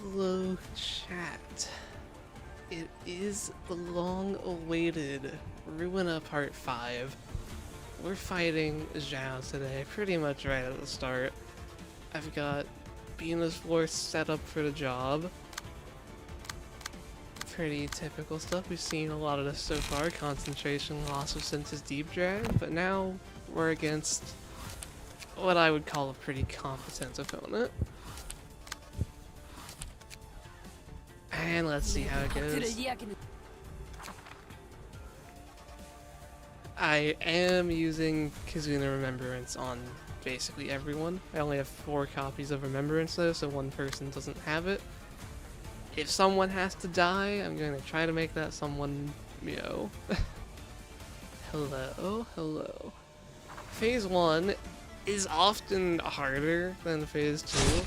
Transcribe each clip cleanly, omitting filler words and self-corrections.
Hello, chat. It is the long-awaited Ruina Part 5. We're fighting Xiao today, pretty much right at the start. I've got Bina's force set up for the job. Pretty typical stuff. We've seen a lot of this so far. Concentration loss since his deep drag, but now we're against what I would call a pretty competent opponent. And let's see how it goes. I am using Kizuna Remembrance on basically everyone. I only have 4 copies of Remembrance though, so one person doesn't have it. If someone has to die, I'm going to try to make that someone Xiao. Hello, hello. Phase 1 is often harder than Phase 2.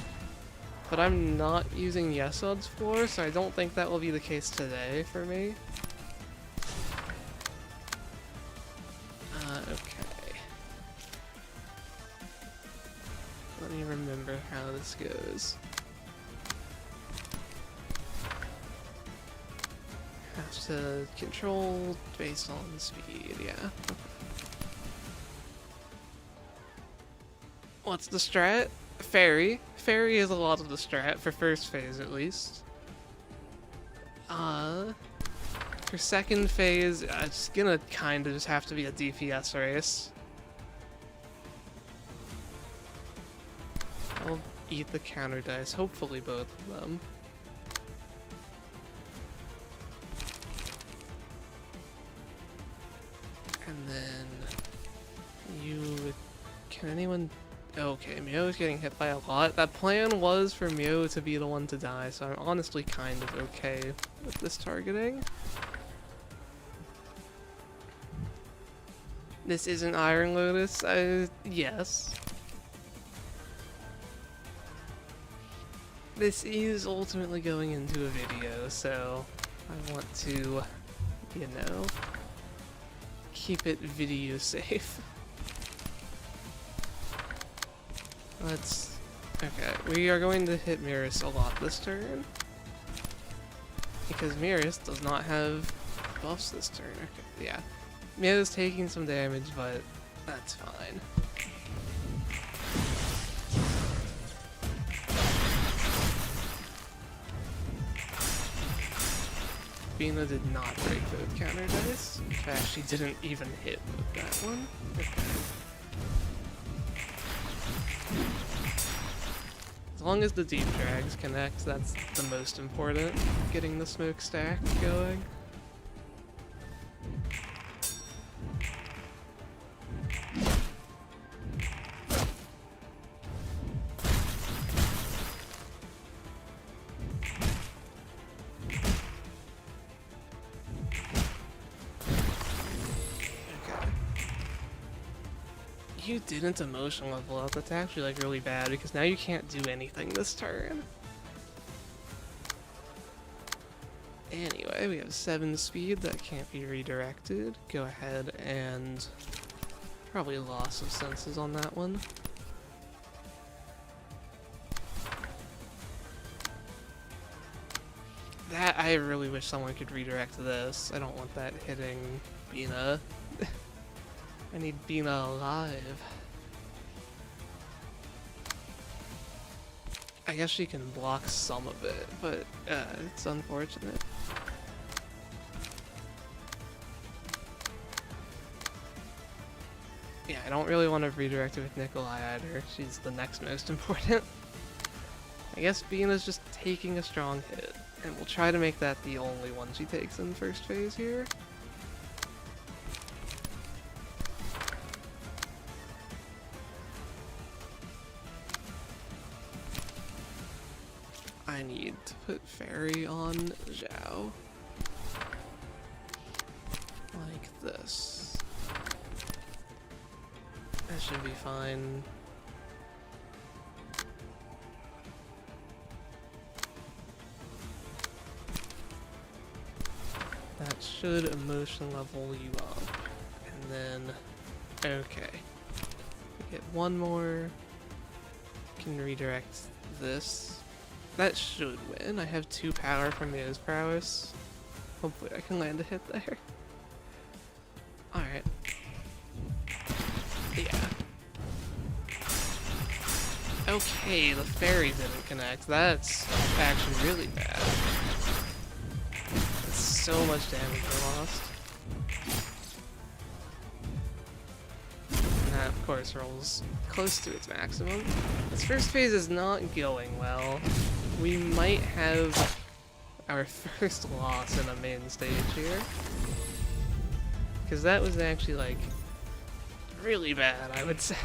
But I'm not using Yesod's floor, so I don't think that will be the case today for me. Okay. Let me remember how this goes. Have to control based on speed, yeah. What's the strat? Fairy. Fairy is a lot of the strat, for first phase at least. For second phase, it's gonna kinda just have to be a DPS race. I'll eat the counter dice, hopefully both of them. And then you... Can anyone... Okay, Xiao is getting hit by a lot. That plan was for Xiao to be the one to die, so I'm honestly kind of okay with this targeting. This isn't Iron Lotus? Yes. This is ultimately going into a video, so I want to, you know, keep it video safe. Okay, we are going to hit Miris a lot this turn. Because Miris does not have buffs this turn. Okay, yeah. Mia's taking some damage, but that's fine. Bina did not break both counter dice. In fact, she didn't even hit with that one. Okay. As long as the deep drags connect, that's the most important, getting the smokestack going. You didn't emotion level up. That's actually like really bad because now you can't do anything this turn. Anyway, we have 7 speed that can't be redirected. Go ahead and probably loss of senses on that one. That I really wish someone could redirect this. I don't want that hitting Bina. I need Bina alive. I guess she can block some of it, but it's unfortunate. Yeah, I don't really want to redirect it with Nikolai either. She's the next most important. I guess Bina's just taking a strong hit, and we'll try to make that the only one she takes in first phase here. I need to put Fairy on Xiao. Like this. That should be fine. That should emotion level you up. And then, okay. We get one more. Can redirect this. That should win. I have 2 power from Mio's prowess. Hopefully I can land a hit there. Alright. Yeah. Okay, the fairy didn't connect. That's actually really bad. That's so much damage I lost. And that, of course, rolls close to its maximum. This first phase is not going well. We might have our first loss in a main stage here. Because that was actually, like, really bad, I would say.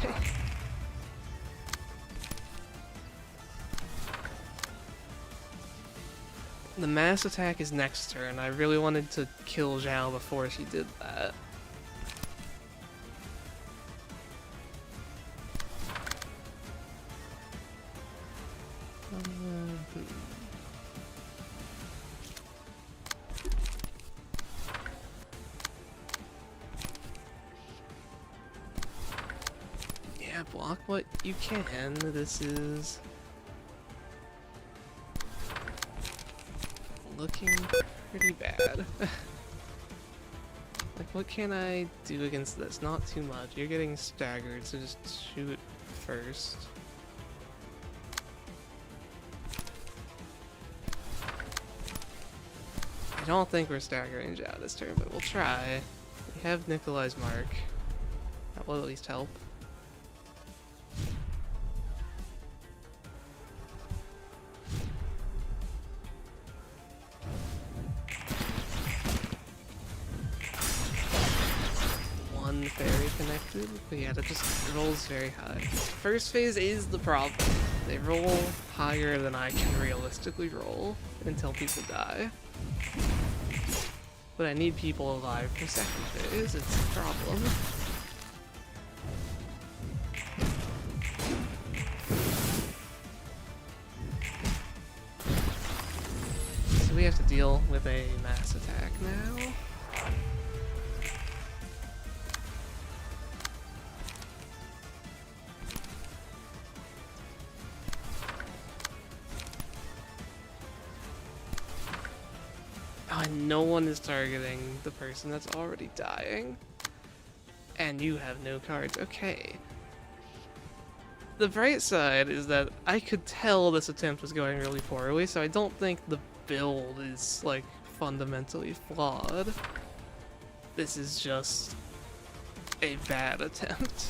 The mass attack is next turn. I really wanted to kill Xiao before she did that. Yeah, block what you can. This is looking pretty bad. Like, what can I do against this? Not too much. You're getting staggered, so just shoot first. I don't think we're staggering Xiao this turn, but we'll try. We have Nikolai's mark. That will at least help. One fairy connected, but yeah, that just rolls very high. First phase is the problem. They roll higher than I can realistically roll until people die. But I need people alive for second phase, it's a problem. So we have to deal with a mass attack now. And no one is targeting the person that's already dying. And you have no cards. Okay. The bright side is that I could tell this attempt was going really poorly, so I don't think the build is, like, fundamentally flawed. This is just a bad attempt.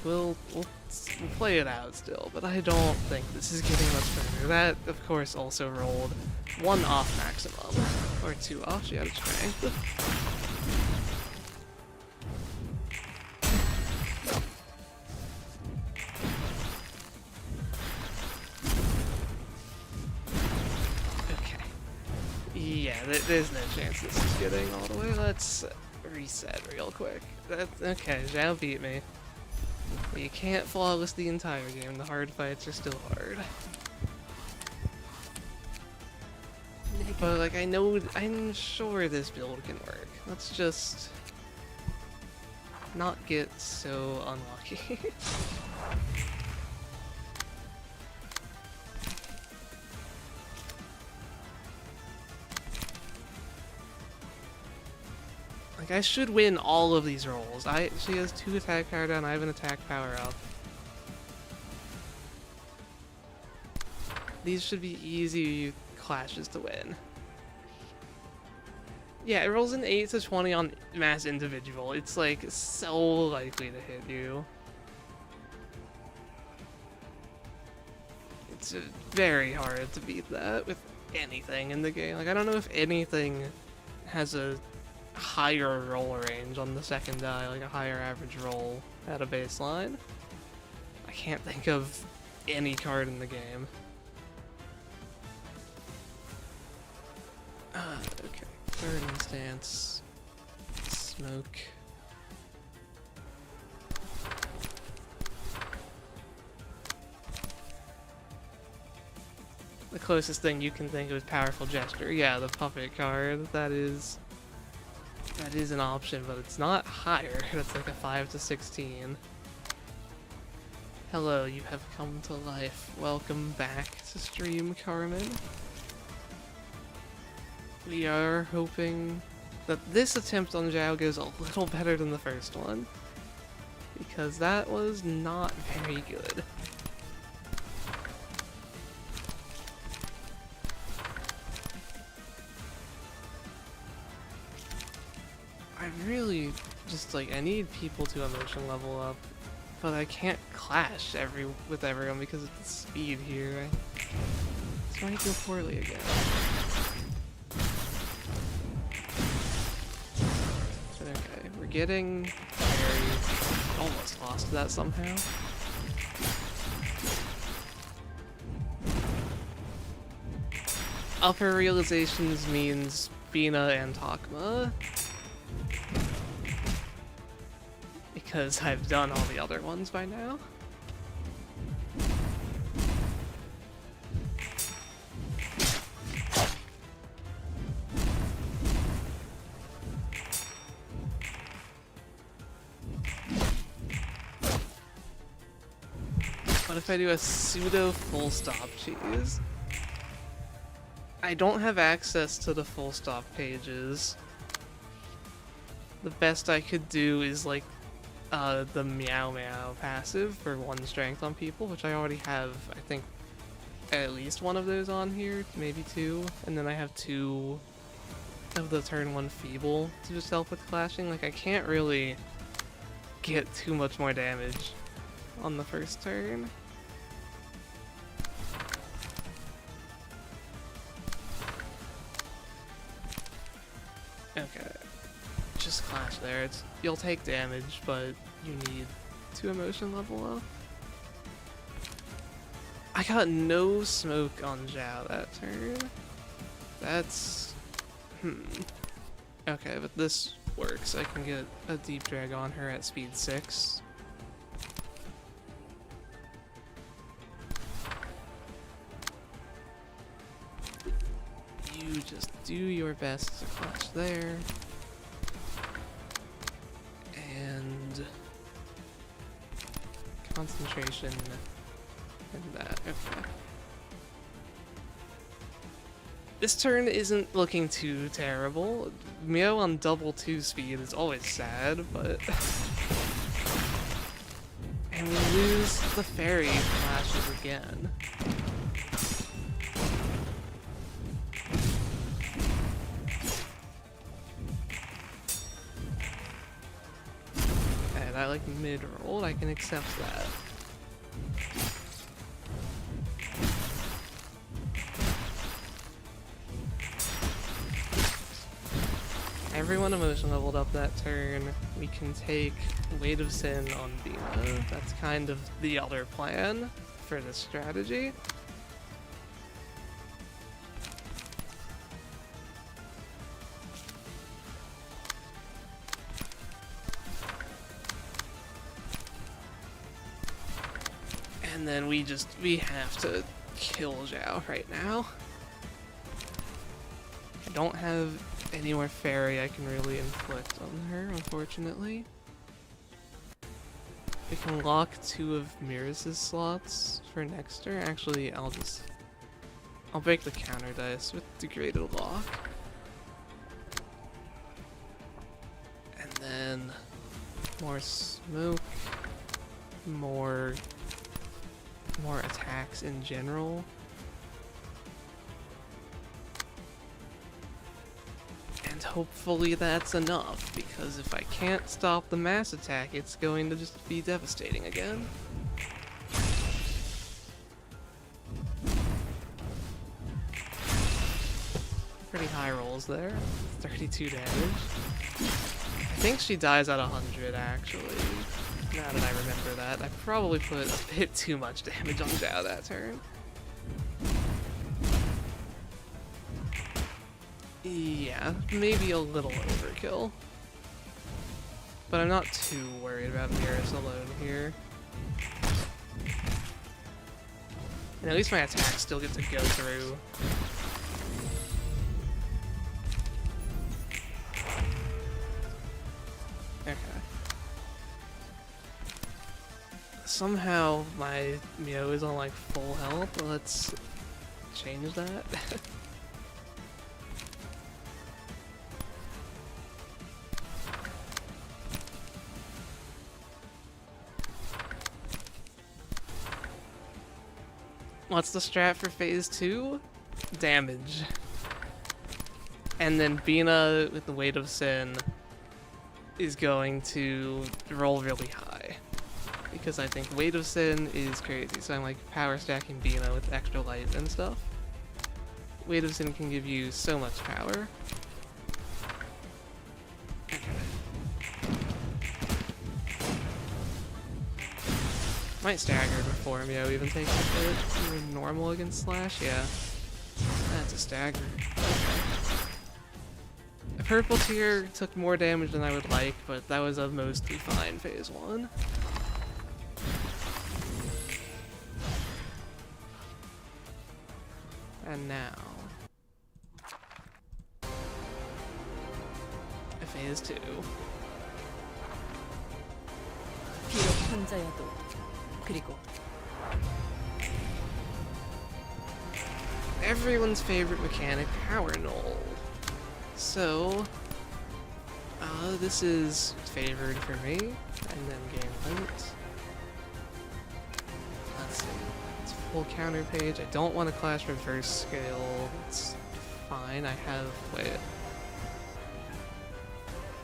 We'll play it out still, but I don't think this is getting much better. That, of course, also rolled 1 off maximum. Or 2 off, she had a strength. Okay. Yeah, there's no chance this is getting all the way. Let's reset real quick. Okay, Xiao beat me. But you can't flawless the entire game. The hard fights are still hard. But, like, I'm sure this build can work. Let's just not get so unlucky. Like, I should win all of these rolls. She has 2 attack power down, I have an attack power up. These should be easy clashes to win. Yeah, it rolls an 8 to 20 on mass individual. It's, like, so likely to hit you. It's very hard to beat that with anything in the game. Like, I don't know if anything has a higher roll range on the second die, like a higher average roll at a baseline. I can't think of any card in the game. Okay, third instance, smoke. The closest thing you can think of is powerful gesture. Yeah, the puppet card. That is That is an option, but it's not higher. It's like a 5 to 16. Hello, you have come to life. Welcome back to stream, Carmen. We are hoping that this attempt on Xiao goes a little better than the first one, because that was not very good. I really just I need people to emotion level up, but I can't clash with everyone because of the speed here. This might go poorly again. Okay, we're getting very almost lost to that somehow. Upper realizations means Bina and Takma, because I've done all the other ones by now. What if I do a pseudo full stop cheese? I don't have access to the full stop pages. The best I could do is the Meow Meow passive for 1 strength on people, which I already have, I think, at least 1 of those on here, maybe 2, and then I have 2 of the turn 1 feeble to just help with clashing. I can't really get too much more damage on the first turn. Okay. Just clash there. You'll take damage, but you need to emotion level up. I got no smoke on Xiao that turn. That's... Okay, but this works. I can get a deep drag on her at speed 6. You just do your best to clutch there. And concentration and that. Okay. This turn isn't looking too terrible. Mio on double 2 speed is always sad, but and we lose the fairy flashes again. That mid-roll, I can accept that. Everyone emotion leveled up that turn. We can take Weight of Sin on Bina. That's kind of the other plan for this strategy. And then we have to kill Xiao right now. I don't have any more fairy I can really inflict on her, unfortunately. We can lock 2 of Miras' slots for next turn. Actually, I'll break the counter dice with Degraded Lock. And then more smoke, more attacks in general. And hopefully that's enough, because if I can't stop the mass attack, it's going to just be devastating again. Pretty high rolls there. 32 damage. I think she dies at 100 actually. Now that I remember that, I probably put a bit too much damage on Xiao that turn. Yeah, maybe a little overkill. But I'm not too worried about Miras alone here. And at least my attacks still get to go through. Somehow my Mio is on like full health. Let's change that. What's the strat for phase 2? Damage. And then Bina with the Weight of Sin is going to roll really high. Because I think Weight of Sin is crazy, so I'm like power stacking Bina with extra life and stuff. Weight of Sin can give you so much power. Might stagger before Mio even takes a hit. Even normal against Slash, yeah. That's a stagger. A purple tier took more damage than I would like, but that was a mostly fine phase 1. And now... phase 2. Everyone's favorite mechanic, Power Null. So, this is favored for me, and then game length. Let's see, it's full counter page. I don't want to clash reverse scale. It's fine. I have wait.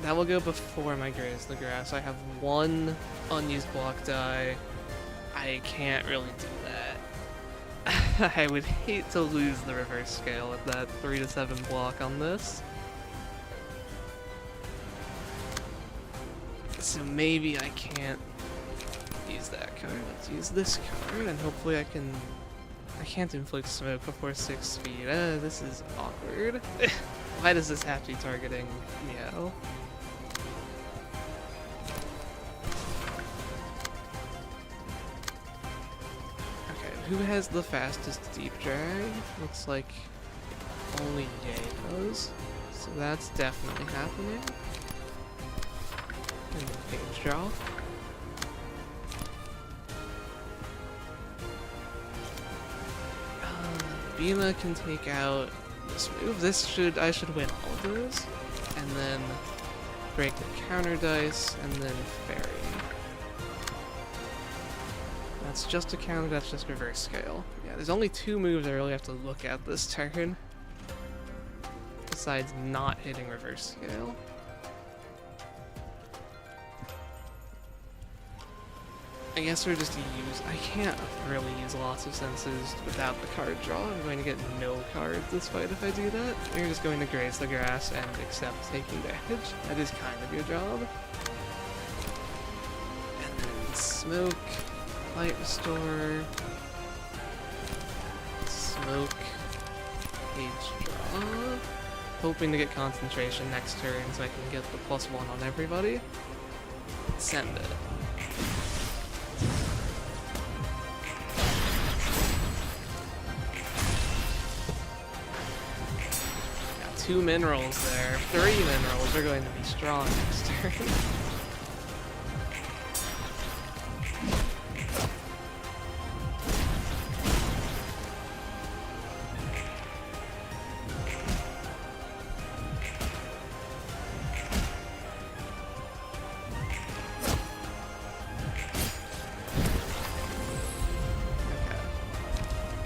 That will go before my Graze the Grass. I have one unused block die. I can't really do that. I would hate to lose the reverse scale with that 3 to 7 block on this. So maybe I can't use that card. Let's use this card, and hopefully I can... I can't inflict smoke before 6 speed. This is awkward. Why does this have to be targeting Xiao? Who has the fastest deep drag? Looks like only Ye does. So that's definitely happening. And then page draw. Bina can take out this move. I should win all of those. And then break the counter dice, and then fairy. That's just a counter, that's just reverse scale. Yeah, there's only 2 moves I really have to look at this turn. Besides not hitting reverse scale. I guess we're just to use... I can't really use lots of senses without the card draw. I'm going to get no cards this fight if I do that. You're just going to Graze the Grass and accept taking damage. That is kind of your job. And then smoke... Light Restore, Smoke, Page Draw, hoping to get Concentration next turn so I can get the +1 on everybody. Send it. Got 2 minerals there. 3 minerals are going to be strong next turn.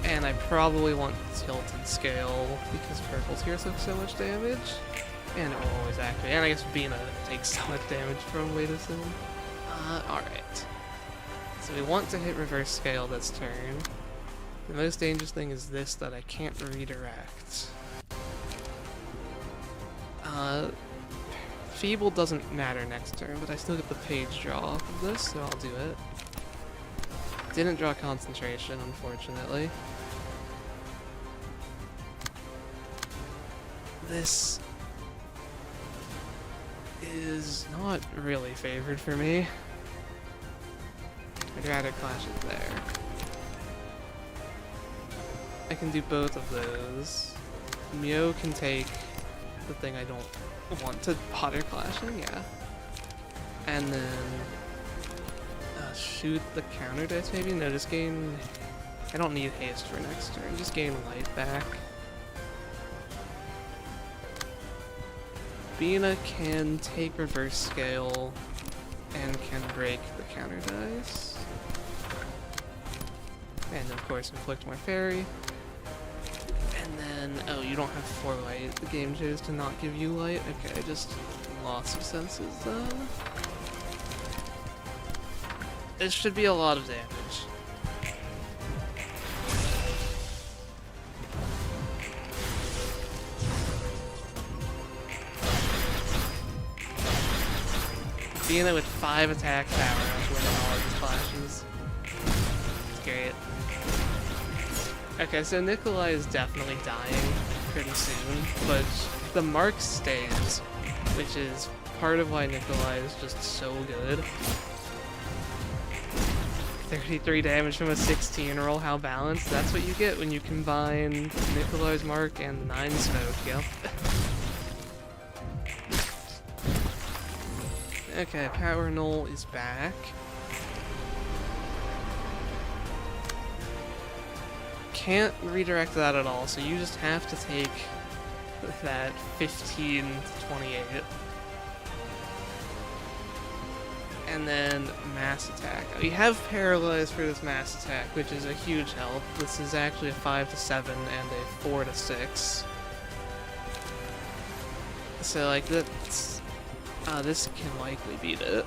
And I probably want Tilted Scale because purples here took so much damage. And it will always activate. And I guess Bina takes so much damage from Weight of Sin. Alright. So we want to hit reverse scale this turn. The most dangerous thing is this that I can't redirect. Feeble doesn't matter next turn, but I still get the page draw of this, so I'll do it. Didn't draw concentration, unfortunately. This is not really favored for me. I'd rather clash it there. I can do both of those. Mio can take the thing I don't want to Potter clashing, yeah. And then shoot the counter dice maybe? No, just gain... I don't need haste for next turn, just gain light back. Bina can take reverse scale and can break the counter dice. And of course inflict more fairy. And then, oh, you don't have 4 light. The game chose to not give you light. Okay, just loss of senses then. This should be a lot of damage. Bina with 5 attack power winning all of his flashes. It's great. Okay, so Nikolai is definitely dying pretty soon, but the mark stays, which is part of why Nikolai is just so good. 33 damage from a 16 roll, how balanced? That's what you get when you combine Nikolai's mark and 9 smoke, yep. Okay, Power Null is back. Can't redirect that at all, so you just have to take that 15 to 28. And then mass attack. You have paralyzed for this mass attack, which is a huge help. This is actually a 5 to 7 and a 4 to 6. So like that's this can likely beat it.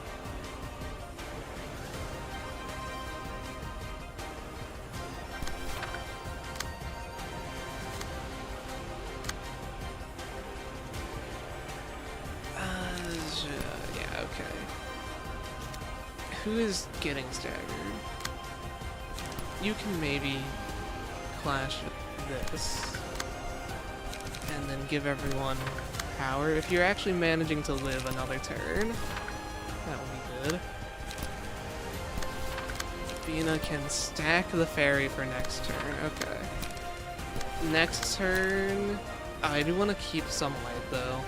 Yeah, okay. Who is getting staggered? You can maybe clash with this and then give everyone power. If you're actually managing to live another turn, that would be good. Bina can stack the fairy for next turn. Okay. Next turn, I do want to keep some light though.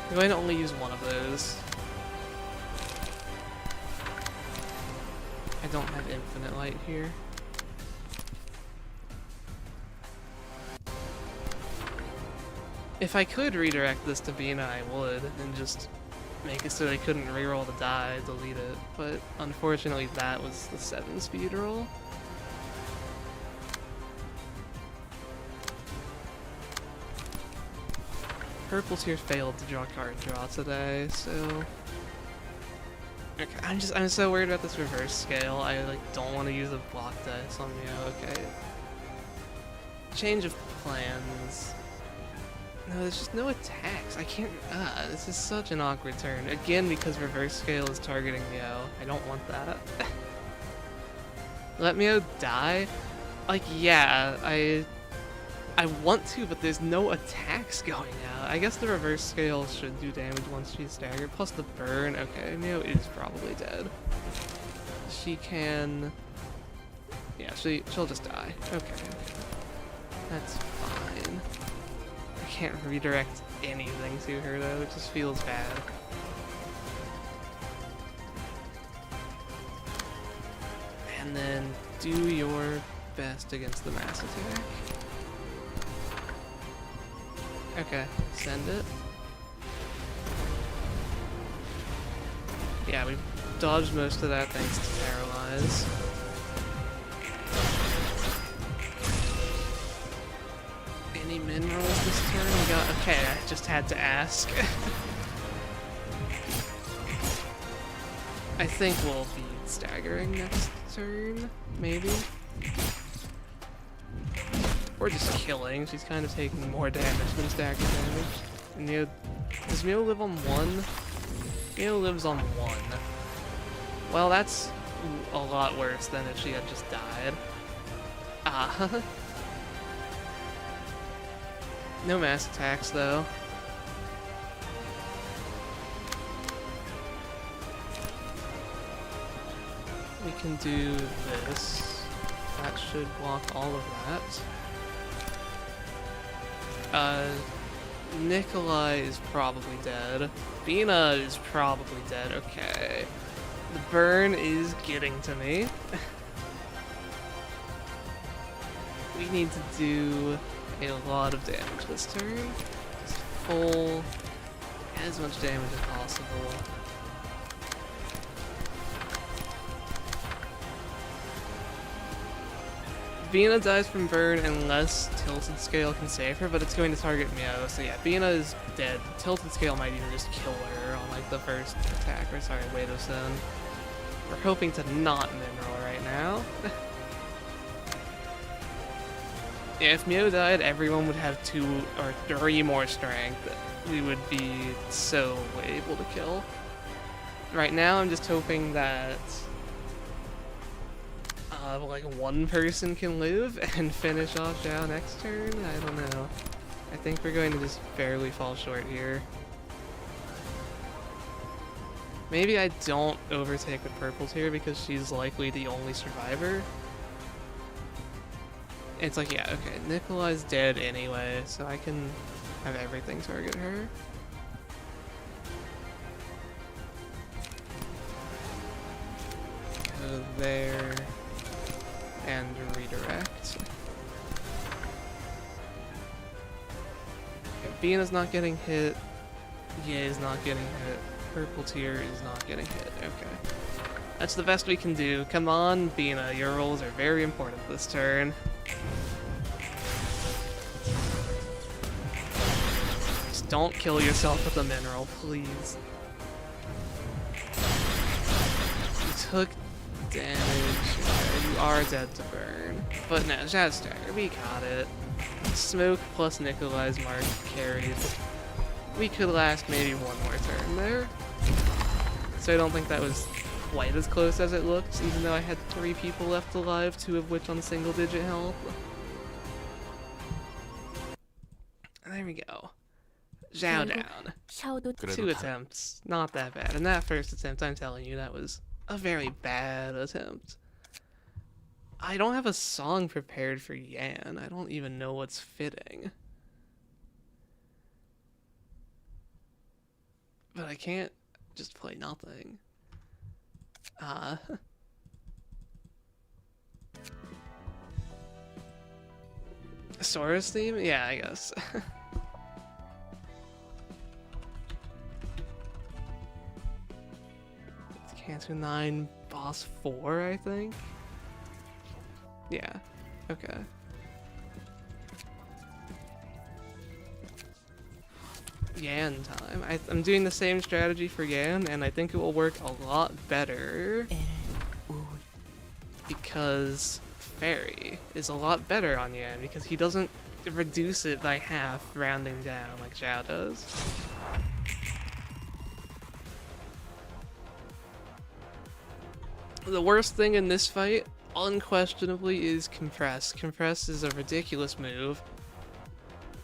I'm going to only use one of those. I don't have infinite light here. If I could redirect this to Bina, I would, and just make it so they couldn't reroll the die, delete it. But unfortunately, that was the 7-speed roll. Purple's here failed to draw card draw today, so okay. I'm so worried about this reverse scale. I like don't want to use a block dice on Xiao. Okay. Change of plans. No, there's just no attacks. I can't. This is such an awkward turn. Again, because reverse scale is targeting Xiao. I don't want that. Let Xiao die? Like, yeah, I want to, but there's no attacks going out. I guess the reverse scale should do damage once she's staggered. Plus the burn. Okay, Xiao is probably dead. She can. Yeah, she'll just die. Okay. That's fine. I can't redirect anything to her though. It just feels bad. And then do your best against the mass attack. Okay, send it. Yeah, we dodged most of that thanks to Paralyze. Any minerals this turn? We got. Okay, I just had to ask. I think we'll be staggering next turn, maybe. Or just killing. She's kind of taking more damage than stagger damage. And Xiao, does Xiao live on 1? Xiao lives on 1. Well, that's a lot worse than if she had just died. No mass attacks though. We can do this. That should block all of that. Nikolai is probably dead. Bina is probably dead. Okay. The burn is getting to me. We need to do a lot of damage this turn. Just full as much damage as possible. Bina dies from burn unless Tilted Scale can save her, but it's going to target Meow. So yeah, Bina is dead. Tilted Scale might even just kill her on like the first attack, or sorry, Weight of Stone. We're hoping to not mineral right now. Yeah, if Meow died, everyone would have 2 or 3 more strength. We would be so able to kill. Right now, I'm just hoping that like one person can live and finish off Xiao next turn. I don't know. I think we're going to just barely fall short here. Maybe I don't overtake the purple tier because she's likely the only survivor. It's like, yeah, okay, Nikolai's dead anyway, so I can have everything target her. Go there, and redirect. Okay, Bina's not getting hit, Ye is not getting hit, purple tier is not getting hit, okay. That's the best we can do. Come on, Bina, your rolls are very important this turn. Just don't kill yourself with a mineral, please. You took damage. You are dead to burn. But no, Jazster, we got it. Smoke plus Nikolai's mark carried. We could last maybe one more turn there. So I don't think that was quite as close as it looked, even though I had 3 people left alive, 2 of which on single-digit health. There we go. Xiao down. 2 attempts. Not that bad. And that first attempt, I'm telling you, that was a very bad attempt. I don't have a song prepared for Yan. I don't even know what's fitting. But I can't just play nothing. Sora's theme? Yeah, I guess. It's Canto 9 Boss 4, I think? Yeah, okay. Yan time. I'm doing the same strategy for Yan, and I think it will work a lot better because Fairy is a lot better on Yan because he doesn't reduce it by half rounding down like Xiao does. The worst thing in this fight, unquestionably, is Compress. Compress is a ridiculous move.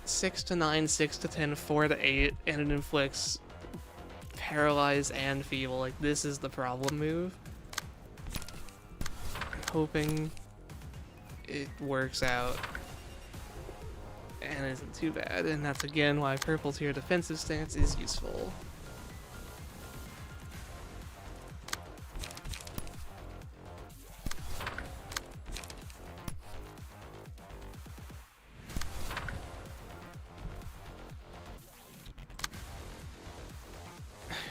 6 to 9, 6 to 10, 4 to 8, and it inflicts Paralyze and Feeble. Like, this is the problem move. I'm hoping it works out and isn't too bad, and that's again why purple tier defensive stance is useful.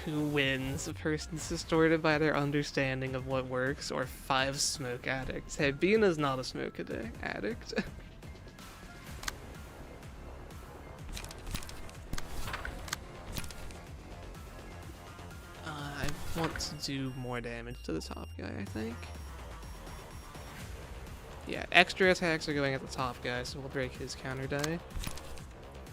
Who wins? A person's distorted by their understanding of what works, or 5 smoke addicts? Hey, Bina's not a smoke addict. I want to do more damage to the top guy, I think. Yeah, extra attacks are going at the top guy, so we'll break his counter die.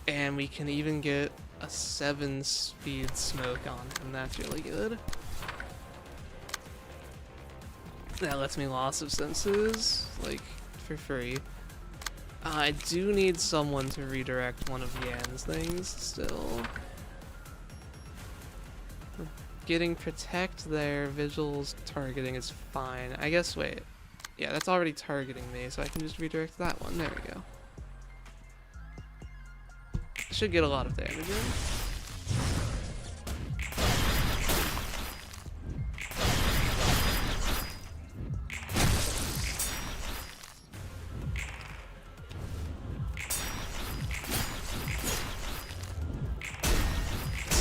And we can even get a 7 speed smoke on him. That's really good. That lets me loss of senses, like, for free. I do need someone to redirect one of Yan's things still. Getting protect there, visuals targeting is fine. I guess, wait. Yeah, that's already targeting me, so I can just redirect that one. There we go. Should get a lot of damage in.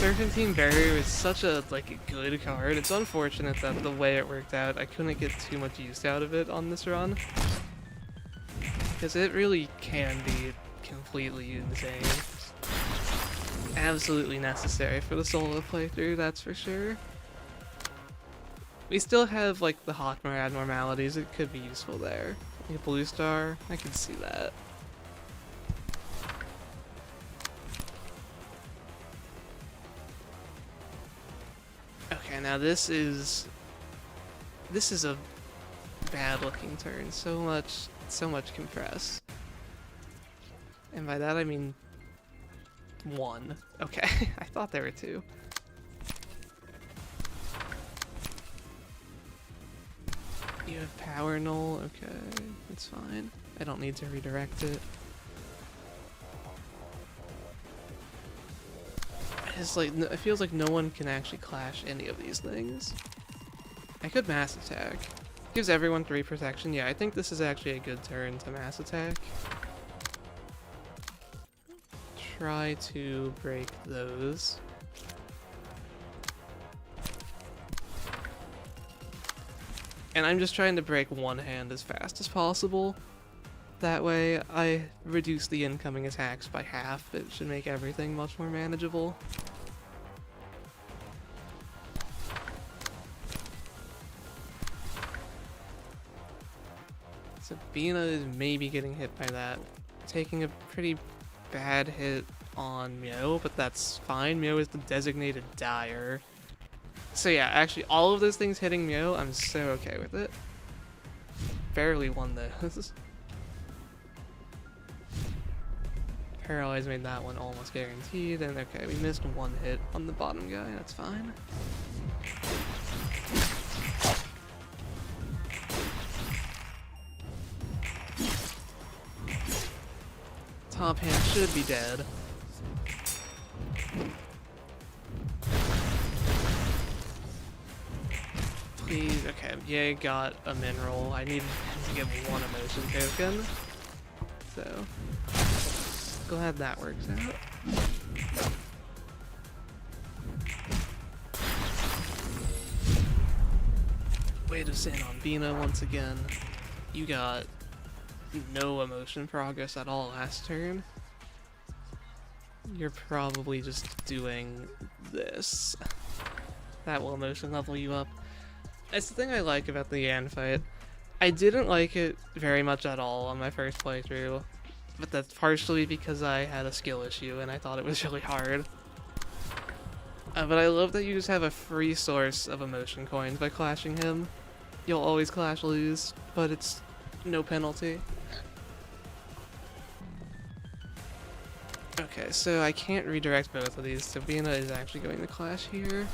Serpentine Barrier is such a like a good card. It's unfortunate that the way it worked out, I couldn't get too much use out of it on this run. Because it really can be completely insane. Absolutely necessary for the solo playthrough, that's for sure. We still have like the Hawkmare abnormalities, it could be useful there. Like a blue star, I can see that. Okay, now this is a bad looking turn. So much compress. And by that I mean one. Okay, I thought there were two. You have power null, okay, that's fine. I don't need to redirect it. It's like, it feels like no one can actually clash any of these things. I could mass attack. Gives everyone 3 protection. Yeah, I think this is actually a good turn to mass attack. Try to break those. And I'm just trying to break one hand as fast as possible. That way, I reduce the incoming attacks by half. It should make everything much more manageable. Sabina is maybe getting hit by that. Taking a pretty bad hit on Xiao, but that's fine. Xiao is the designated dyer. So yeah, actually all of those things hitting Xiao, I'm so okay with it. Barely won those. Paralyze made that one almost guaranteed, and okay, we missed one hit on the bottom guy, that's fine. Top hand should be dead. Please, okay, Ye got a mineral. I need him to get one emotion token. So, glad that works out. Way to sin on Bina once again. You got no emotion progress at all last turn. You're probably just doing this. That will emotion level you up. That's the thing I like about the Yan fight. I didn't like it very much at all on my first playthrough, but that's partially because I had a skill issue and I thought it was really hard. But I love that you just have a free source of emotion coins by clashing him. You'll always clash lose, but it's no penalty. Okay, so I can't redirect both of these. Sabina is actually going to clash here.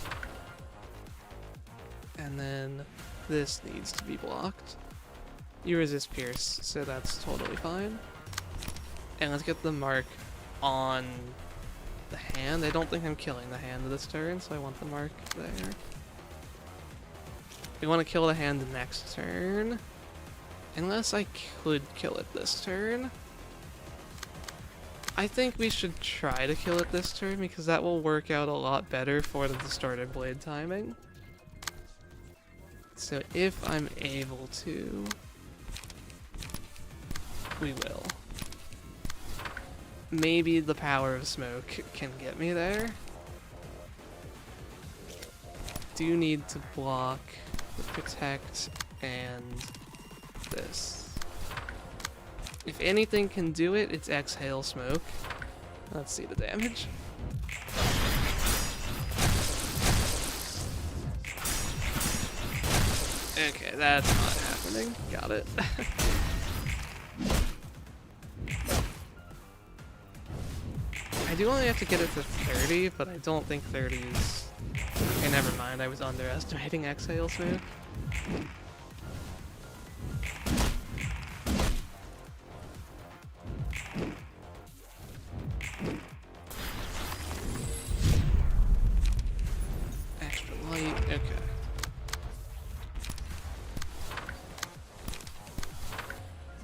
And then this needs to be blocked. You resist Pierce, so that's totally fine. And let's get the mark on the hand. I don't think I'm killing the hand this turn, so I want the mark there. We want to kill the hand the next turn. Unless I could kill it this turn. I think we should try to kill it this turn because that will work out a lot better for the distorted blade timing. So if I'm able to, we will. Maybe the power of smoke can get me there. Do need to block the protect and this. If anything can do it, it's exhale smoke. Let's see the damage. Okay, that's not happening. Got it. I do only have to get it to 30, but I don't think 30 is... Okay, never mind. I was underestimating exhale smoke. Extra light, okay.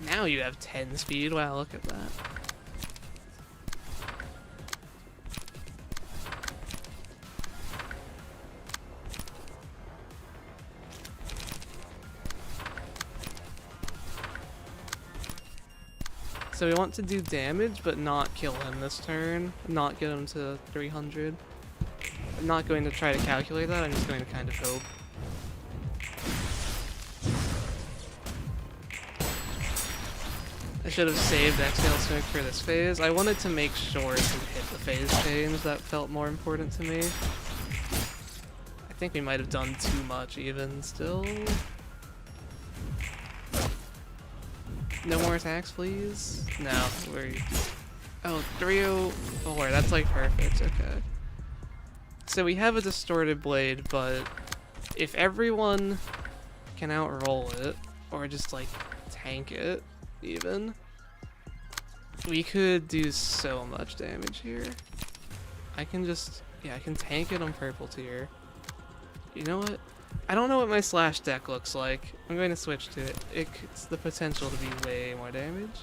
Now you have 10 speed, wow, look at that. So we want to do damage, but not kill him this turn. Not get him to 300. I'm not going to try to calculate that, I'm just going to kind of hope. I should have saved Exhale Smoke for this phase. I wanted to make sure to hit the phase change, that felt more important to me. I think we might have done too much even still. No more attacks, please? No, we're... Oh, 304, that's like perfect, okay. So we have a Distorted Blade, but if everyone can outroll it, or just like tank it, even, we could do so much damage here. I can just, yeah, I can tank it on purple tier. You know what? I don't know what my slash deck looks like. I'm going to switch to it. It's the potential to be way more damage.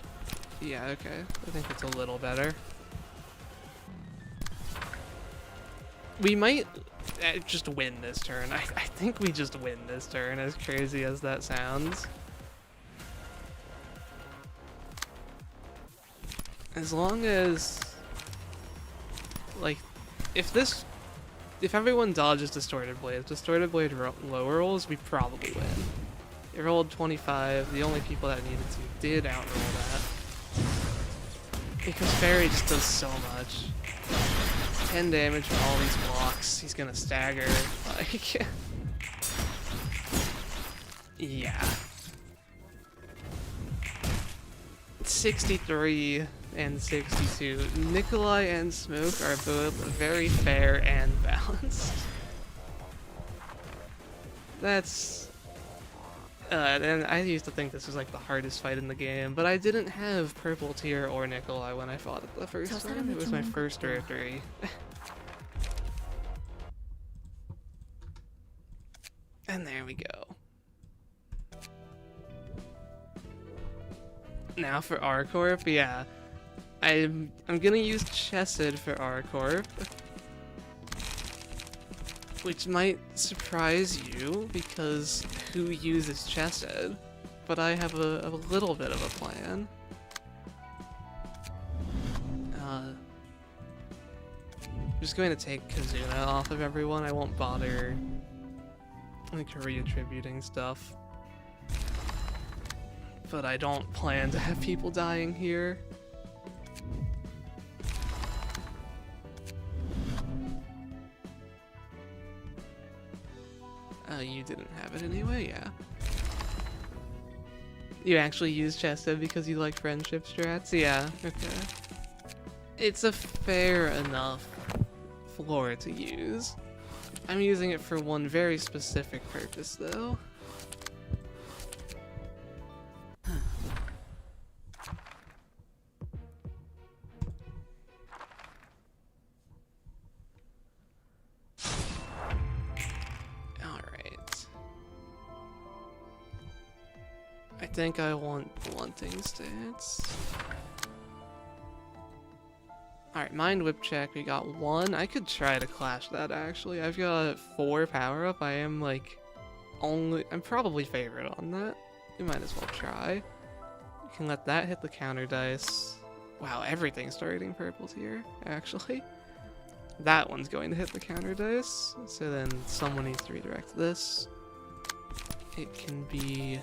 Yeah, okay. I think it's a little better. We might just win this turn. I think we just win this turn, as crazy as that sounds. As long as, like, if everyone dodges Distorted Blade, low rolls, we probably win. It rolled 25, the only people that needed to did outroll that. Because Fairy just does so much. 10 damage from all these blocks, he's gonna stagger, like... yeah. 63 and 62. Nikolai and Smoke are both very fair and balanced. That's... and I used to think this was like the hardest fight in the game, but I didn't have purple tier or Nikolai when I fought it the first time. It was my first directory. And there we go. Now for our Corp, yeah. I'm gonna use Chesed for our Corp, which might surprise you because who uses Chesed? But I have a little bit of a plan. I'm just going to take Kazuna off of everyone. I won't bother like reattributing stuff. But I don't plan to have people dying here. You didn't have it anyway, yeah. You actually use Chesed because you like friendship strats? Yeah, okay. It's a fair enough floor to use. I'm using it for one very specific purpose, though. I think I want blunting stance. Alright, Mind Whip check, we got 1. I could try to clash that actually. I've got 4 power up. I am like I'm probably favorite on that. We might as well try. You can let that hit the counter dice. Wow, everything's targeting purple tier, actually. That one's going to hit the counter dice. So then someone needs to redirect this. It can be...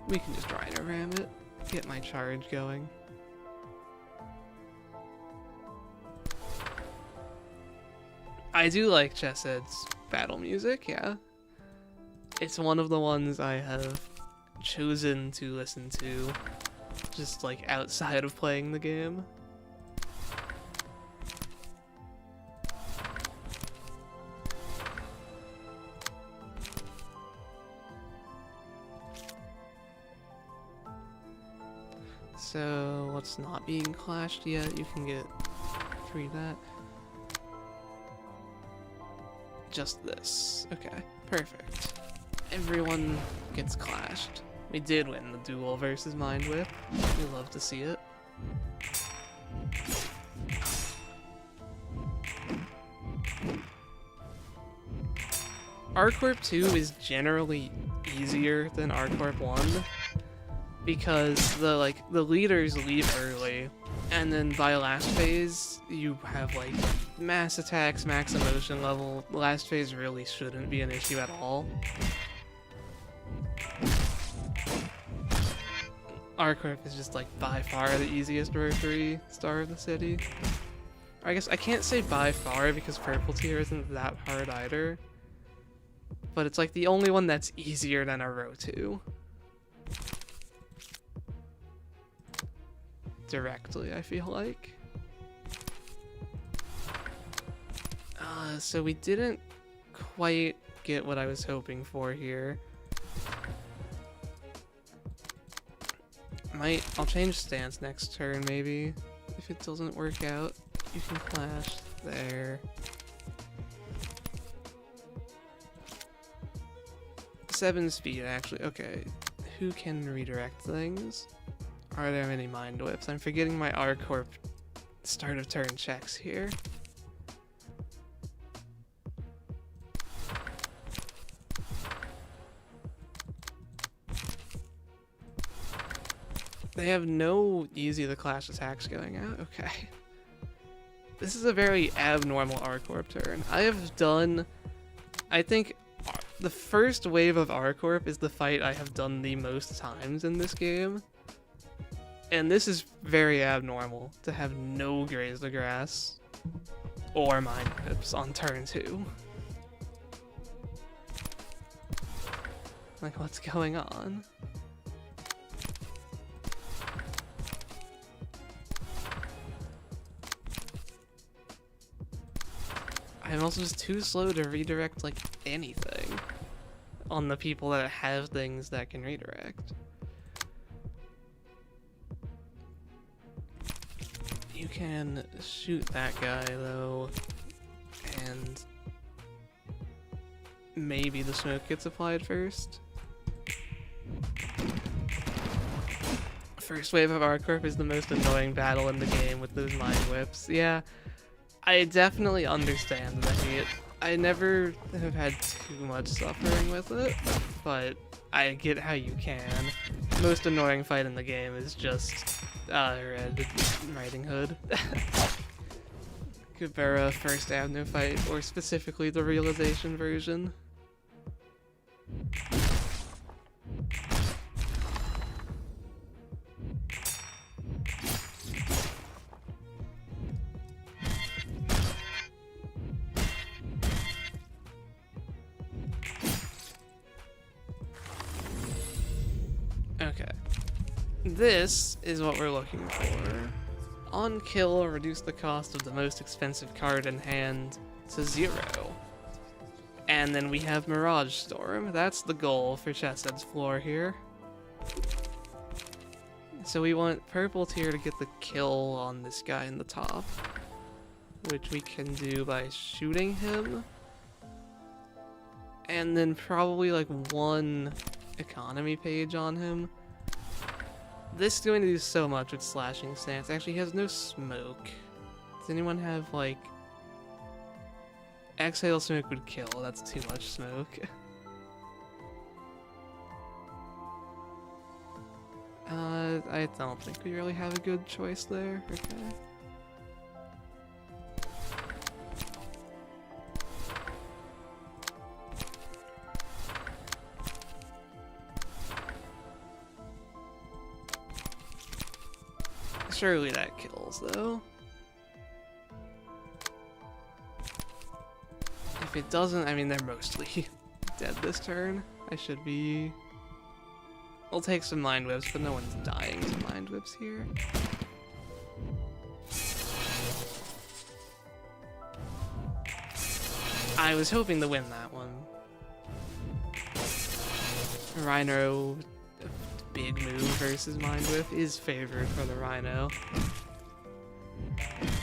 We can just Rhino Ram it, get my charge going. I do like Chesed's battle music, yeah. It's one of the ones I have chosen to listen to, just like outside of playing the game. So, what's not being clashed yet? You can get 3 that. Just this. Okay, perfect. Everyone gets clashed. We did win the duel versus Mind Whip. We love to see it. R Corp 2 is generally easier than R Corp 1. because the leaders leave early, and then by last phase you have like mass attacks, max emotion level. Last phase really shouldn't be an issue at all. Our Corp is just like by far the easiest row 3 star of the city. I guess I can't say by far because purple tier isn't that hard either, but it's like the only one that's easier than a row 2. Directly, I feel like. So we didn't quite get what I was hoping for here. I'll change stance next turn maybe, if it doesn't work out. You can clash there. 7 speed actually, okay. Who can redirect things? Are there any mind whips? I'm forgetting my R Corp start of turn checks here. They have no easy to clash attacks going out? Okay. This is a very abnormal R Corp turn. I have done, I think, the first wave of R Corp is the fight I have done the most times in this game. And this is very abnormal to have no Graze the Grass or Mind Whips on turn 2. Like, what's going on? I'm also just too slow to redirect, like, anything on the people that have things that can redirect. You can shoot that guy, though, and maybe the smoke gets applied first. First wave of R-Corp is the most annoying battle in the game with those Mind Whips. Yeah. I definitely understand the hate. I never have had too much suffering with it, but I get how you can. Most annoying fight in the game is just Red Riding Hood. Kubera First Avenue fight, or specifically the Realization version. Okay. This is what we're looking for. On kill, reduce the cost of the most expensive card in hand to 0. And then we have Mirage Storm. That's the goal for Chessed's floor here. So we want purple tier to get the kill on this guy in the top, which we can do by shooting him. And then probably like one economy page on him. This is going to do so much with slashing stance. Actually, he has no smoke. Does anyone have, like... Exhale smoke would kill. That's too much smoke. I don't think we really have a good choice there. Okay. Surely that kills, though. If it doesn't, I mean, they're mostly dead this turn. I should be... I'll take some Mind Whips, but no one's dying to Mind Whips here. I was hoping to win that one. Rhino... Big move versus Mind Whip is favored for the Rhino. Okay.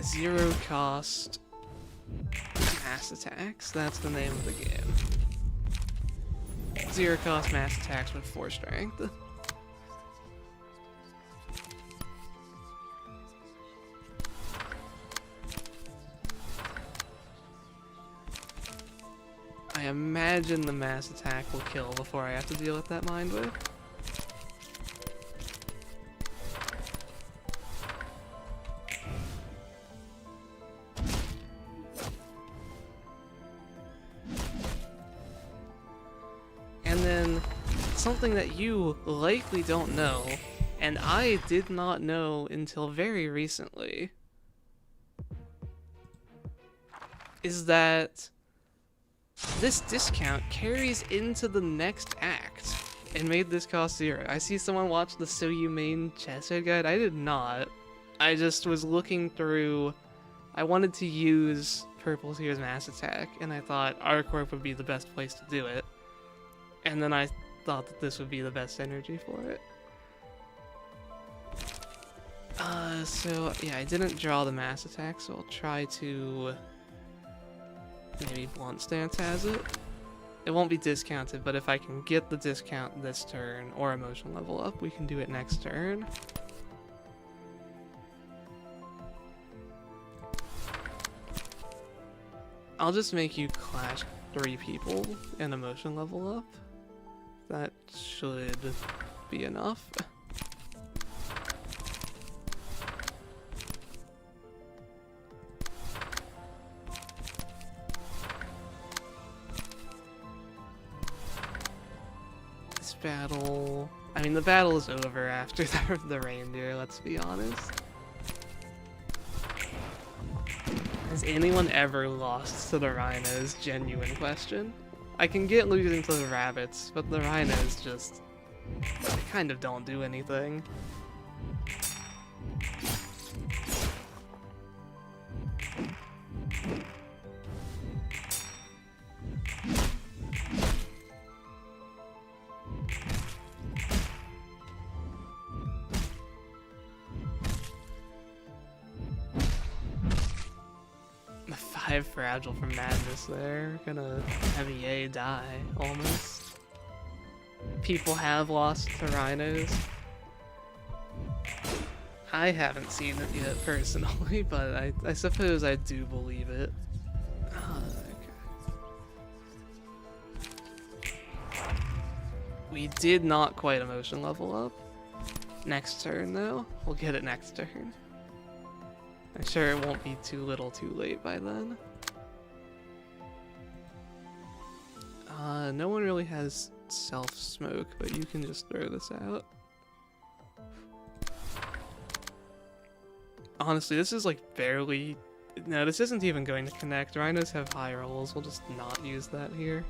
0 cost mass attacks. That's the name of the game. 0 cost mass attacks with 4 strength. I imagine the mass attack will kill before I have to deal with that Mind Whip. And then, something that you likely don't know, and I did not know until very recently, is that this discount carries into the next act and made this cost 0. I see someone watch the So You Main Chesshead guide. I did not. I just was looking through. I wanted to use Purple Tear's Mass Attack, and I thought our Corp would be the best place to do it. And then I thought that this would be the best energy for it. So yeah, I didn't draw the Mass Attack, so I'll try to. Maybe Blunt Stance has it. It won't be discounted, but if I can get the discount this turn or emotion level up, we can do it next turn. I'll just make you clash 3 people and emotion level up. That should be enough. Battle. I mean, the battle is over after the reindeer, let's be honest. Has anyone ever lost to the rhinos? Genuine question. I can get losing to the rabbits, but the rhinos just. They kind of don't do anything. Fragile from Madness there. Gonna have EA die, almost. People have lost to rhinos. I haven't seen it yet, personally, but I suppose I do believe it. Okay. We did not quite emotion level up. Next turn, though. We'll get it next turn. I'm sure it won't be too little too late by then. No one really has self-smoke, but you can just throw this out. Honestly, this is like barely... No, this isn't even going to connect. Rhinos have high rolls. We'll just not use that here.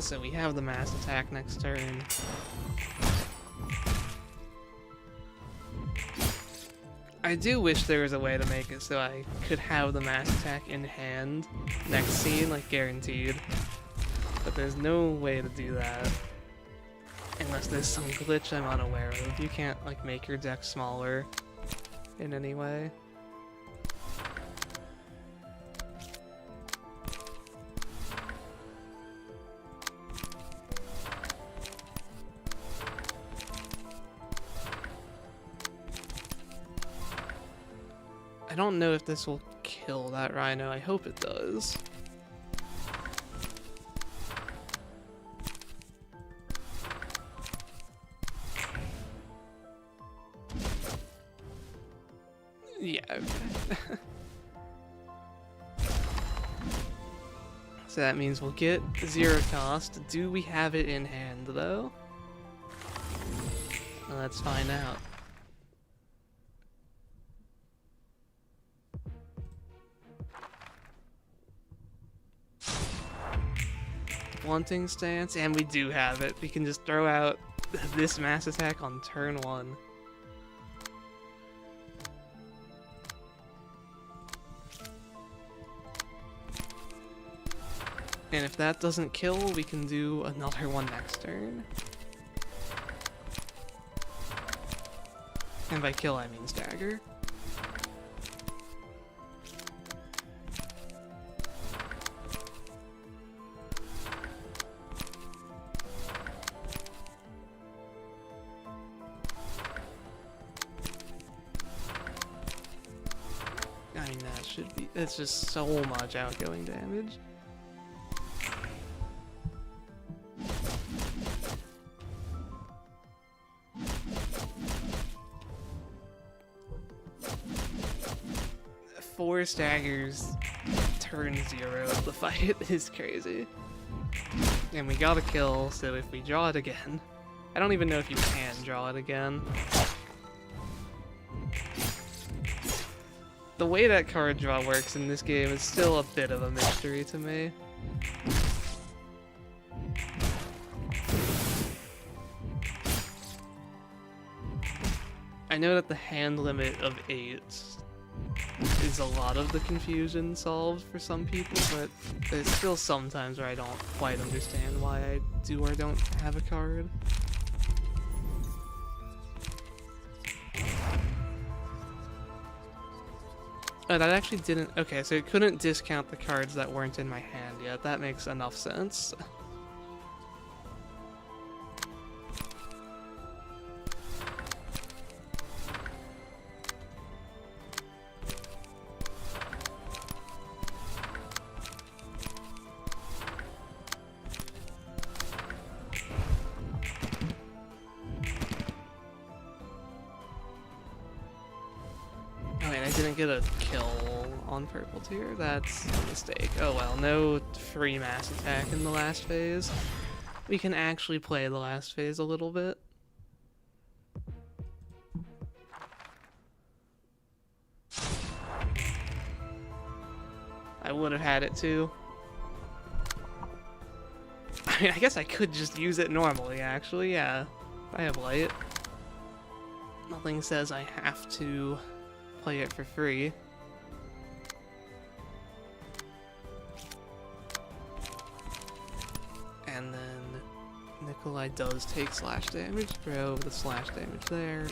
So we have the mass attack next turn. I do wish there was a way to make it so I could have the mass attack in hand next scene, like guaranteed. But there's no way to do that. Unless there's some glitch I'm unaware of. You can't like make your deck smaller in any way. I don't know if this will kill that rhino. I hope it does. Yeah, okay. So that means we'll get 0 cost. Do we have it in hand, though? Well, let's find out. Blunting stance, and we do have it. We can just throw out this mass attack on turn 1. And if that doesn't kill, we can do another one next turn. And by kill, I mean stagger. I mean, that should be... It's just so much outgoing damage. Four staggers, turn 0 of the fight is crazy. And we got a kill, so if we draw it again... I don't even know if you can draw it again. The way that card draw works in this game is still a bit of a mystery to me. I know that the hand limit of 8 is a lot of the confusion solved for some people, but there's still some times where I don't quite understand why I do or don't have a card. Oh, that actually didn't... Okay, so it couldn't discount the cards that weren't in my hand yet. That makes enough sense. Didn't get a kill on purple tier. That's a mistake. Oh well, no free mass attack in the last phase. We can actually play the last phase a little bit. I would have had it too. I mean, I guess I could just use it normally, actually, yeah. I have light. Nothing says I have to play it for free. And then Nikolai does take slash damage, throw the slash damage there.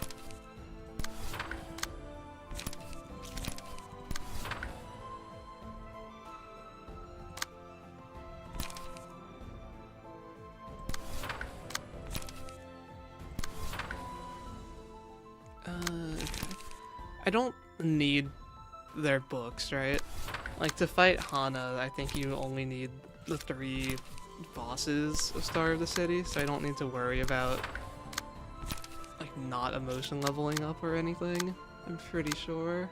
I don't need their books, right? Like, to fight Hana, I think you only need the 3 bosses of Star of the City, so I don't need to worry about, like, not emotion leveling up or anything, I'm pretty sure.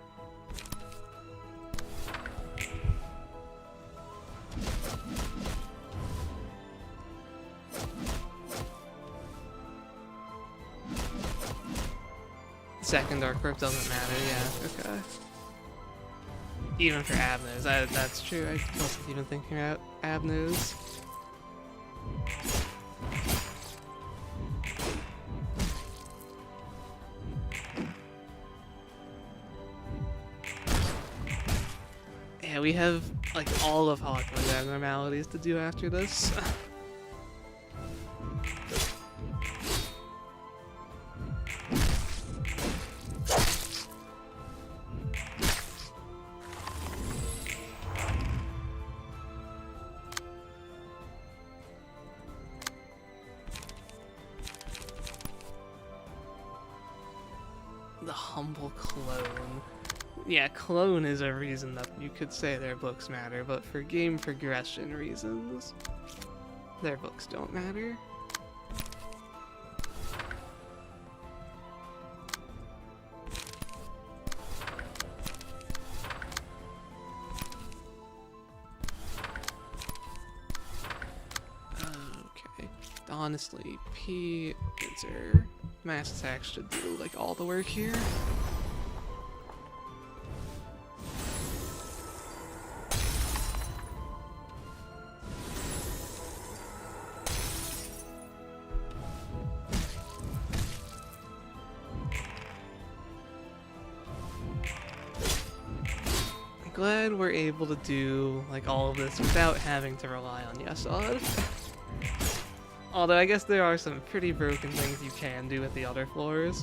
Second Dark Corp doesn't matter, yeah, okay. Even for Abnos, that's true, I wasn't even thinking about Abnos. Yeah, we have, like, all of Hawkmoon's abnormalities to do after this. The humble clone. Yeah, clone is a reason that you could say their books matter, but for game progression reasons, their books don't matter. Okay, honestly, P is our mass attacks should do like all the work here. glad we're able to do like all of this without having to rely on Yesod. Although I guess there are some pretty broken things you can do with the other floors.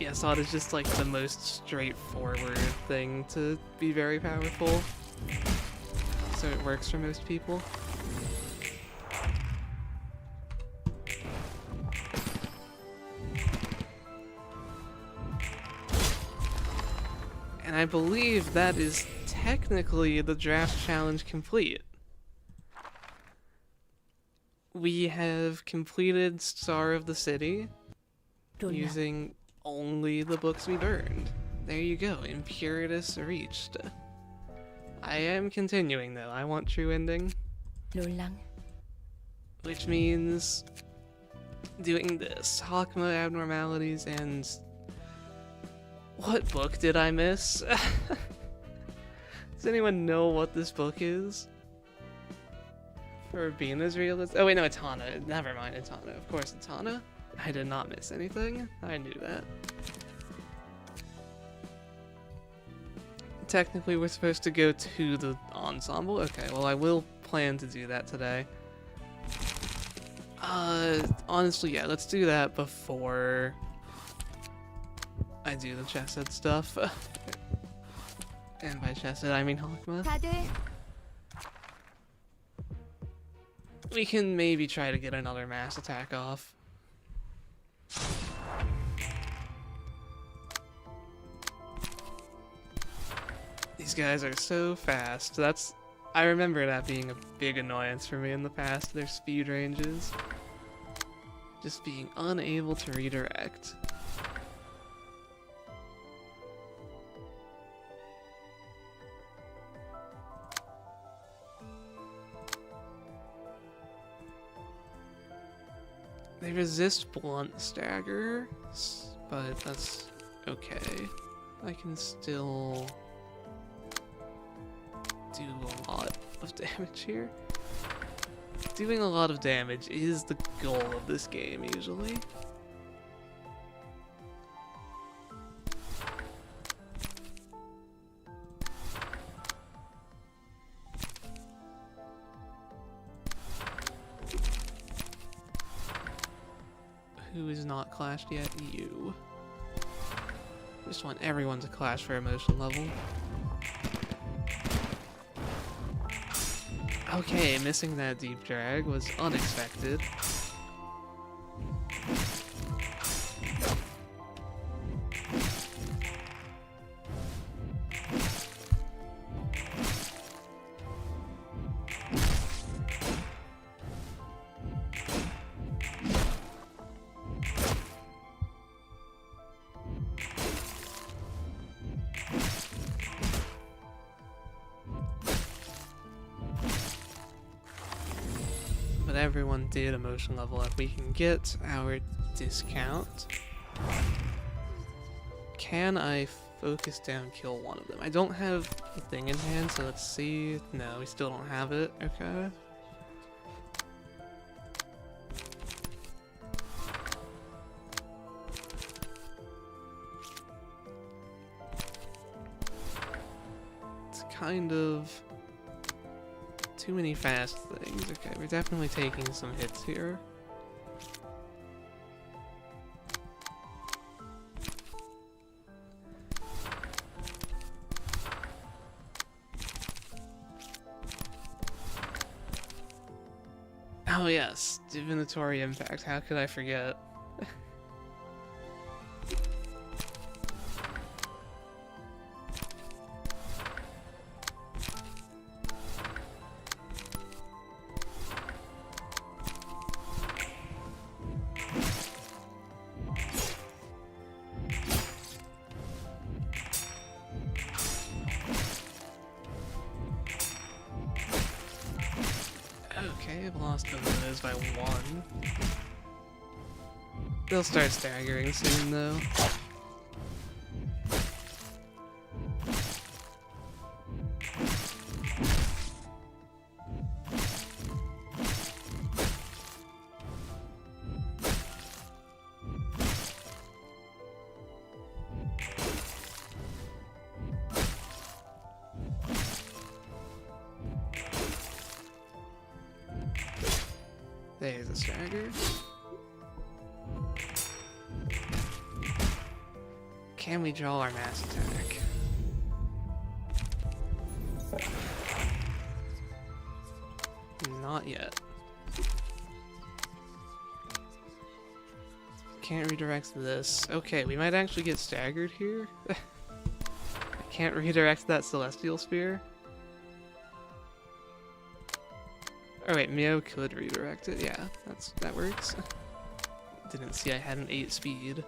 Yesod is just like the most straightforward thing to be very powerful, so it works for most people. And I believe that is technically the draft challenge complete. We have completed Star of the City using only the books we burned. There you go, Impuritus reached. I am continuing though, I want true ending. Which means doing this, Hakma abnormalities and... What book did I miss? Does anyone know what this book is? For Bina's realist? Oh wait, no, Etana. Never mind, Etana. Of course, Etana. I did not miss anything. I knew that. Technically, we're supposed to go to the Ensemble. Okay, well, I will plan to do that today. Honestly, yeah, let's do that before I do the chesed stuff. And by chesed, I mean Hakma. We can maybe try to get another mass attack off. These guys are so fast. I remember that being a big annoyance for me in the past, their speed ranges. Just being unable to redirect. They resist blunt stagger, but that's okay. I can still do a lot of damage here. Doing a lot of damage is the goal of this game, usually. Who is not clashed yet? You. Just want everyone to clash for emotion level. Okay, missing that deep drag was unexpected. But everyone did emotion level up. We can get our discount. Can I focus down kill one of them? I don't have the thing in hand, so let's see. No, we still don't have it. Okay. It's kind of too many fast things. Okay, we're definitely taking some hits here. Oh yes, divinatory impact. How could I forget? Okay, I've lost both of those by one. They'll start staggering soon, though. There's a stagger. Can we draw our mass attack? Not yet. Can't redirect this. Okay, we might actually get staggered here. I can't redirect that Celestial Sphere. Oh wait, Mio could redirect it. Yeah, that works. Didn't see I had an 8 speed.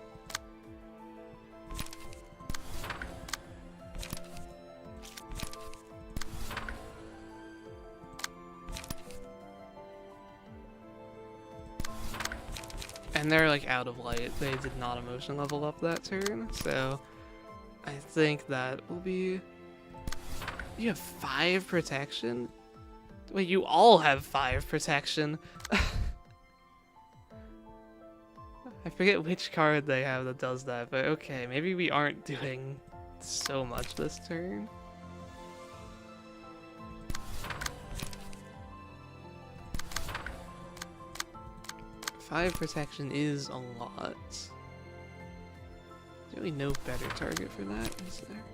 And they're like out of light. They did not emotion level up that turn, so I think that will be... You have 5 protection? Wait, you all have 5 protection. I forget which card they have that does that, but okay, maybe we aren't doing so much this turn. Five protection is a lot. There's really no better target for that, is there?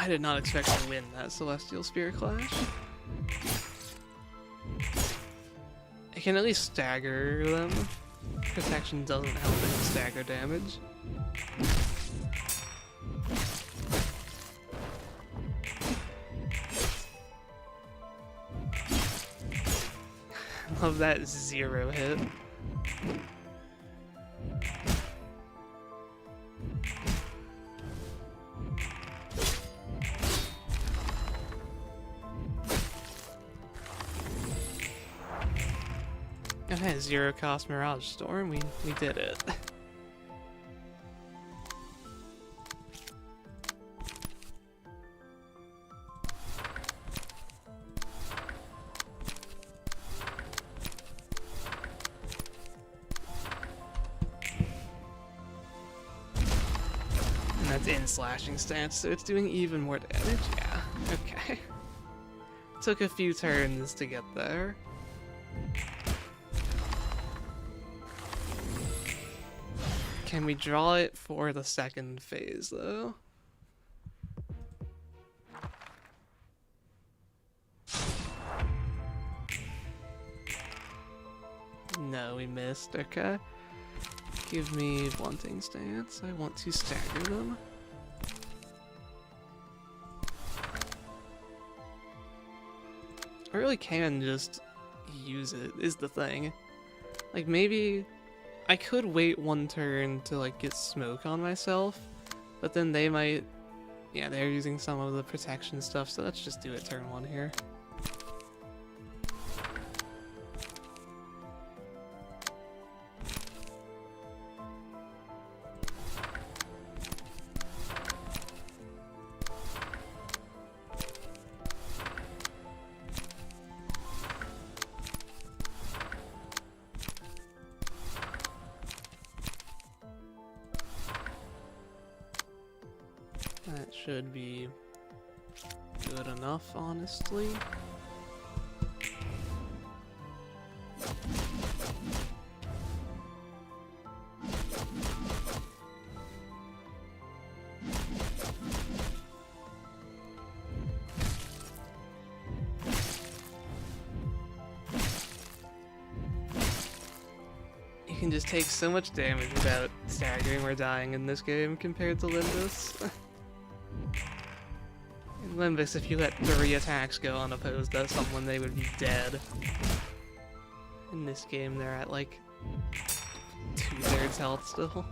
I did not expect to win that Celestial Sphere Clash. I can at least stagger them. Protection doesn't help in stagger damage. Love that 0 hit. Okay, 0 cost Mirage Storm, we did it. And that's in slashing stance, so it's doing even more damage? Yeah, okay. Took a few turns to get there. Can we draw it for the second phase, though? No, we missed. Okay. Give me Blunting Stance. I want to stagger them. I really can just use it, is the thing. Like, maybe... I could wait one turn to like get smoke on myself, but then they might, yeah, they're using some of the protection stuff, so let's just do it turn 1 here. That should be good enough, honestly. You can just take so much damage without staggering or dying in this game compared to Limbus. In Limbus, if you let 3 attacks go unopposed at someone, they would be dead. In this game, they're at like 2/3 health still.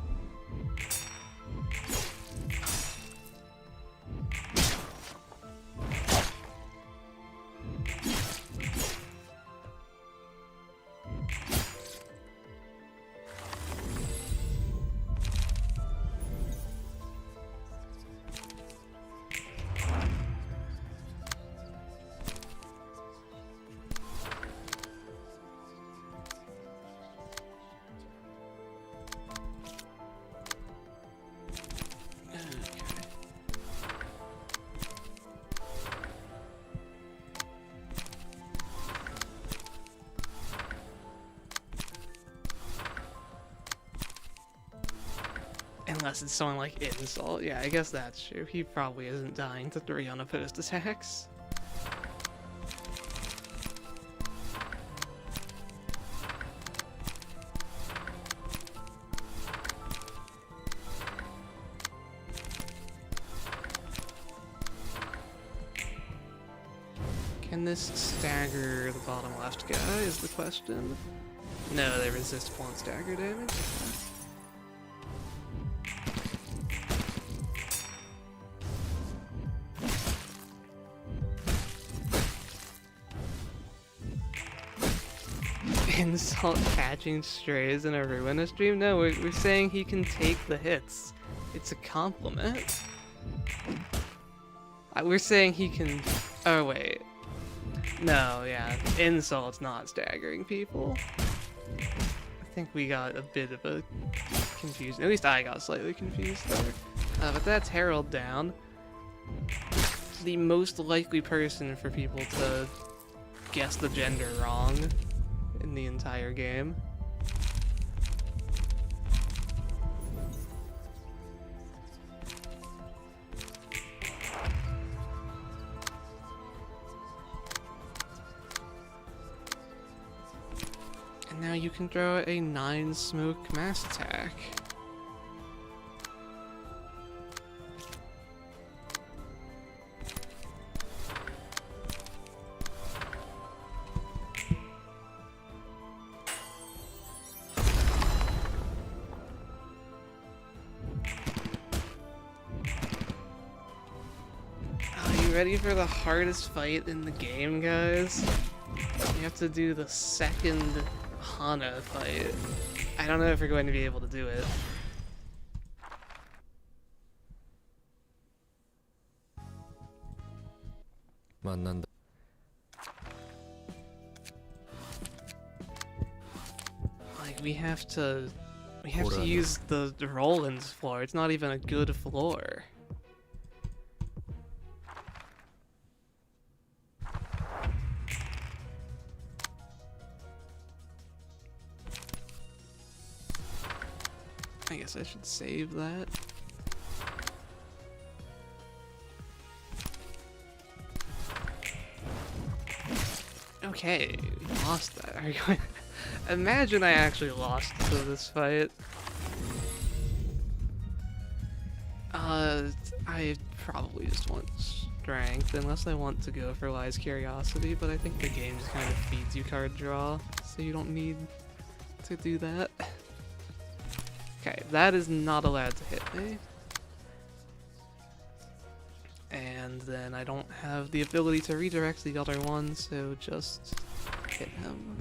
Unless it's someone like Insult. Yeah, I guess that's true. He probably isn't dying to 3 unopposed attacks. Can this stagger the bottom left guy is the question. No, they resist 1 stagger damage. Insult catching strays in a Ruina stream? No, we're saying he can take the hits. It's a compliment. We're saying he can... Oh, wait. No, yeah. Insult's not staggering people. I think we got a bit of a confusion. At least I got slightly confused there. But that's Herald down. The most likely person for people to guess the gender wrong in the entire game. And now you can throw a 9 smoke mass attack. Ready for the hardest fight in the game, guys? You have to do the second Hana fight. I don't know if we're going to be able to do it. Like, we have to use the Roland's floor. It's not even a good floor. I guess I should save that. Okay, we lost that. Are you going... Imagine I actually lost to this fight. I probably just want strength, unless I want to go for Wise Curiosity, but I think the game just kind of feeds you card draw, so you don't need to do that. Okay, that is not allowed to hit me. And then I don't have the ability to redirect the other one, so just hit him.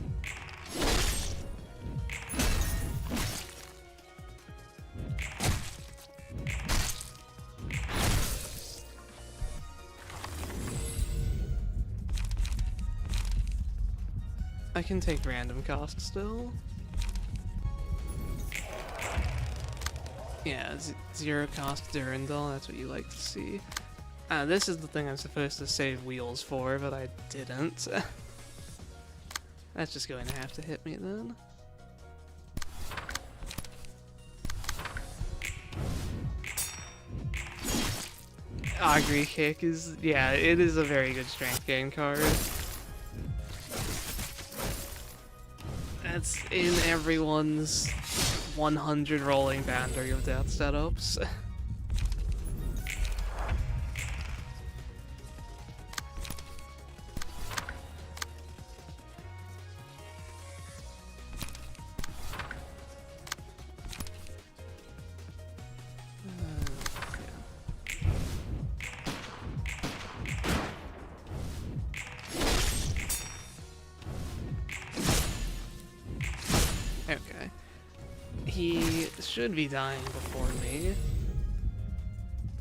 I can take random cost still. Yeah, 0 cost Durandal, that's what you like to see. This is the thing I'm supposed to save wheels for, but I didn't. That's just going to have to hit me then. Augury Kick is, yeah, it is a very good strength gain card. That's in everyone's 100 rolling boundary of death setups. Okay. He should be dying before me.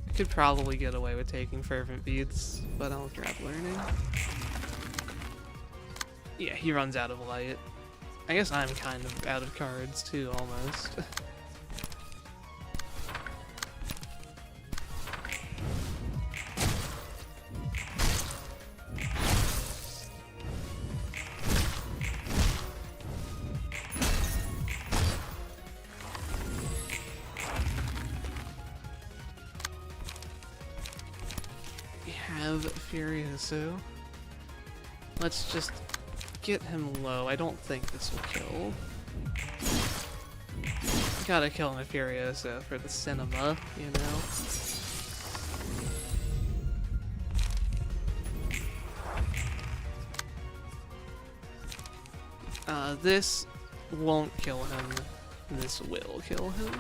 I could probably get away with taking Fervent Beats, but I'll grab Learning. Yeah, he runs out of light. I guess I'm kind of out of cards too, almost. have Furioso. Let's just get him low. I don't think this will kill. Gotta kill him with Furioso for the cinema, you know? This won't kill him. This will kill him.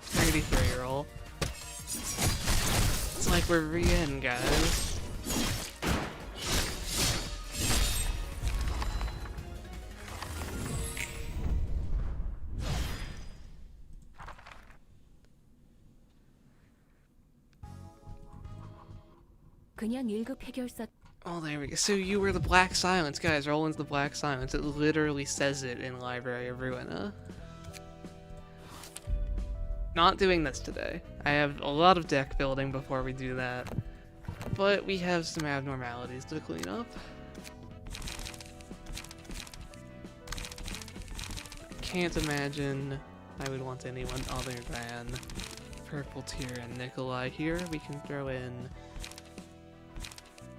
33 roll. It's like we're re-in, guys. 그냥 1급 해결사. Oh, there we go. So you were the Black Silence, guys. Roland's the Black Silence. It literally says it in Library of Ruina. Not doing this today. I have a lot of deck building before we do that. But we have some abnormalities to clean up. Can't imagine I would want anyone other than Purple Tear and Nikolai here. We can throw in...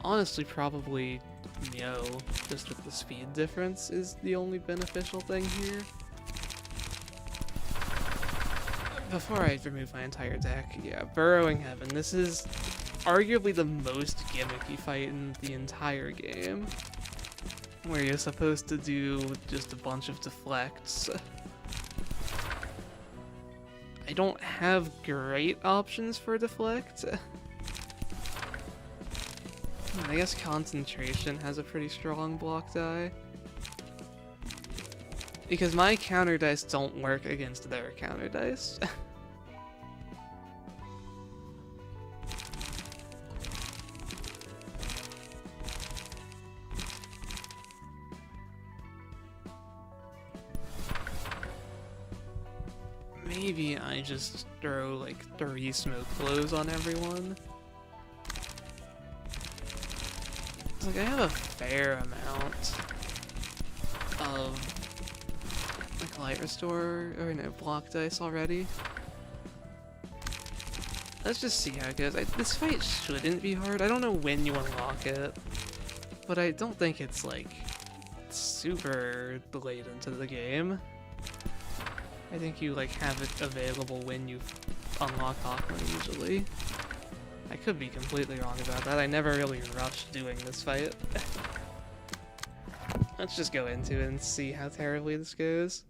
honestly, probably Xiao, just with the speed difference, is the only beneficial thing here. Before I remove my entire deck, yeah, Burrowing Heaven. This is arguably the most gimmicky fight in the entire game, where you're supposed to do just a bunch of deflects. I don't have great options for deflect. I guess Concentration has a pretty strong block die. Because my counter dice don't work against their counter dice. Maybe I just throw like 3 smoke blows on everyone. Like, I have a fair amount of like light restore or no block dice already. Let's just see how it goes. This fight shouldn't be hard. I don't know when you unlock it, but I don't think it's like super late into the game. I think you like have it available when you unlock Hawkman usually. I could be completely wrong about that. I never really rushed doing this fight. Let's just go into it and see how terribly this goes.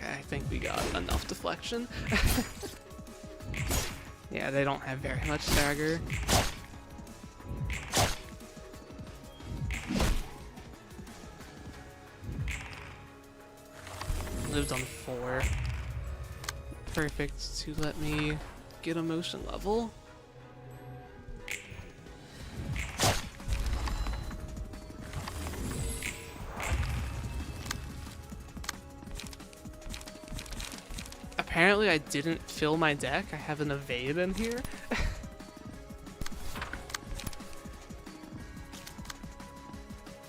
I think we got enough deflection. Yeah, they don't have very much stagger. Lived on 4. Perfect to let me get a motion level. Apparently I didn't fill my deck. I have an evade in here.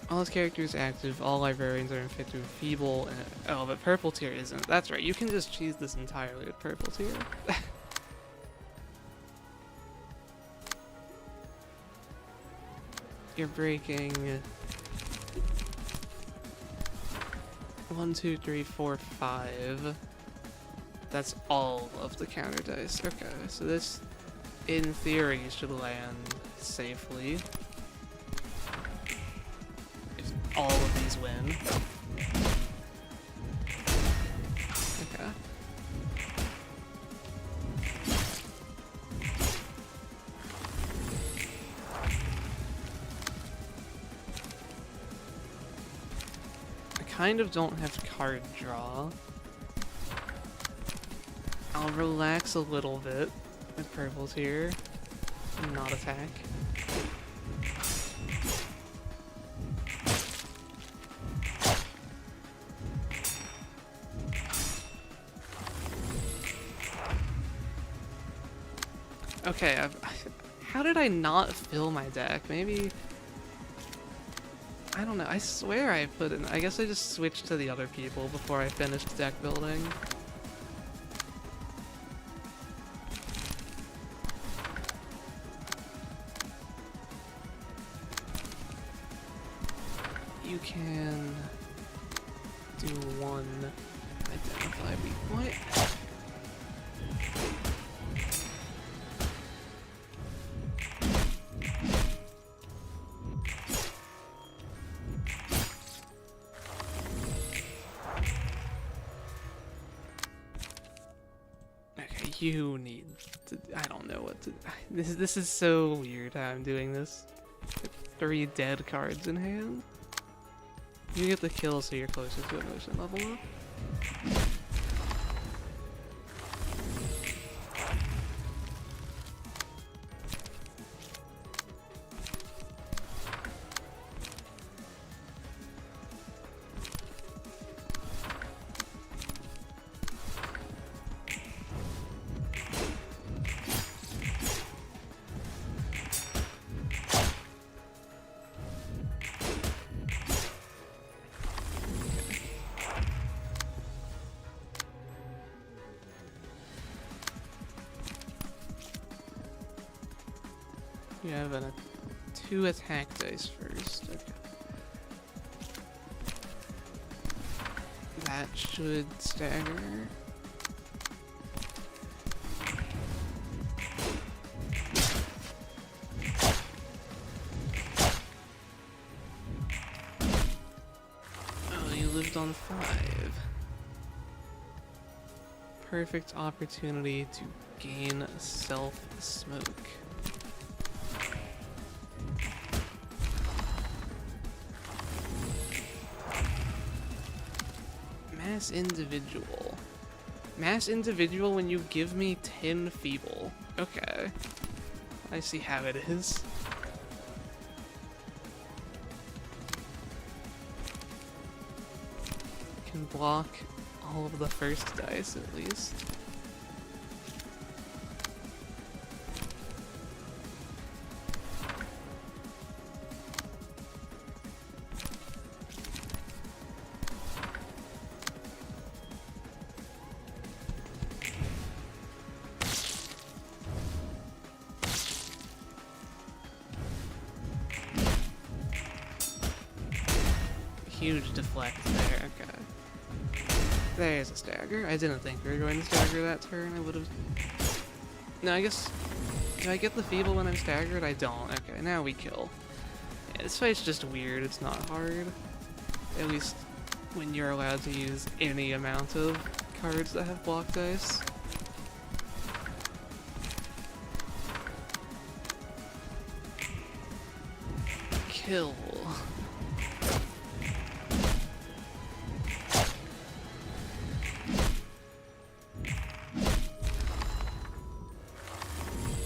All his characters active, all librarians are infected with feeble, and oh, but Purple Tear isn't. That's right, you can just cheese this entirely with Purple Tear. You're breaking 1, 2, 3, 4, 5. That's all of the counter dice. Okay, so this, in theory, should land safely. If all of these win. Okay. I kind of don't have card draw. I'll relax a little bit with Purple's here and not attack. Okay, how did I not fill my deck? Maybe... I don't know, I swear I put in... I guess I just switched to the other people before I finished deck building. You can do one identify weak point. Okay, you need to... I don't know what to... This is so weird how I'm doing this. 3 dead cards in hand. You get the kill so you're closer to emotion level up. You have 2 attack dice first. Okay. That should stagger. Oh, you lived on 5. Perfect opportunity to gain self-smoke. Mass individual. Mass individual when you give me 10 feeble. Okay. I see how it is. Can block all of the first dice at least. Huge deflect there, okay. There's a stagger. I didn't think we were going to stagger that turn. I would have... No, I guess... Do I get the feeble when I'm staggered? I don't. Okay, now we kill. Yeah, this fight's just weird. It's not hard. At least when you're allowed to use any amount of cards that have block dice. Kill.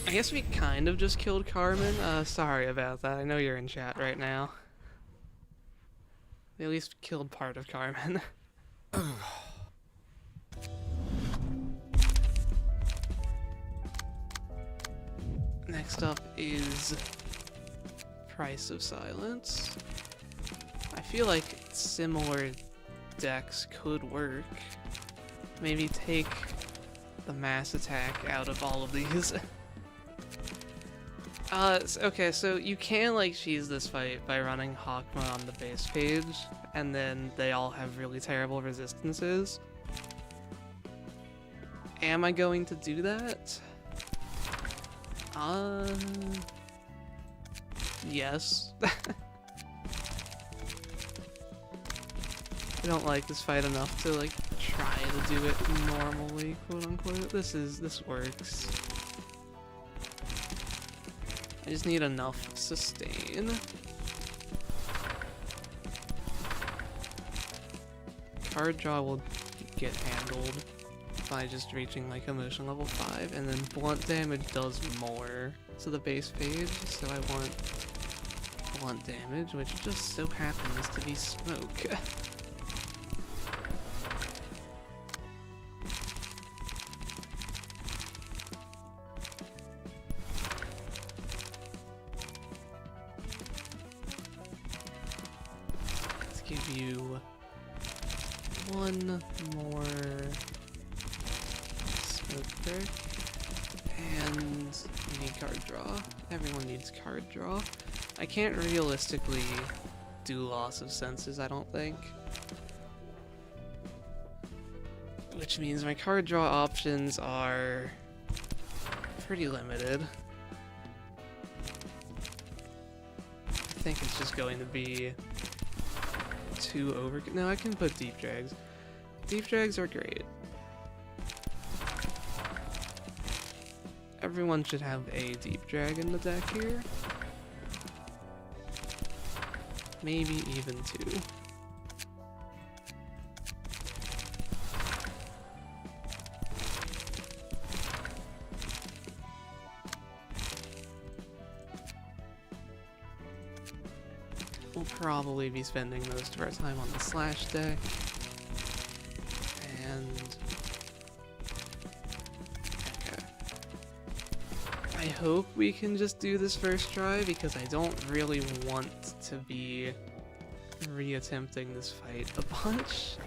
I guess we kind of just killed Carmen. Sorry about that. I know you're in chat right now. We at least killed part of Carmen. Next up is Price of Silence. I feel like similar decks could work. Maybe take the mass attack out of all of these. Okay, so you can, like, cheese this fight by running Hawkmoon on the base page, and then they all have really terrible resistances. Am I going to do that? Yes. I don't like this fight enough to, like, try to do it normally, quote-unquote. This works. I just need enough sustain. Card draw will get handled by just reaching like emotion level 5, and then blunt damage does more to the base page, so I want blunt damage, which just so happens to be smoke. give you one more smoke break. And we need card draw. Everyone needs card draw. I can't realistically do loss of senses, I don't think. Which means my card draw options are pretty limited. I think it's just going to be two over. No, I can put deep drags. Deep drags are great. Everyone should have a deep drag in the deck here. Maybe even two. We'll probably be spending most of our time on the slash deck. And okay. I hope we can just do this first try because I don't really want to be reattempting this fight a bunch.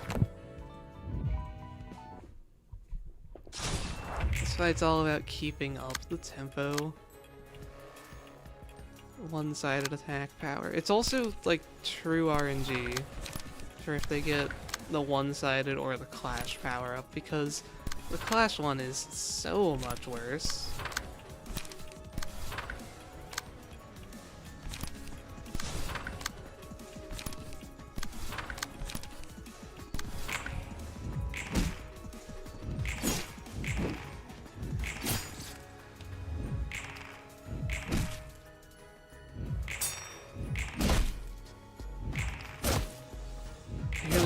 This fight's all about keeping up the tempo. One-sided attack power. It's also like true RNG for if they get the one-sided or the clash power up because the clash one is so much worse.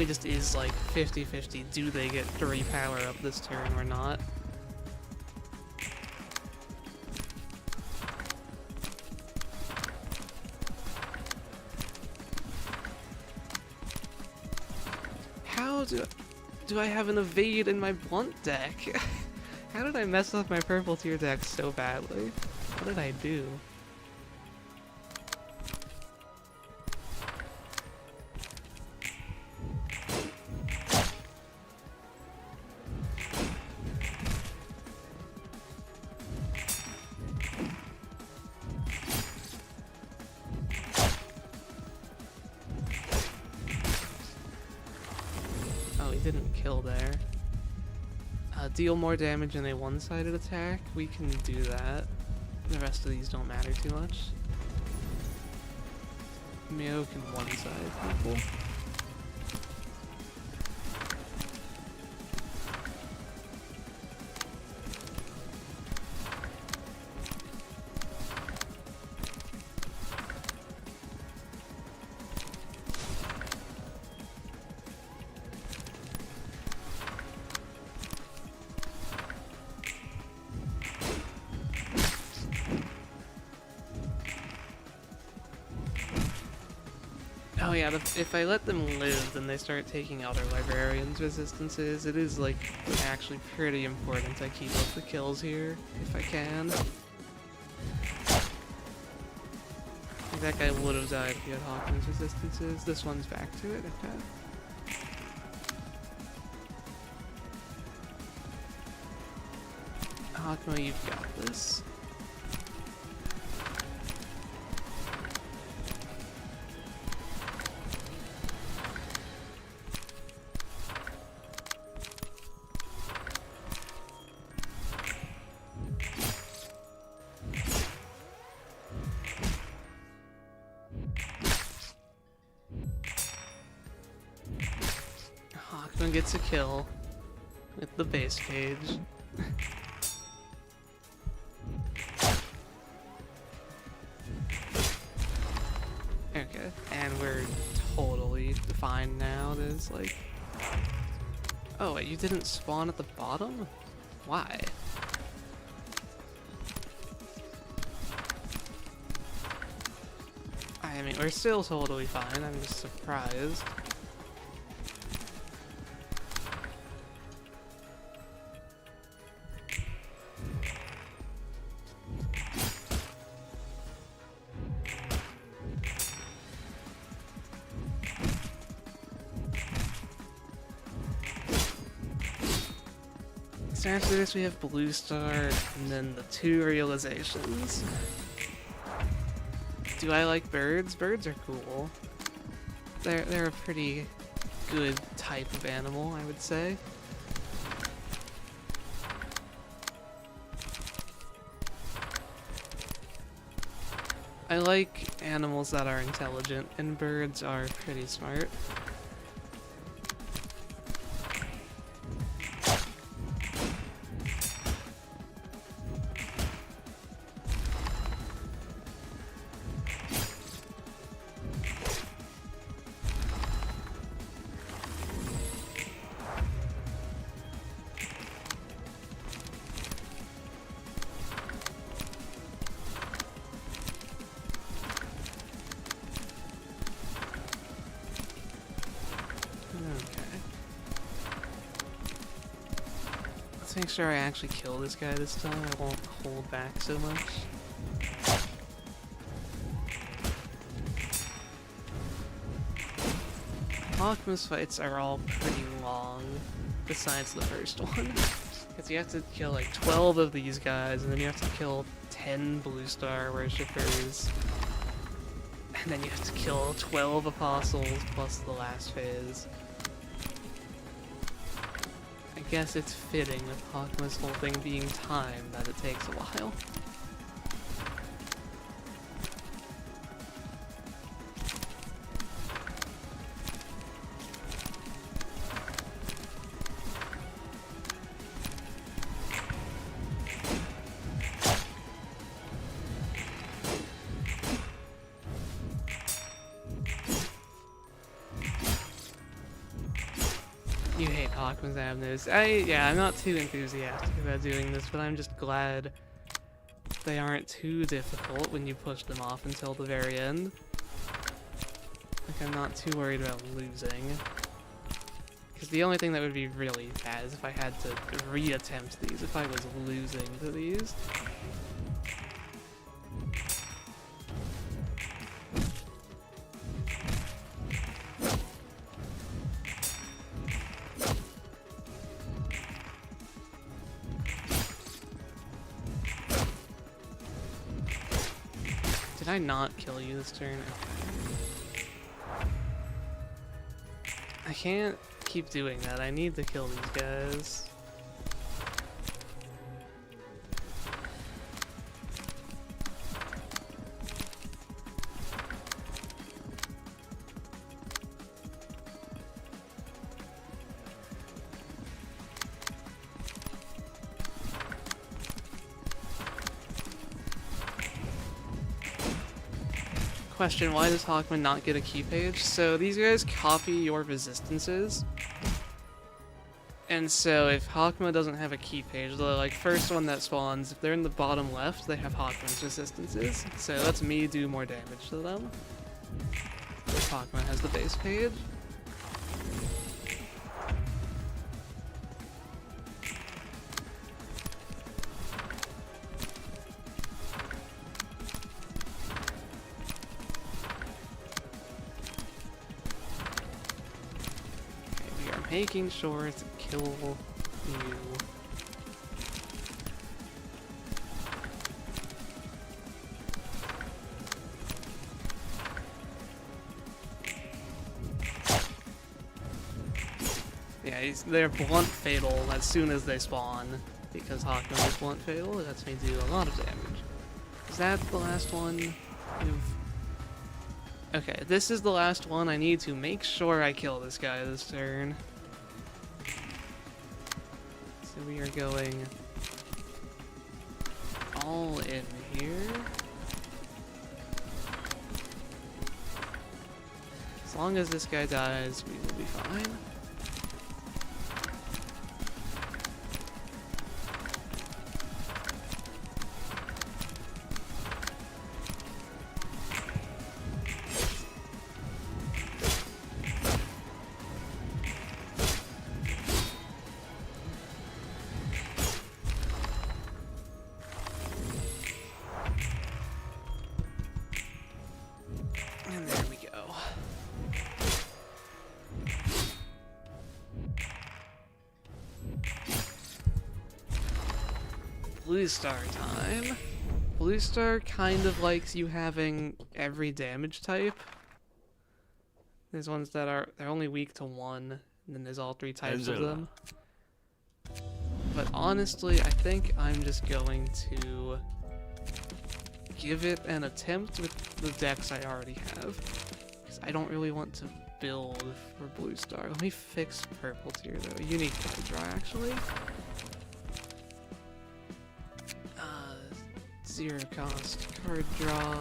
Just is like 50-50. Do they get 3 power up this turn or not? How do I have an evade in my blunt deck? How did I mess up my purple tier deck so badly? What did I do? Didn't kill there. Deal more damage in a one-sided attack. We can do that. The rest of these don't matter too much. Mio can one-side people. Oh yeah, if I let them live, then they start taking other librarians' resistances. It is, like, actually pretty important I keep up the kills here, if I can. That guy would have died if he had Hawkins' resistances. This one's back to it, okay. Hawkmo, you've got this. Hawkman gets a kill with the base page. Okay, and we're totally fine now. There's like... Oh, wait, you didn't spawn at the bottom? Why? I mean, we're still totally fine. I'm just surprised. So after this we have Blue Star, and then the 2 realizations. Do I like birds? Birds are cool. They're a pretty good type of animal, I would say. I like animals that are intelligent, and birds are pretty smart. Let's make sure I actually kill this guy this time. I won't hold back so much. Hawkman's fights are all pretty long, besides the first one. Because you have to kill like 12 of these guys, and then you have to kill 10 Blue Star worshippers. And then you have to kill 12 apostles plus the last phase. I guess it's fitting with Hawkman's whole thing being timed that it takes a while. You hate Hawkman's avenues. I'm not too enthusiastic about doing this, but I'm just glad they aren't too difficult when you push them off until the very end. Like, I'm not too worried about losing. Because the only thing that would be really bad is if I had to re-attempt these, if I was losing to these. Did I not kill you this turn? Okay. I can't keep doing that. I need to kill these guys. Question, why does Hawkman not get a key page? So these guys copy your resistances. And so if Hawkman doesn't have a key page, the first one that spawns, if they're in the bottom left, they have Hawkman's resistances. So it lets me do more damage to them. If Hawkman has the base page. Making sure to kill you. Yeah, they're blunt fatal as soon as they spawn, because Hawkman is blunt fatal. It lets me do a lot of damage. Is that the last one? Okay, this is the last one. I need to make sure I kill this guy this turn. So we are going all in here. As long as this guy dies, we will be fine. Blue Star time. Blue Star kind of likes you having every damage type. There's ones that they're only weak to one, and then there's all three types of them. But honestly, I think I'm just going to give it an attempt with the decks I already have. Because I don't really want to build for Blue Star. Let me fix purple tier though. Unique card draw actually. Zero cost card draw.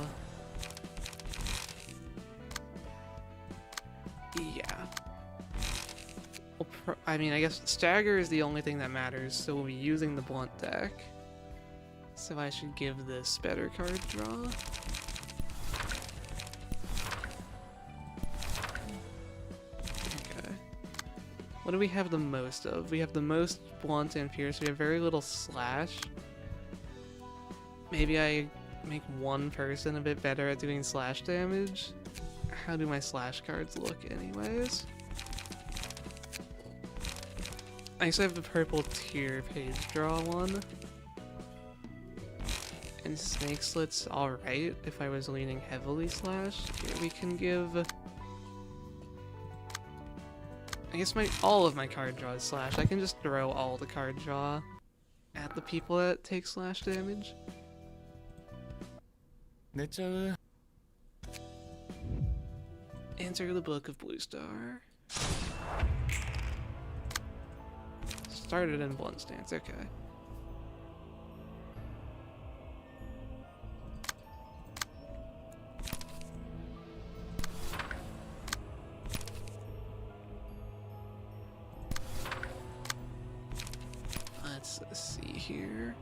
Yeah. I mean, I guess stagger is the only thing that matters, so we'll be using the blunt deck. So I should give this better card draw. Okay. What do we have the most of? We have the most blunt and pierce. We have very little slash. Maybe I make one person a bit better at doing slash damage. How do my slash cards look anyways? I guess I have the purple tier page draw one. And Snake Slit's alright if I was leaning heavily slash. Here we can give... I guess all of my card draw is slash. I can just throw all the card draw at the people that take slash damage. Enter the Book of Blue Star. Started in blunt stance, okay. Let's see here.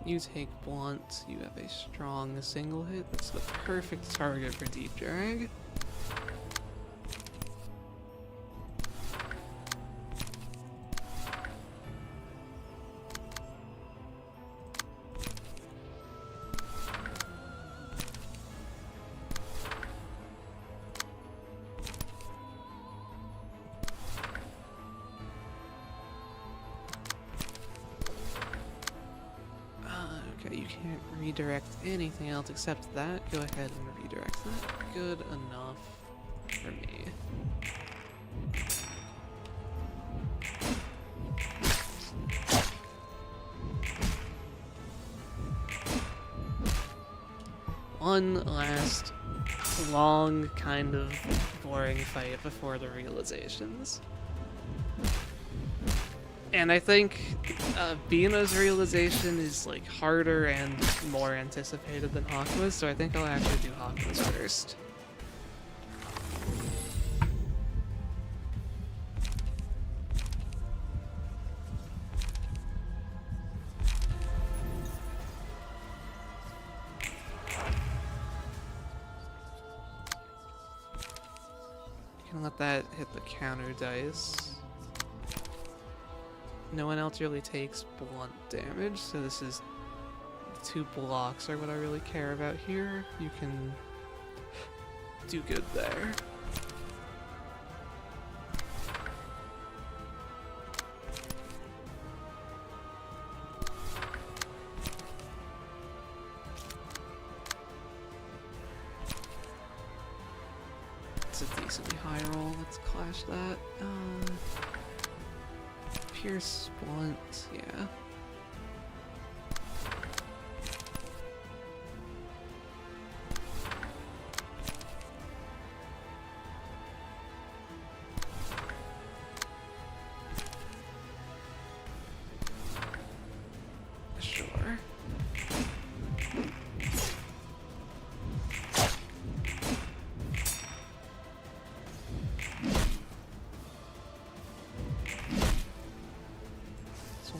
You take blunt, you have a strong single hit. That's the perfect target for deep drag. Okay, you can't redirect anything else except that. Go ahead and redirect that. Good enough for me. One last long, kind of boring fight before the realizations. And I think Bina's realization is like harder and more anticipated than Hakma's, so I think I'll actually do Hakma's first. You can let that hit the counter dice. No one else really takes blunt damage, so this is 2 blocks are what I really care about here. You can do good there. It's a decently high roll. Let's clash that. Pierce blunt, yeah. Sure.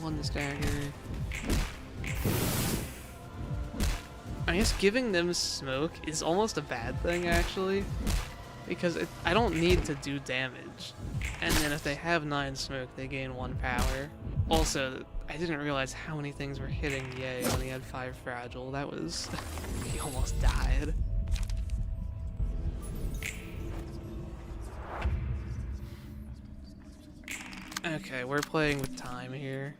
One stagger. I guess giving them smoke is almost a bad thing actually, because I don't need to do damage, and then if they have 9 smoke they gain 1 power. Also, I didn't realize how many things were hitting Ye when he had 5 fragile. That was... he almost died. Okay, we're playing with time here.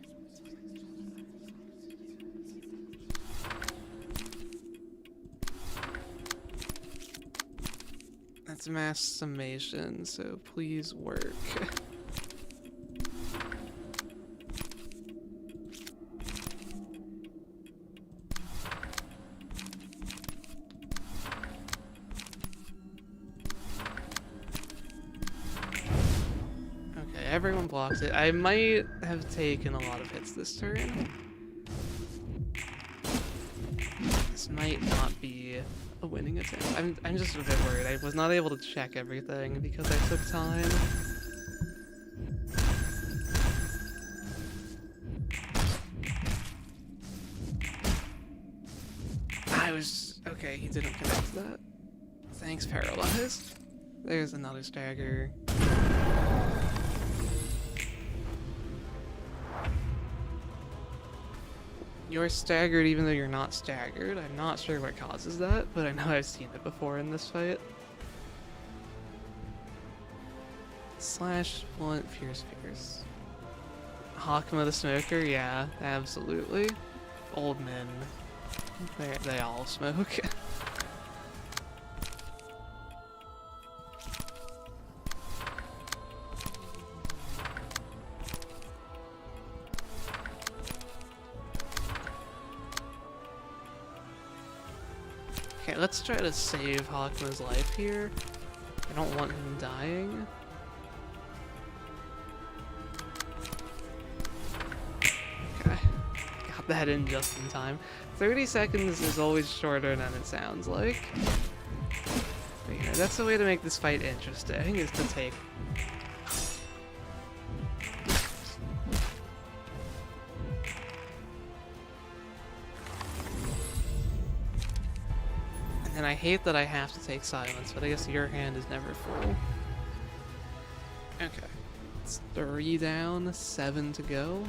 It's mass summation, so please work. Okay, everyone blocks it. I might have taken a lot of hits this turn. This might not be a winning attempt. I'm just a bit worried. I was not able to check everything because I took time. Okay, he didn't connect that. Thanks, Paralyzed. There's another stagger. You're staggered even though you're not staggered. I'm not sure what causes that, but I know I've seen it before in this fight. Slash, blunt, fierce. Hakama the Smoker, yeah, absolutely. Old men, they all smoke. Okay, let's try to save Hakama's life here. I don't want him dying. Okay, got that in just in time. 30 seconds is always shorter than it sounds like. But yeah, that's the way to make this fight interesting, is to take... And I hate that I have to take silence, but I guess your hand is never full. Okay. It's 3 down, 7 to go.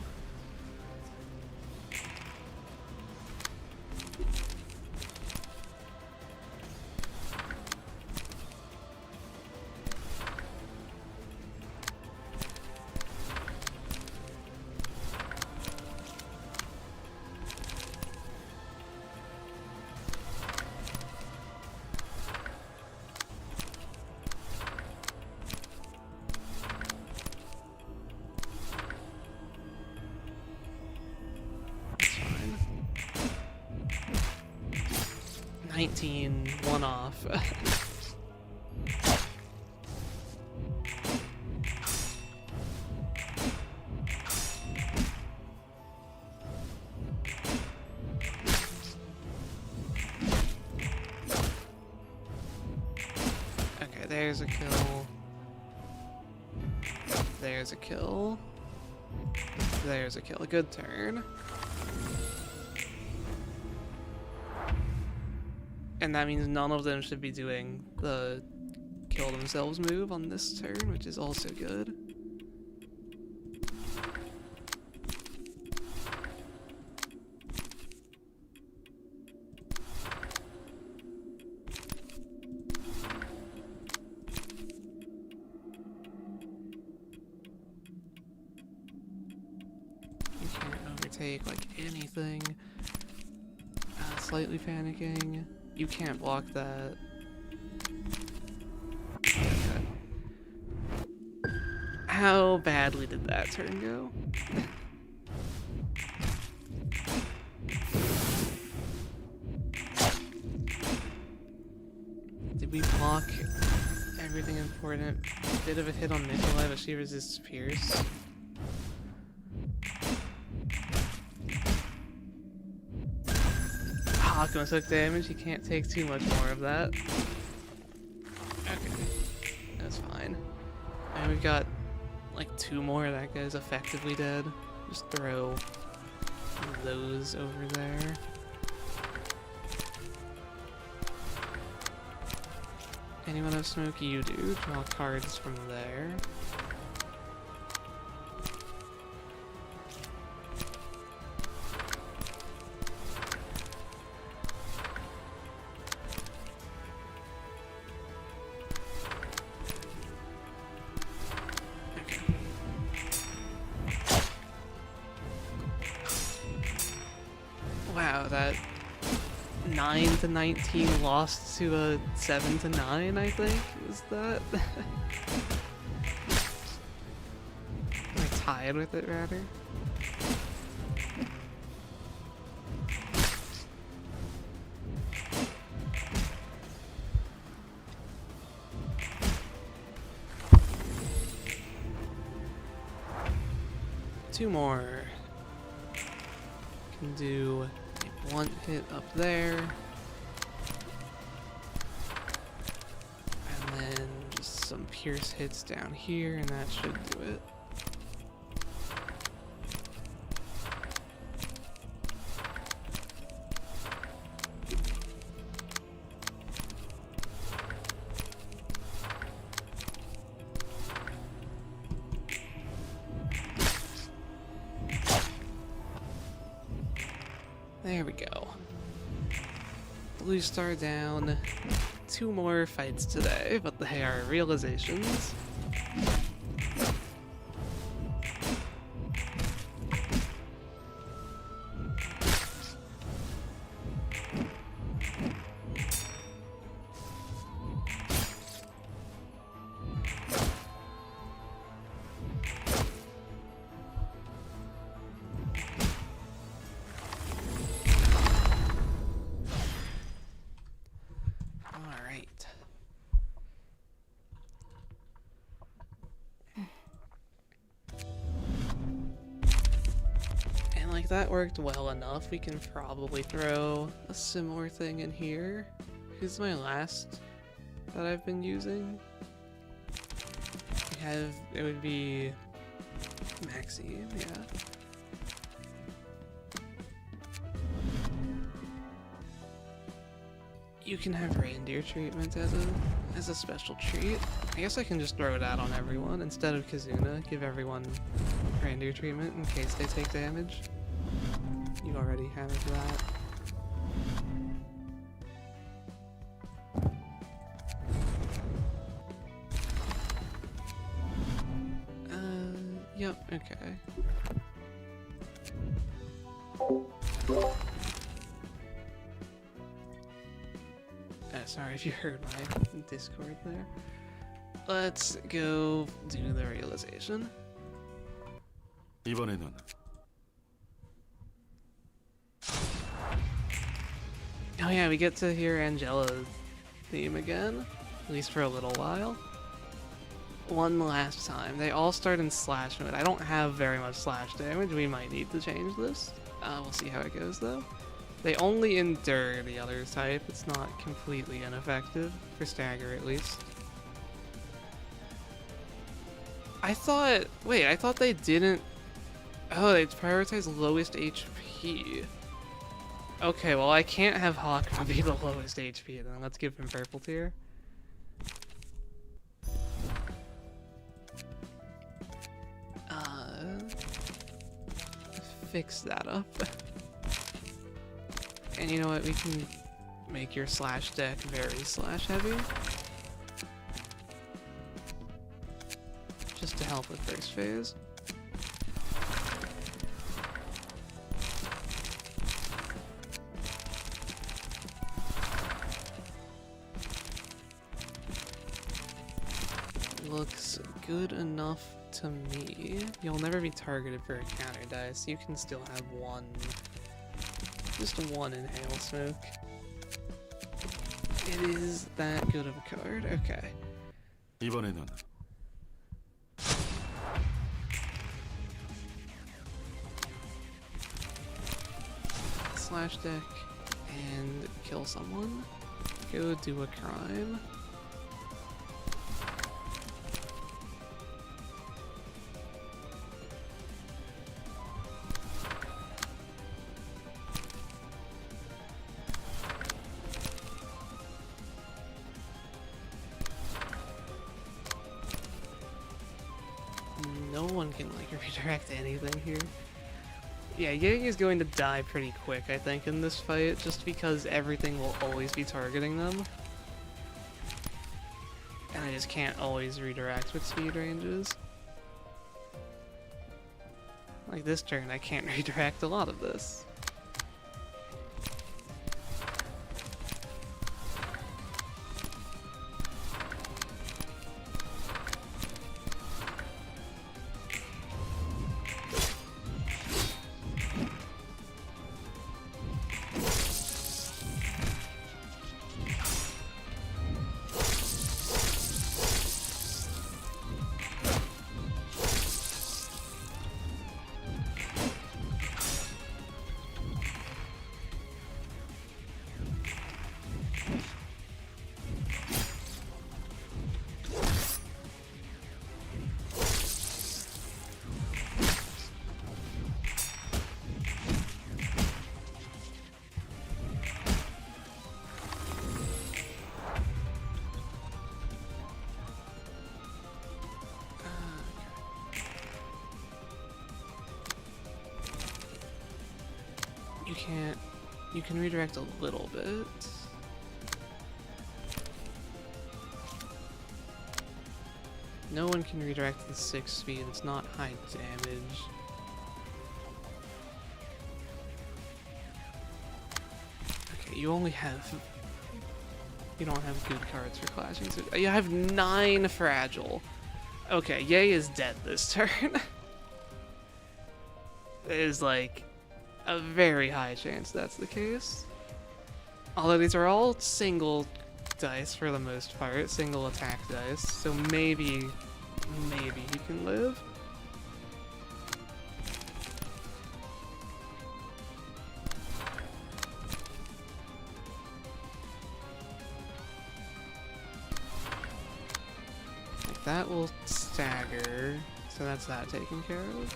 One off. Okay, there's a kill. There's a kill. There's a kill. A good turn. And that means none of them should be doing the kill themselves move on this turn, which is also good. You can't overtake like anything. Slightly panicking. You can't block that. Okay. How badly did that turn go? Did we block everything important? Bit of a hit on Nikolai, but she resists Pierce. Hakama took damage, he can't take too much more of that. Okay, that's fine. And we've got like 2 more, that guy's effectively dead. Just throw those over there. Anyone have Smokey? You do. Draw cards from there. Wow, that 9 to 19 lost to a 7 to 9, I think, was that? I tied with it, rather. Two more. Can do a blunt hit up there. And then just some pierce hits down here, and that should do it. There we go. Blue star down. Two more fights today, but they are realizations. Like, that worked well enough. We can probably throw a similar thing in here. Here's my last that I've been using. It would be Maxime, yeah. You can have reindeer treatment as a special treat. I guess I can just throw that on everyone instead of Kazuna. Give everyone reindeer treatment in case they take damage. You already have that. Yep, okay. Sorry if you heard my Discord there. Let's go do the realization. 이번에는 Oh yeah, we get to hear Angela's theme again, at least for a little while. One last time. They all start in slash mode. I don't have very much slash damage. We might need to change this. We'll see how it goes though. They only endure the other type. It's not completely ineffective, for stagger at least. I thought they didn't... Oh, they prioritize lowest HP. Okay, well I can't have Hawkman be the lowest HP then. Let's give him purple tier. Fix that up. And you know what, we can make your slash deck very slash heavy. Just to help with first phase. Looks good enough to me. You'll never be targeted for a counter dice. You can still have one. Just one inhale smoke. It is that good of a card. Okay. 이번에는 Slash deck and kill someone. Go do a crime. No one can like redirect anything here. Yeah, Yang is going to die pretty quick, I think, in this fight, just because everything will always be targeting them. And I just can't always redirect with speed ranges. Like this turn, I can't redirect a lot of this. can't... You can redirect a little bit. No one can redirect the 6 speed, it's not high damage. Okay, you only have... You don't have good cards for clashing, so you have 9 fragile. Okay, Ye is dead this turn. There's like a very high chance that's the case. Although these are all single dice for the most part, single attack dice, so maybe he can live. Like that will stagger, so that's that taken care of.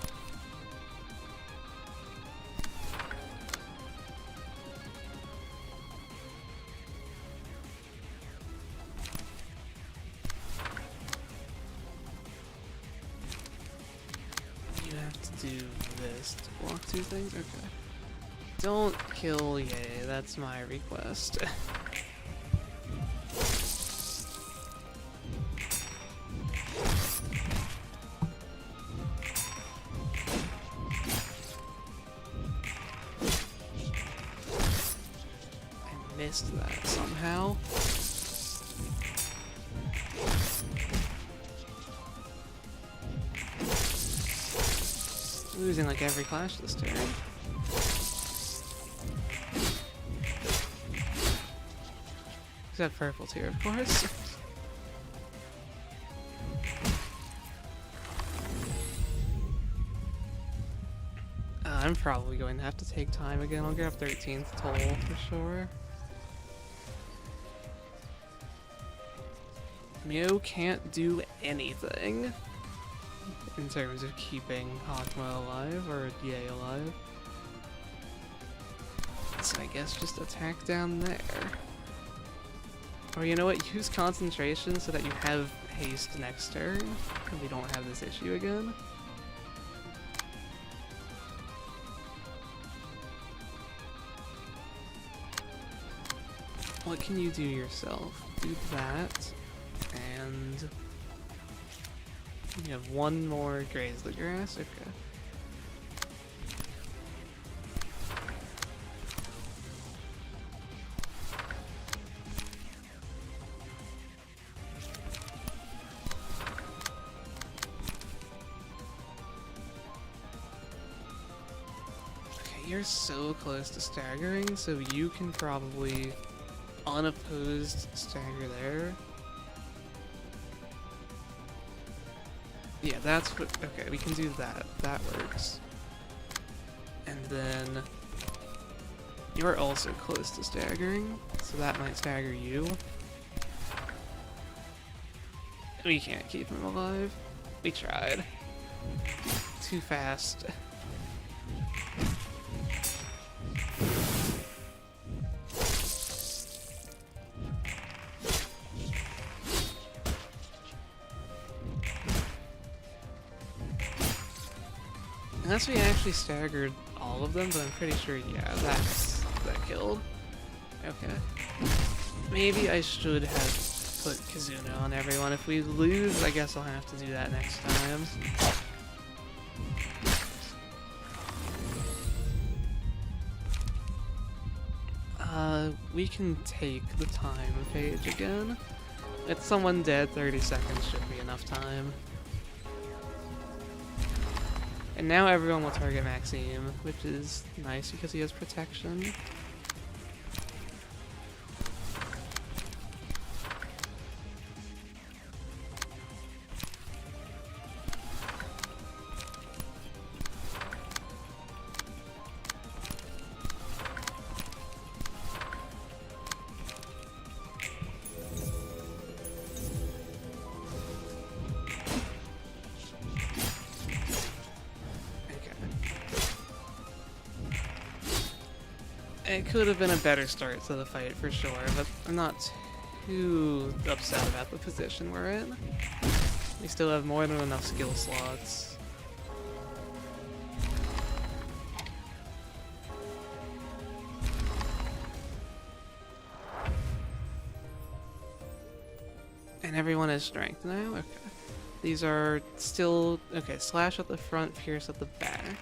Do this to block 2 things? Okay. Don't kill Ye, that's my request. I missed that somehow. Losing like every clash this turn. Except purple tier, of course. I'm probably going to have to take time again. I'll grab 13th toll for sure. Mio can't do anything in terms of keeping Hakma alive, or Ye alive. So I guess just attack down there. Or you know what, use concentration so that you have haste next turn, and we don't have this issue again. What can you do yourself? Do that, and... You have 1 more graze the grass? Okay. Okay, you're so close to staggering, so you can probably unopposed stagger there. Yeah, that's what... Okay, we can do that. That works. And then... You're also close to staggering, so that might stagger you. We can't keep him alive. We tried. Too fast. Unless we actually staggered all of them, but I'm pretty sure, yeah, that killed. Okay. Maybe I should have put Kizuna on everyone. If we lose, I guess I'll have to do that next time. We can take the time page again. It's someone dead, 30 seconds should be enough time. And now everyone will target Maxime, which is nice because he has protection. It could have been a better start to the fight for sure, but I'm not too upset about the position we're in. We still have more than enough skill slots. And everyone has strength now? Okay. These are still... Okay, slash at the front, pierce at the back.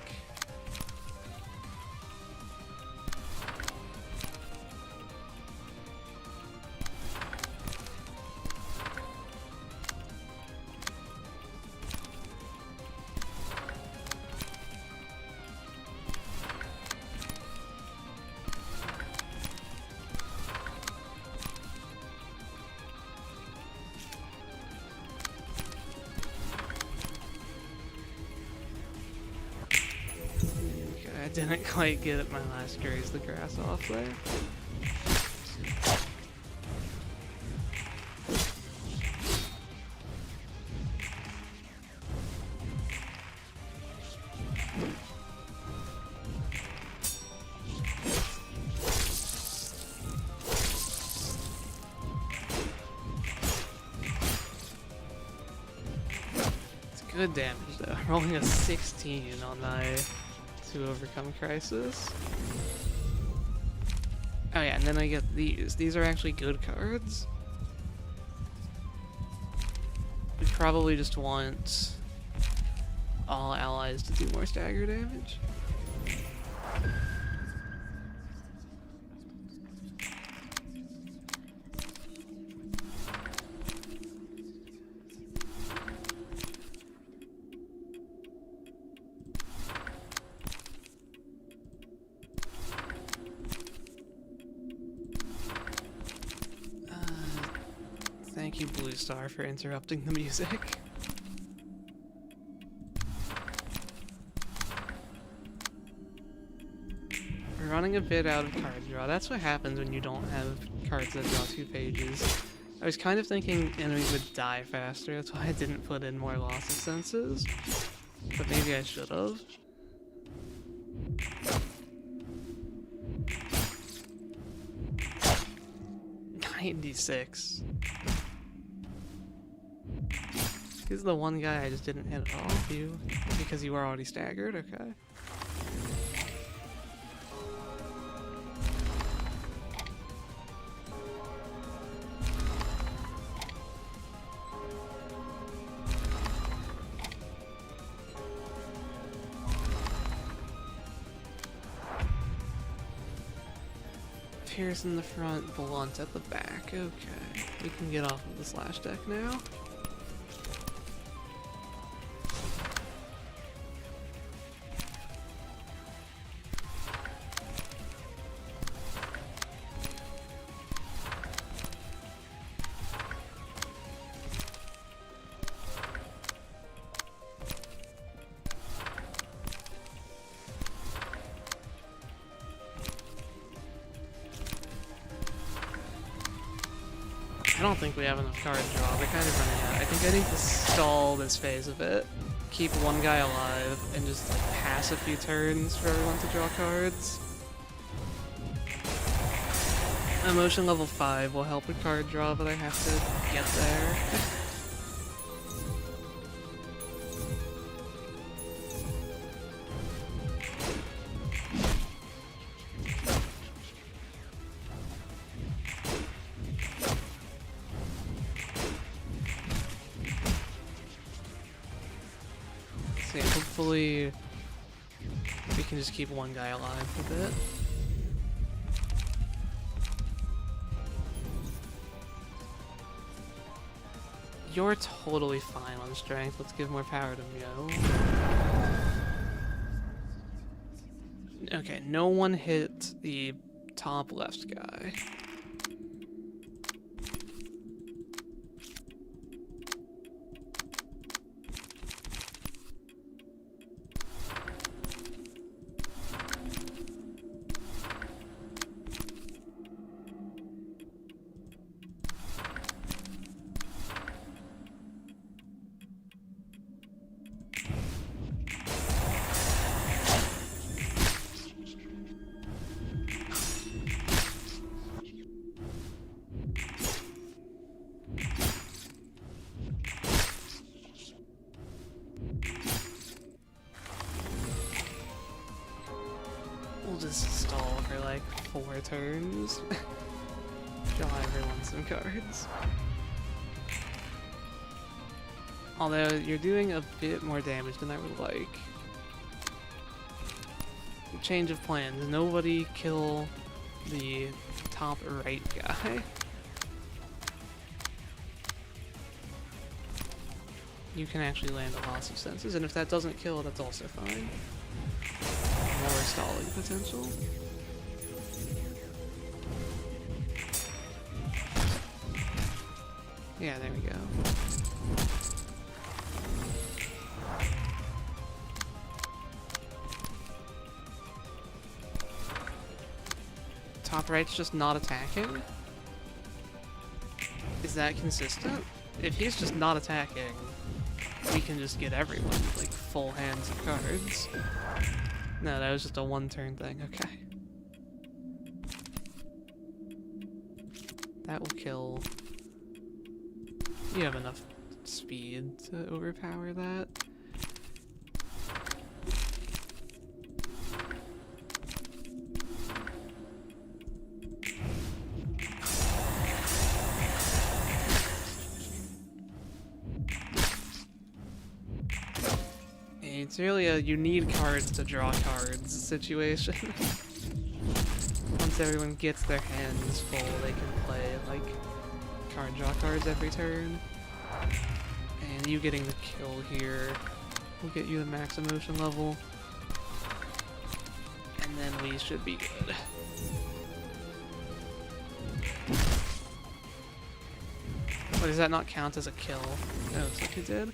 I didn't quite get it my last graze the grass off there. It's good damage though. Rolling a 16 on my to overcome crisis. Oh yeah, and then I get these. These are actually good cards. We probably just want all allies to do more stagger damage. Thank you, Blue Star, for interrupting the music. We're running a bit out of card draw. That's what happens when you don't have cards that draw 2 pages. I was kind of thinking enemies would die faster, that's why I didn't put in more loss of senses. But maybe I should have. $96. He's the one guy I just didn't hit at all. You, because you were already staggered. Okay. Pierce in the front, blunt at the back. Okay, we can get off of the slash deck now. I don't think we have enough card draw. We're kind of running out. I think I need to stall this phase a bit. Keep one guy alive and just like pass a few turns for everyone to draw cards. Emotion level 5 will help with card draw, but I have to get there. Hopefully we can just keep one guy alive a bit. You're totally fine on strength. Let's give more power to Mio. Okay, no one hit the top left guy. We'll just stall for like 4 turns. Draw everyone some cards. Although you're doing a bit more damage than I would like. Change of plans. Nobody kill the top right guy. You can actually land a loss of senses, and if that doesn't kill, that's also fine. More stalling potential. Yeah, there we go. Top right's just not attacking? Is that consistent? If he's just not attacking, we can just get everyone, like, full hands of cards. No, that was just a one-turn thing, okay. That will kill. You have enough speed to overpower that. It's really a you need cards to draw cards situation. Once everyone gets their hands full, they can play like card draw cards every turn. And you getting the kill here will get you the max emotion level. And then we should be good. But does that not count as a kill? No, it's like it did.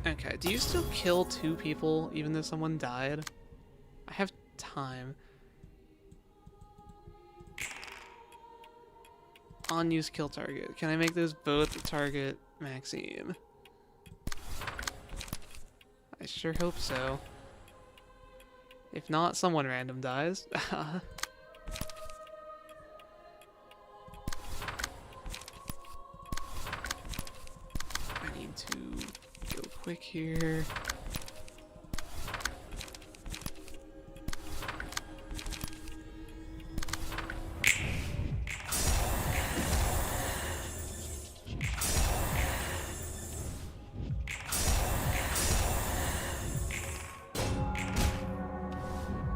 Okay, do you still kill 2 people even though someone died? I have time. Unused kill target. Can I make those both target Maxime? I sure hope so. If not, someone random dies. I need to go quick here.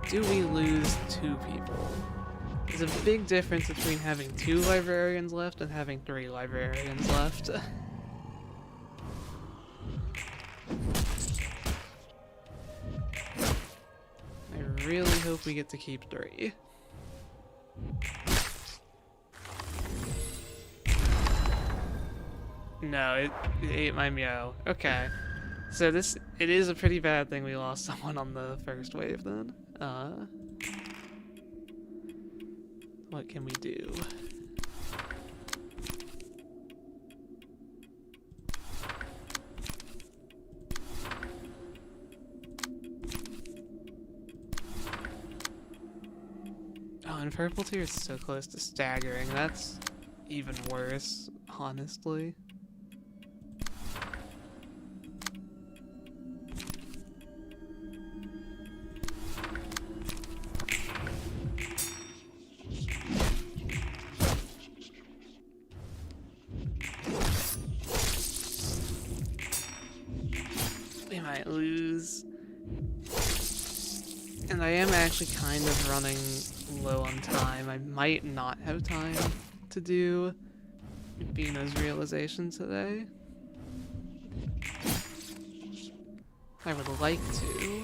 Do we lose 2 people? There's a big difference between having 2 librarians left and having 3 librarians left. I really hope we get to keep 3. No, it ate my meow. Okay. So it is a pretty bad thing we lost someone on the first wave then. What can we do? Oh, and purple tier is so close to staggering. That's even worse, honestly. We might lose. And I am actually kind of running low on time. I might not have time to do Bina's realization today. I would like to.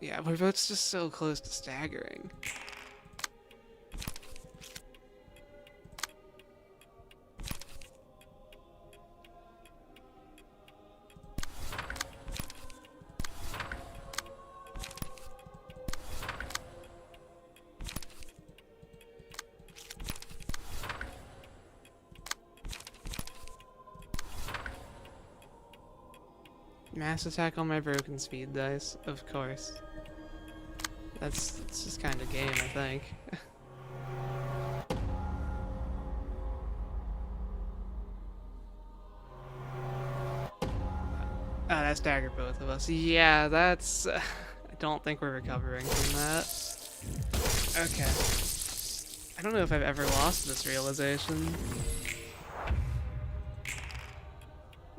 Yeah, we're both just so close to staggering. Mass attack on my broken speed dice, of course. It's just kind of game, I think. Oh, that staggered both of us. Yeah, that's... don't think we're recovering from that. Okay. I don't know if I've ever lost this realization.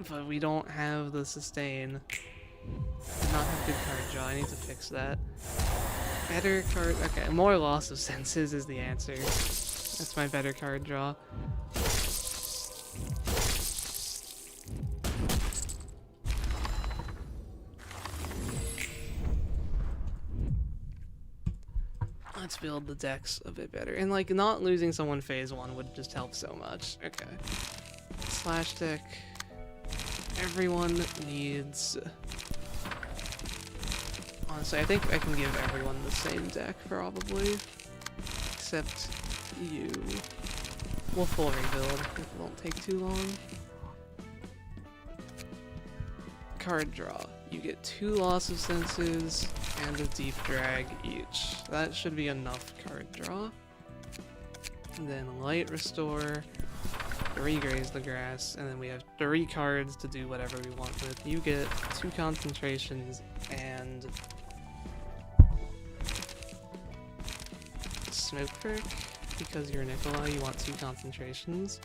But we don't have the sustain. Not have good card draw. I need to fix that. Better card. Okay, more loss of senses is the answer. That's my better card draw. Let's build the decks a bit better. And like not losing someone phase 1 would just help so much. Okay. Slash deck. Everyone needs... Honestly, I think I can give everyone the same deck, probably. Except you. We'll full rebuild. It won't take too long. Card draw. You get 2 loss of senses and a deep drag each. That should be enough card draw. And then light restore. Regraze the grass, and then we have 3 cards to do whatever we want with. You get 2 concentrations and smoke perk. Because you're Nicola, you want 2 concentrations.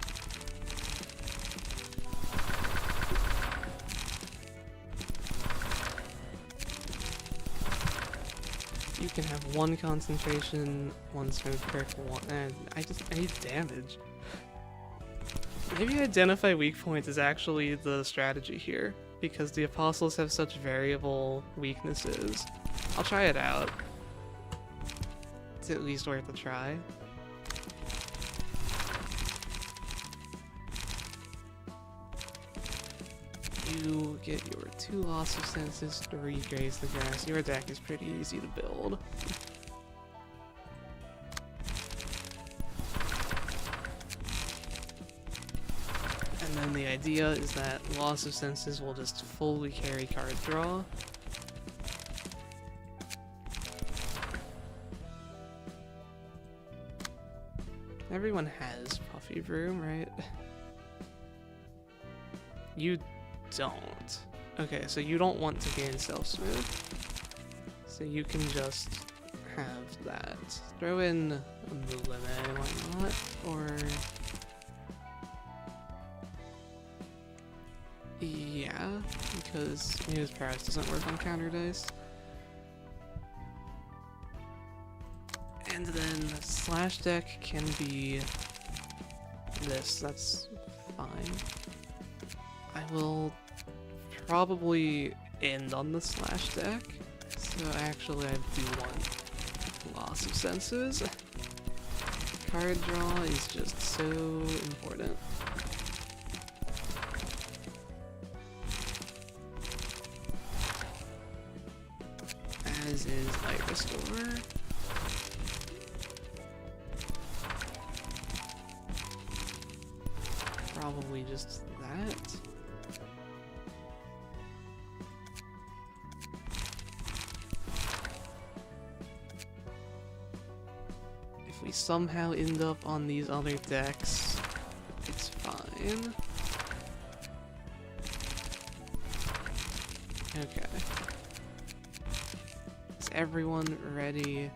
You can have 1 concentration, 1 smoke perk, 1, and I need damage. Maybe identify weak points is actually the strategy here, because the apostles have such variable weaknesses. I'll try it out. It's at least worth a try. You get your 2 loss of senses to regraze the grass. Your deck is pretty easy to build. And then the idea is that loss of senses will just fully carry card draw. Everyone has Puffy Broom, right? You don't. Okay, so you don't want to gain self-smooth. So you can just have that. Throw in a Mulime, why not? Or... yeah, because Muse Paris doesn't work on counter dice. And then slash deck can be this, that's fine. I will probably end on the slash deck, so actually I do want loss of senses. Card draw is just so important. As is light restore. Probably just that. If we somehow end up on these other decks, it's fine. Okay. Is everyone ready?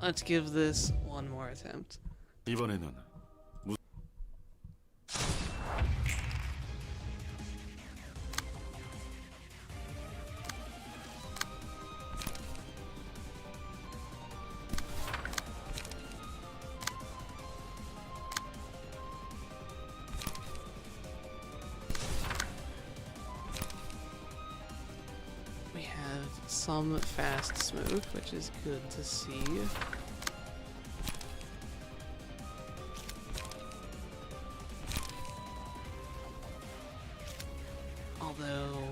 Let's give this one more attempt. 이번에는 We have some fast smoke, which is good to see. Although...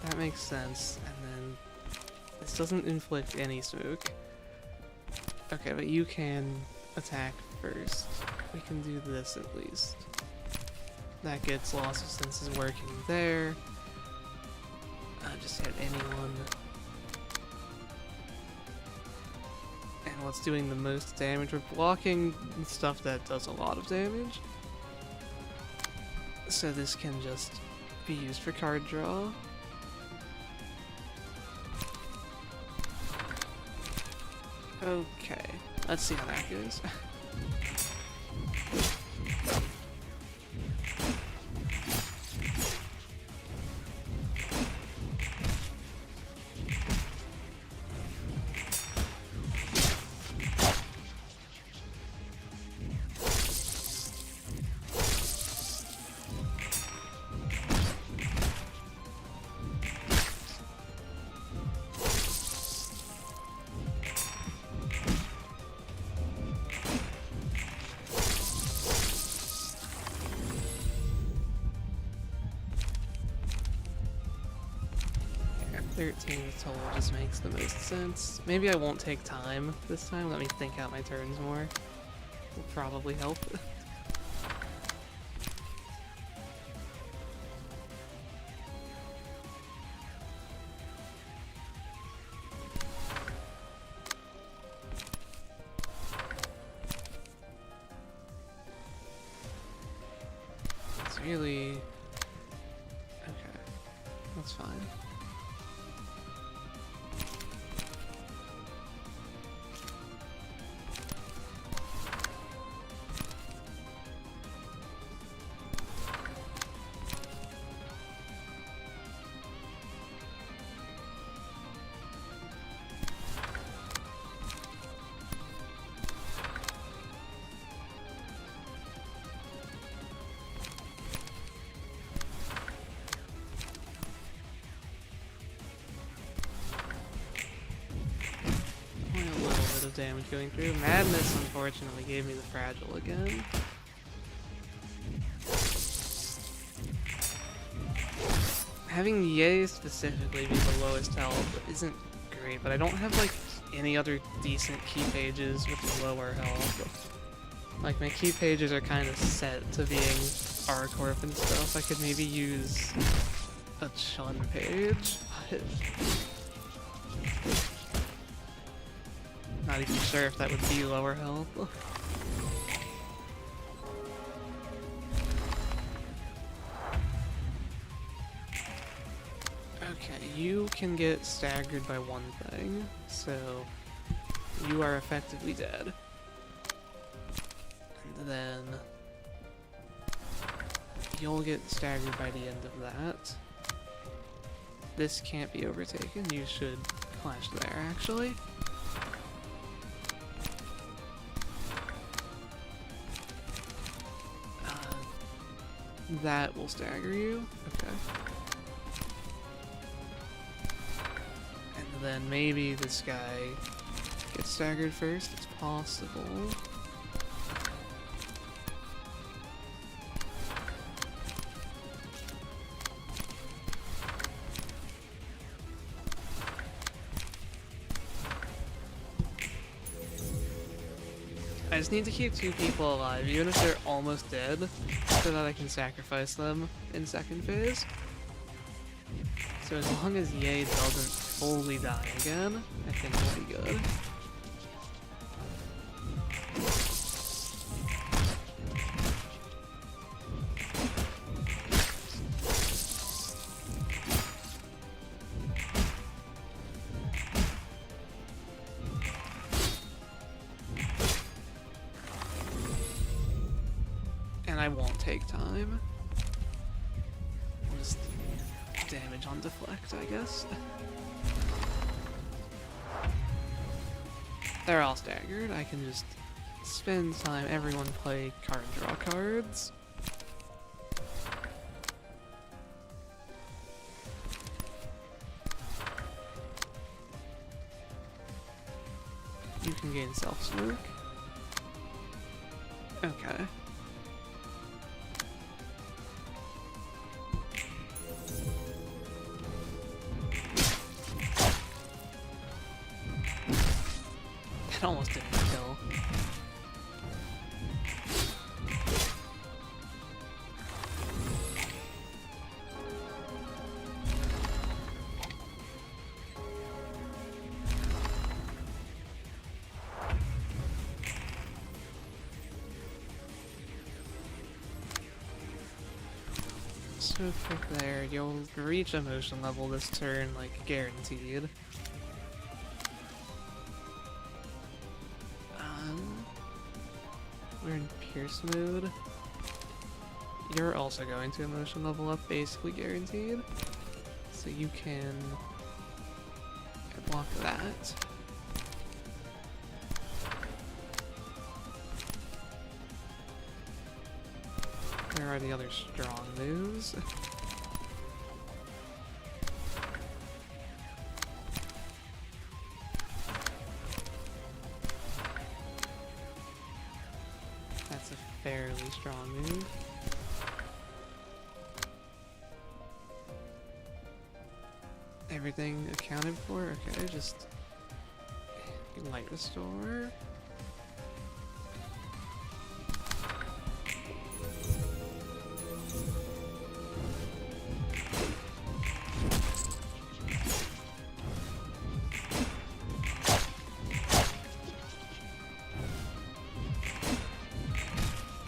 that makes sense, and then this doesn't inflict any smoke. Okay, but you can attack first. We can do this at least. That gets loss of senses working there. Just hit anyone. And what's doing the most damage? We're blocking stuff that does a lot of damage. So this can just be used for card draw. Okay, let's see how that goes. Yeah, 13 total just makes the most sense. Maybe I won't take time this time. Let me think out my turns more. Will probably help. It's really... okay, that's fine. Only a little bit of damage going through. Madness, unfortunately, gave me the fragile again. Having Ye specifically be the lowest health isn't great, but I don't have like any other decent key pages with lower health. Like my key pages are kind of set to being R-Corp and stuff. I could maybe use a Chun page, but not even sure if that would be lower health. Okay, you can get staggered by one thing, so you are effectively dead. And then you'll get staggered by the end of that. This can't be overtaken. You should clash there, actually. That will stagger you. Okay. And then maybe this guy gets staggered first. It's possible. I just need to keep two people alive, even if they're almost dead, so that I can sacrifice them in second phase. So as long as Ye doesn't fully die again, I think we'll be good. And I won't take time. Just damage on deflect, I guess. They're all staggered. I can just spend time, everyone play card draw cards. You can gain self-smoke. Okay. That almost didn't kill. So quick there, you'll reach emotion level this turn, like, guaranteed. We're in Pierce mode. You're also going to emotion level up, basically guaranteed. So you can block that. There are the other strong moves. That's a fairly strong move. Everything accounted for? Okay, just light restore.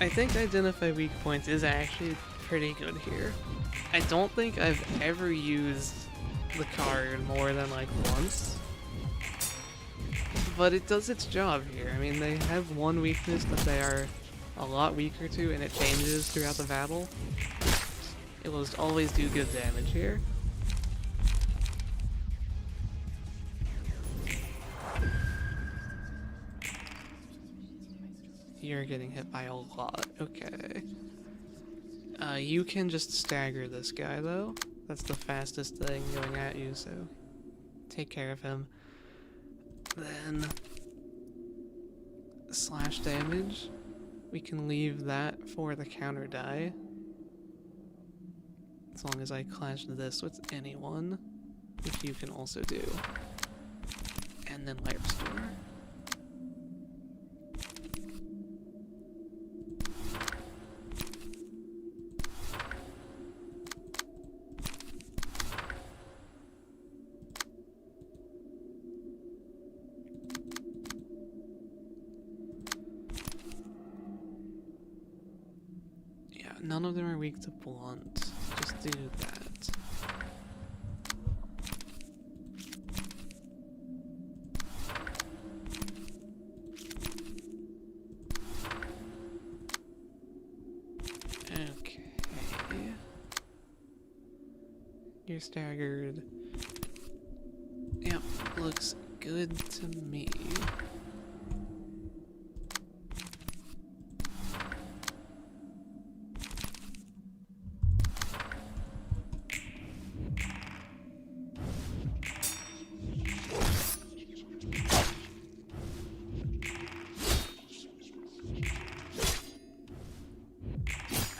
I think identify weak points is actually pretty good here. I don't think I've ever used the card more than like once, but it does its job here. I mean, they have one weakness that they are a lot weaker to, and it changes throughout the battle. It will just always do good damage here. You're getting hit by a lot. Okay. You can just stagger this guy, though. That's the fastest thing going at you, so take care of him. Then slash damage. We can leave that for the counter die. As long as I clash this with anyone, which you can also do. And then light restore. None of them are weak to blunt. Just do that. Okay. You're staggered. Yep, looks good to me.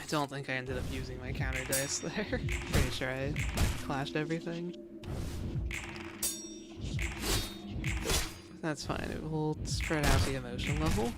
I don't think I ended up using my counter dice there. Pretty sure I clashed everything. That's fine, it will spread out the emotion level.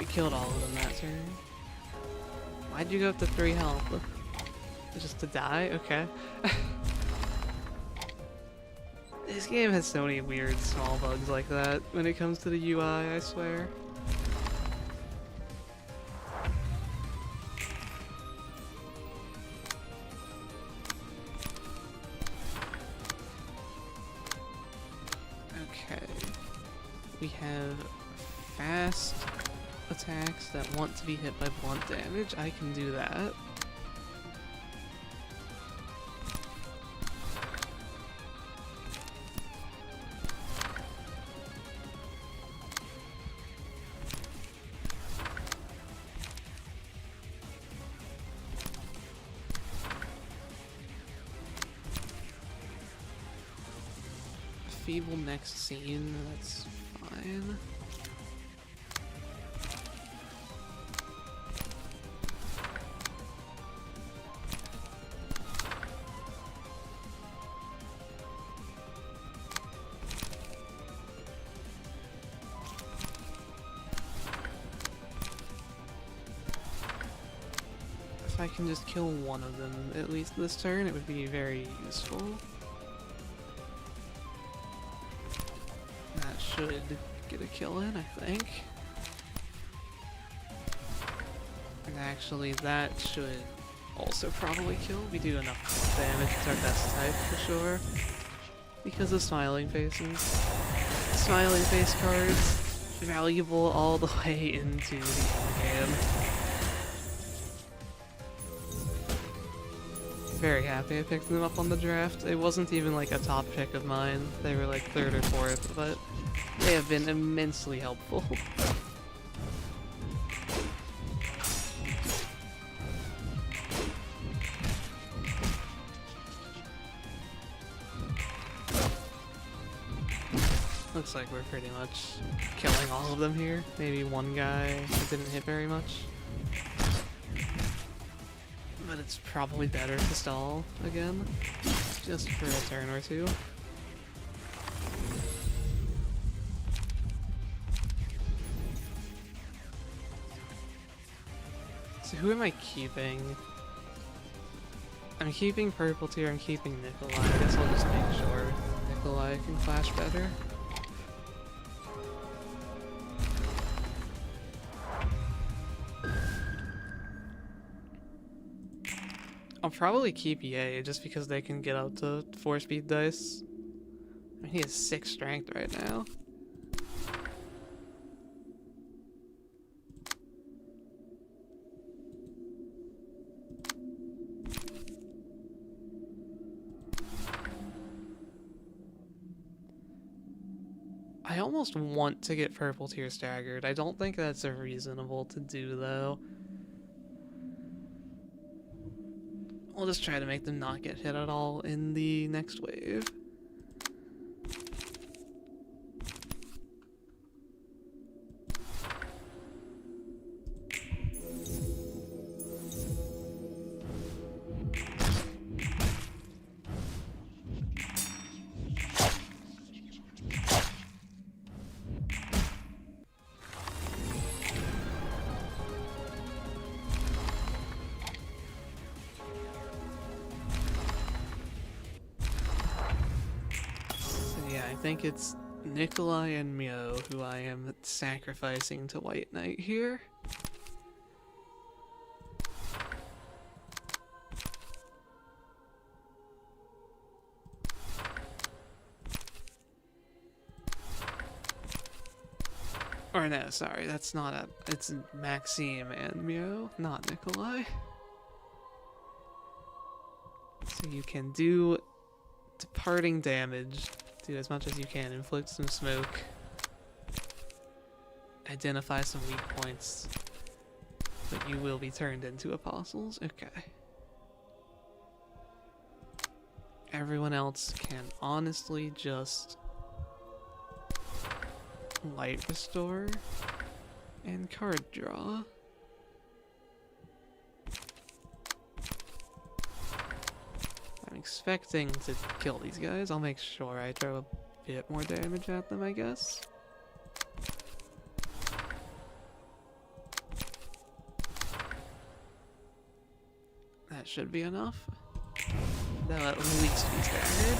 Killed all of them that turn. Why'd you go up to 3 health? Just to die? Okay. This game has so many weird small bugs like that when it comes to the UI, I swear. Okay. We have fast attacks that want to be hit by blunt damage. I can do that. Feeble next scene, that's fine. If I can just kill one of them at least this turn, it would be very useful. That should get a kill in, I think. And actually, that should also probably kill. We do enough damage. It's our best type for sure. Because of smiling faces. Smiling face cards, valuable all the way into the end game. Very happy I picked them up on the draft. It wasn't even like a top pick of mine. They were like 3rd or 4th, but they have been immensely helpful. Looks like we're pretty much killing all of them here. Maybe one guy who didn't hit very much. But it's probably better to stall again, just for a turn or two. So who am I keeping? I'm keeping Purple Tier, I'm keeping Nikolai. I guess I'll just make sure Nikolai can flash better. I'll probably keep Ye just because they can get up to 4-speed dice. I mean, he has 6 strength right now. I almost want to get Purple Tier staggered. I don't think that's reasonable to do though. We'll just try to make them not get hit at all in the next wave. I think it's Nikolai and Mio who I am sacrificing to White Knight here. Or no, sorry, that's not a... It's Maxime and Mio, not Nikolai. So you can do departing damage. Do as much as you can, inflict some smoke, identify some weak points, but you will be turned into apostles. Okay. Everyone else can honestly just light restore and card draw. I'm expecting to kill these guys. I'll make sure I throw a bit more damage at them, I guess. That should be enough. They'll at least be staggered.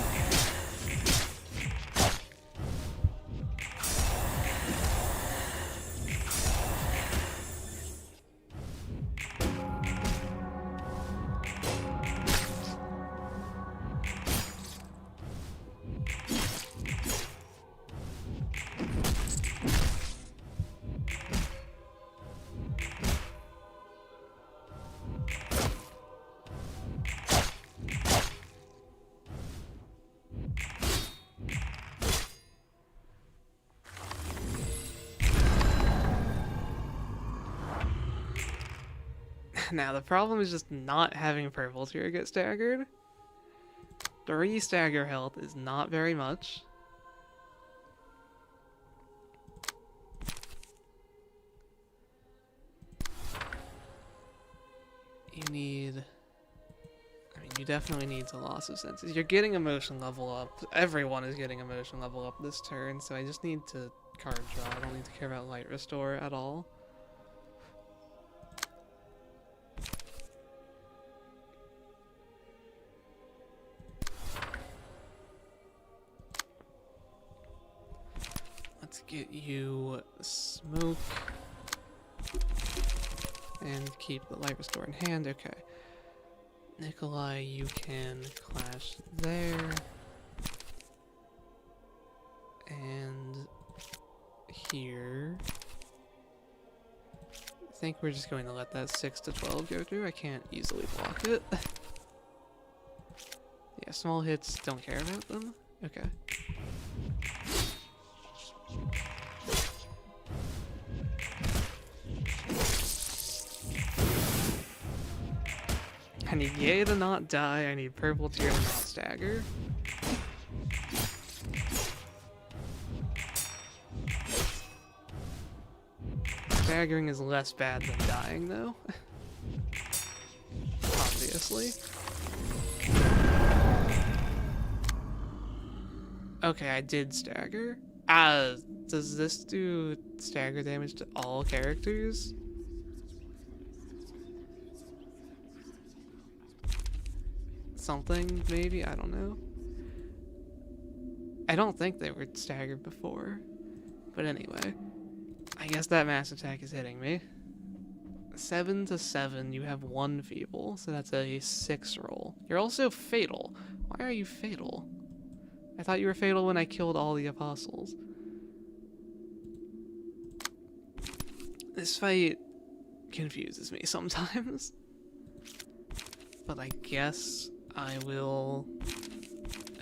Now, the problem is just not having Purple Tier get staggered. 3 stagger health is not very much. You need... I mean, you definitely need a loss of senses. You're getting emotion level up. Everyone is getting emotion level up this turn, so I just need to card draw. I don't need to care about light restore at all. get you smoke. And keep the light restore in hand. Okay. Nikolai, you can clash there. And here. I think we're just going to let that 6 to 12 go through. I can't easily block it. Yeah, small hits, don't care about them. Okay. I need Yay to not die, I need Purple Tear to not stagger. Staggering is less bad than dying, though. Obviously. Okay, I did stagger. Does this do stagger damage to all characters? Something, maybe? I don't know. I don't think they were staggered before. But anyway. I guess that mass attack is hitting me. 7 to 7, you have 1 feeble, so that's a 6 roll. You're also fatal. Why are you fatal? I thought you were fatal when I killed all the apostles. This fight confuses me sometimes. But I guess I will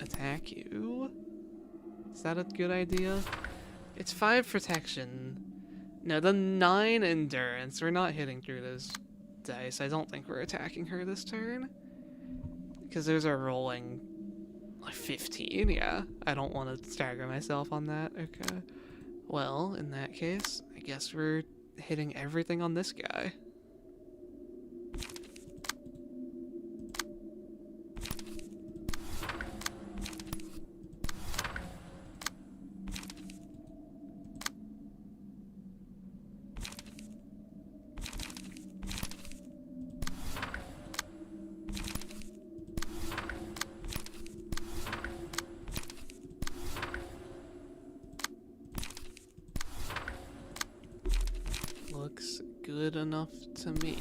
attack you. Is that a good idea? It's 5 protection. No, the 9 endurance. We're not hitting through those dice. I don't think we're attacking her this turn. Because those are rolling like 15, yeah. I don't want to stagger myself on that. Okay. Well, in that case, I guess we're hitting everything on this guy. Looks good enough to me.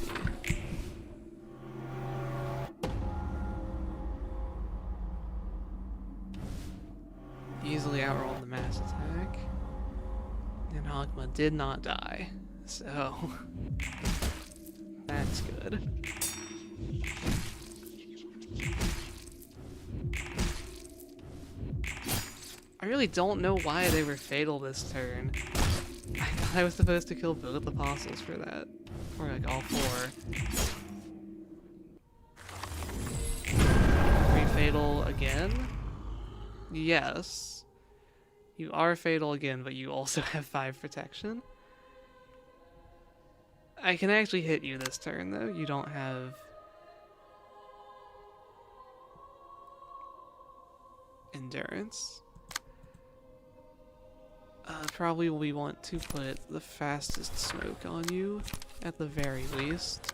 Easily outrolled the mass attack. And Hogma did not die. So that's good. I really don't know why they were fatal this turn. I thought I was supposed to kill both apostles for that. Or like all 4. Are you fatal again? Yes. You are fatal again, but you also have 5 protection. I can actually hit you this turn though. You don't have... endurance. Probably we want to put the fastest smoke on you, at the very least.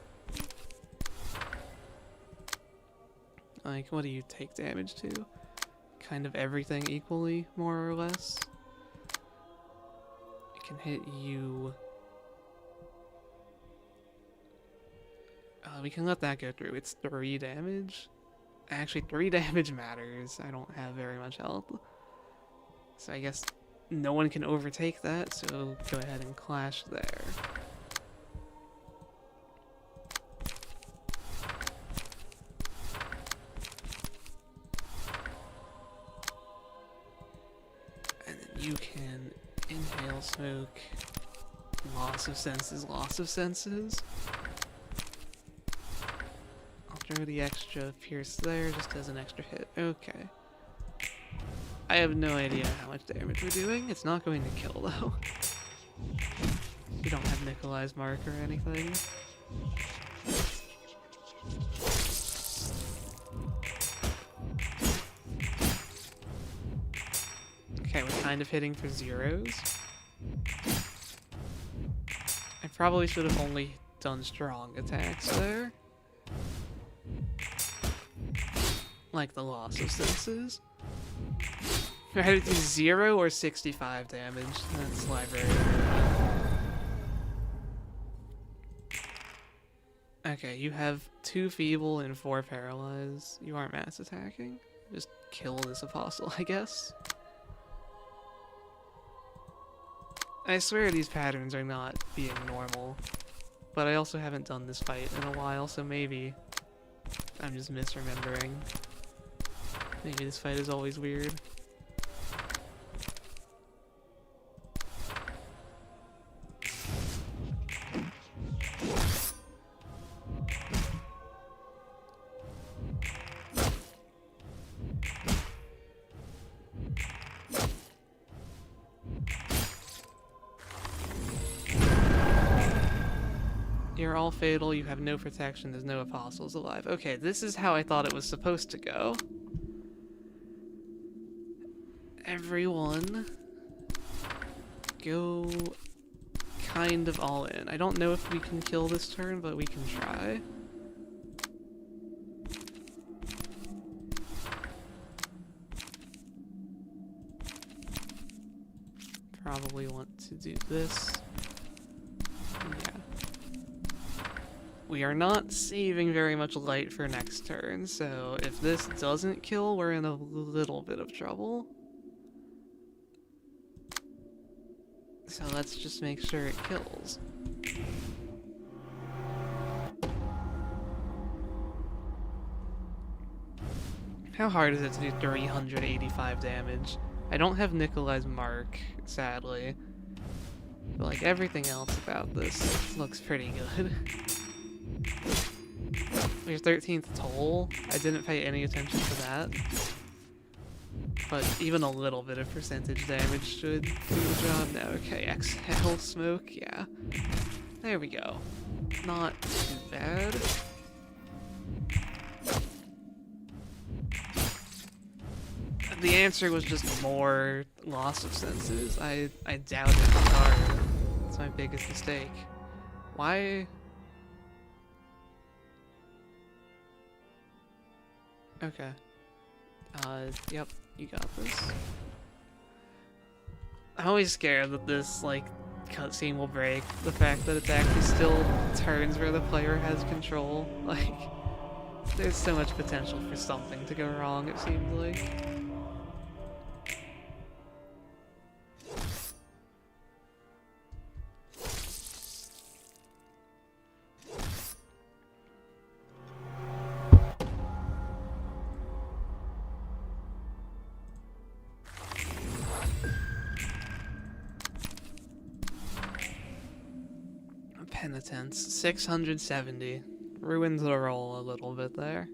Like, what do you take damage to? Kind of everything equally, more or less. It can hit you... we can let that go through. It's 3 damage. Actually, 3 damage matters. I don't have very much health. So I guess... no one can overtake that, so go ahead and clash there. And then you can inhale smoke. Loss of senses, loss of senses. I'll throw the extra pierce there just as an extra hit. Okay. I have no idea how much damage we're doing. It's not going to kill, though. We don't have Nikolai's mark or anything. Okay, we're kind of hitting for zeros. I probably should have only done strong attacks there. Like the loss of senses. Right, do 0 or 65 damage. That's Library. Okay, you have 2 feeble and 4 paralyzed. You aren't mass attacking. Just kill this apostle, I guess. I swear these patterns are not being normal. But I also haven't done this fight in a while, so maybe I'm just misremembering. Maybe this fight is always weird. You're all fatal, you have no protection, there's no apostles alive. Okay, this is how I thought it was supposed to go. Everyone go kind of all in. I don't know if we can kill this turn, but we can try. Probably want to do this. Yeah. We are not saving very much light for next turn, so if this doesn't kill, we're in a little bit of trouble. So let's just make sure it kills. How hard is it to do 385 damage? I don't have Nikolai's mark, sadly. But like everything else about this looks pretty good. Your 13th toll, I didn't pay any attention to that. But even a little bit of percentage damage should do the job now. Okay, exhale smoke, yeah. There we go. Not too bad. The answer was just more loss of senses. I doubted the card. That's my biggest mistake. Why? Okay. Yep, you got this. I'm always scared that this, like, cutscene will break. The fact that it's actually still turns where the player has control. Like, there's so much potential for something to go wrong, it seems like. Penitence, 670. Ruins the roll a little bit there.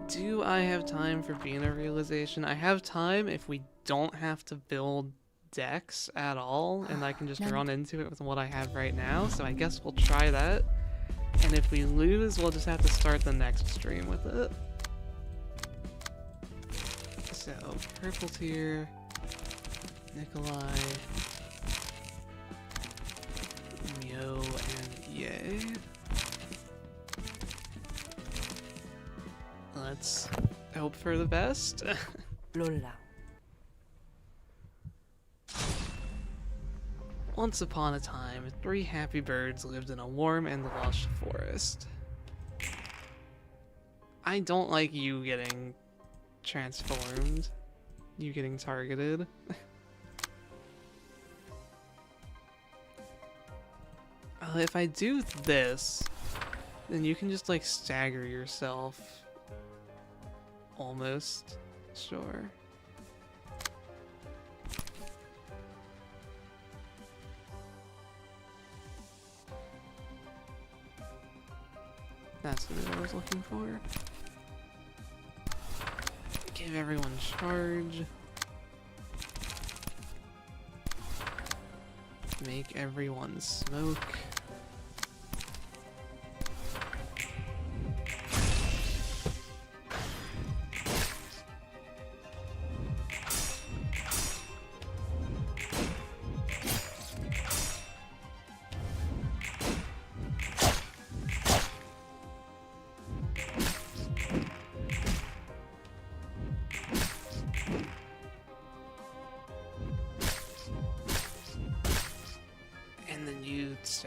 Do I have time for Bina realization? I have time if we don't have to build decks at all, and I can just run into it with what I have right now, so I guess we'll try that. And if we lose, we'll just have to start the next stream with it. So, purple tier, Nikolai, Mio, and Yay. Let's hope for the best. Lola. Once upon a time, 3 happy birds lived in a warm and lush forest. I don't like you getting transformed. You getting targeted. If I do this, then you can just like stagger yourself. Almost. Sure. That's what I was looking for. Give everyone charge. Make everyone smoke.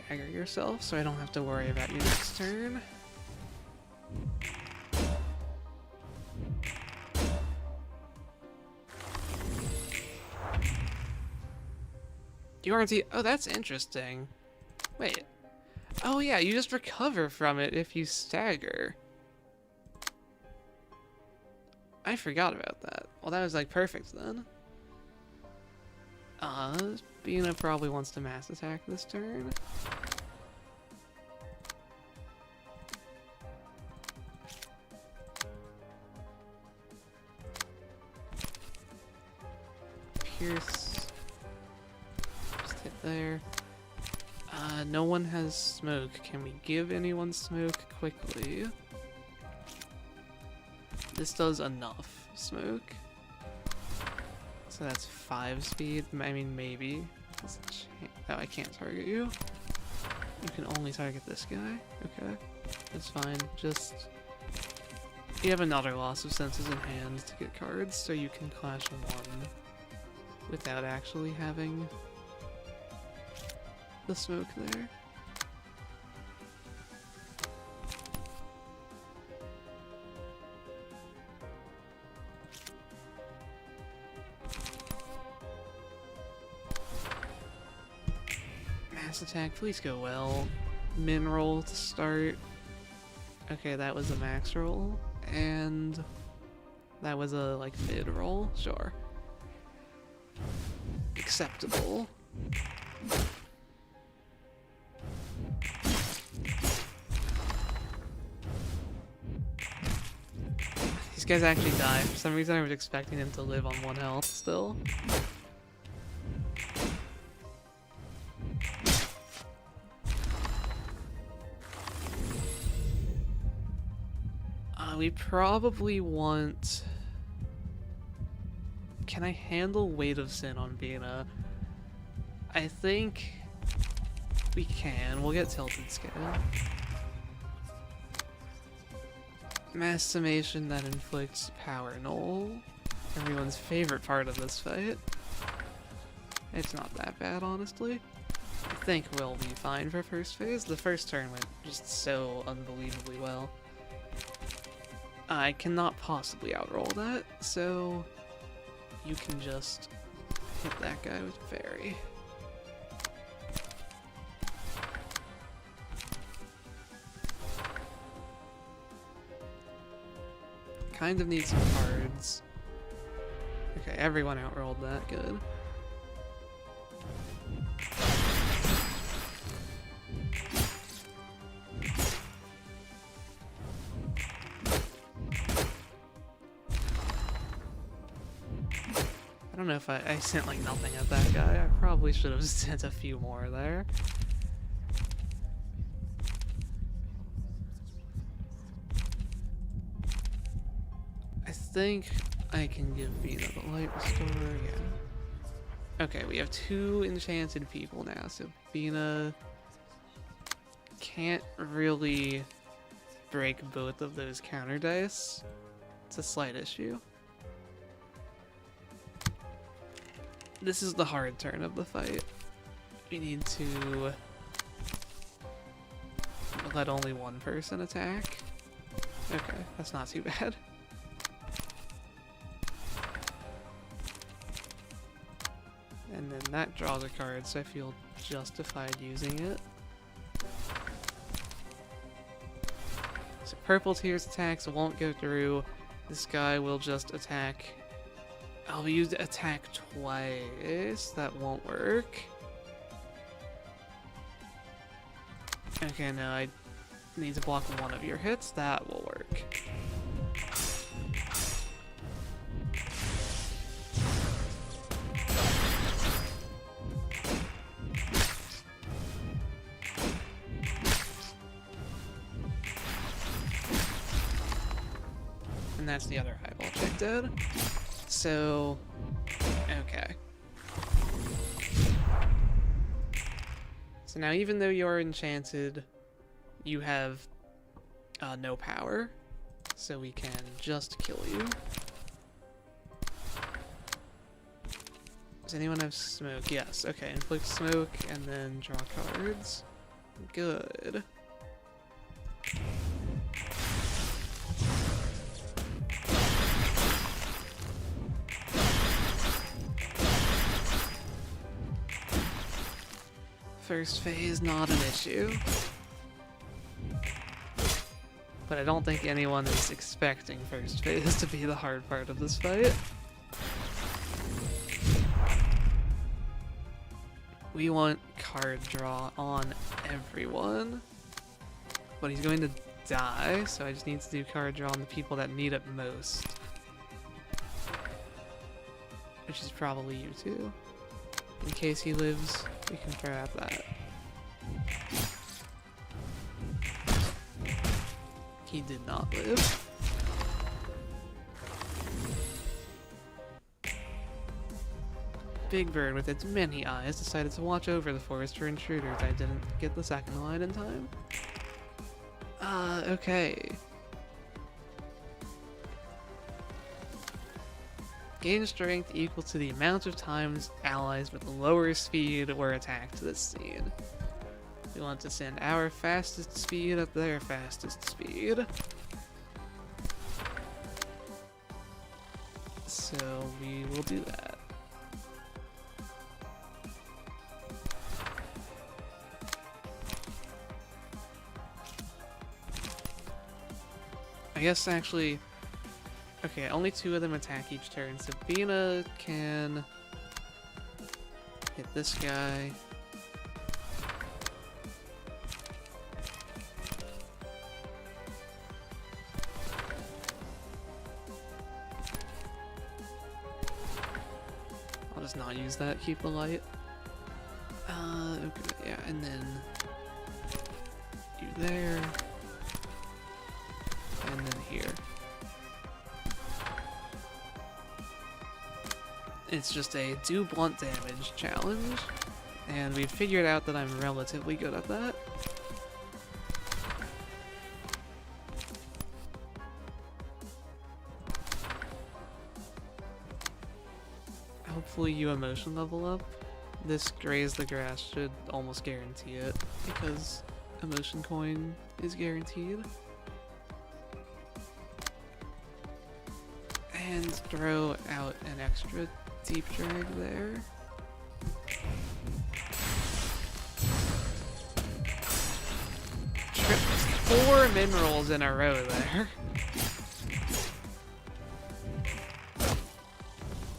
stagger yourself so I don't have to worry about you next turn. You aren't the— oh, that's interesting. Wait. Oh yeah, you just recover from it if you stagger. I forgot about that. Well, that was like perfect then. Bina probably wants to mass attack this turn. Pierce. Just hit there. No one has smoke. Can we give anyone smoke quickly? This does enough smoke. So that's 5 speed. I mean, maybe. Oh, I can't target you. You can only target this guy. Okay, that's fine. Just you have another loss of senses in hand to get cards, so you can clash 1 without actually having the smoke there. Mass attack, please go well. Min roll to start. Okay, that was a max roll, and that was a like mid roll. Sure, acceptable. These guys actually die. For some reason I was expecting them to live on 1 health still. We probably want... Can I handle Weight of Sin on Bina? I think we can. We'll get Tilted Scale. Mass Summation that inflicts Power Null. Everyone's favorite part of this fight. It's not that bad, honestly. I think we'll be fine for first phase. The first turn went just so unbelievably well. I cannot possibly outroll that, so you can just hit that guy with Fairy. Kind of need some cards. Okay, everyone outrolled that, good. I don't know if I sent like nothing at that guy. I probably should have sent a few more there. I think I can give Bina the Light Restore, yeah. Okay, we have 2 enchanted people now, so Bina can't really break both of those counter dice. It's a slight issue. This is the hard turn of the fight. We need to let only 1 person attack. Okay, that's not too bad. And then that draws a card, so I feel justified using it. So Purple Tears attacks won't go through. This guy will just attack. I'll use attack twice. That won't work. Okay, no, I need to block 1 of your hits. That will work. And that's the other eyeball check dead. So, okay. So now even though you're enchanted, you have no power, so we can just kill you. Does anyone have smoke? Yes, okay, inflict smoke and then draw cards. Good. First phase, not an issue. But I don't think anyone is expecting first phase to be the hard part of this fight. We want card draw on everyone. But he's going to die, so I just need to do card draw on the people that need it most. Which is probably you two. In case he lives, we can throw out that. He did not live. Big Bird, with its many eyes, decided to watch over the forest for intruders. I didn't get the second line in time. Okay. Gain strength equal to the amount of times allies with lower speed were attacked to this scene. We want to send our fastest speed at their fastest speed. So we will do that. I guess actually, okay, only 2 of them attack each turn. So Bina can hit this guy. I'll just not use that, keep the light. Okay, yeah, and then you there. And then here. It's just a do blunt damage challenge, and we've figured out that I'm relatively good at that. Hopefully you emotion level up. This graze the grass should almost guarantee it, because emotion coin is guaranteed. And throw out an extra deep drag there. Tripped 4 minerals in a row there.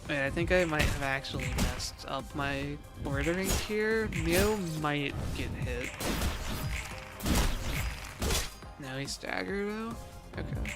Wait, I think I might have actually messed up my ordering here. Mio might get hit. No, he's staggered though? Okay.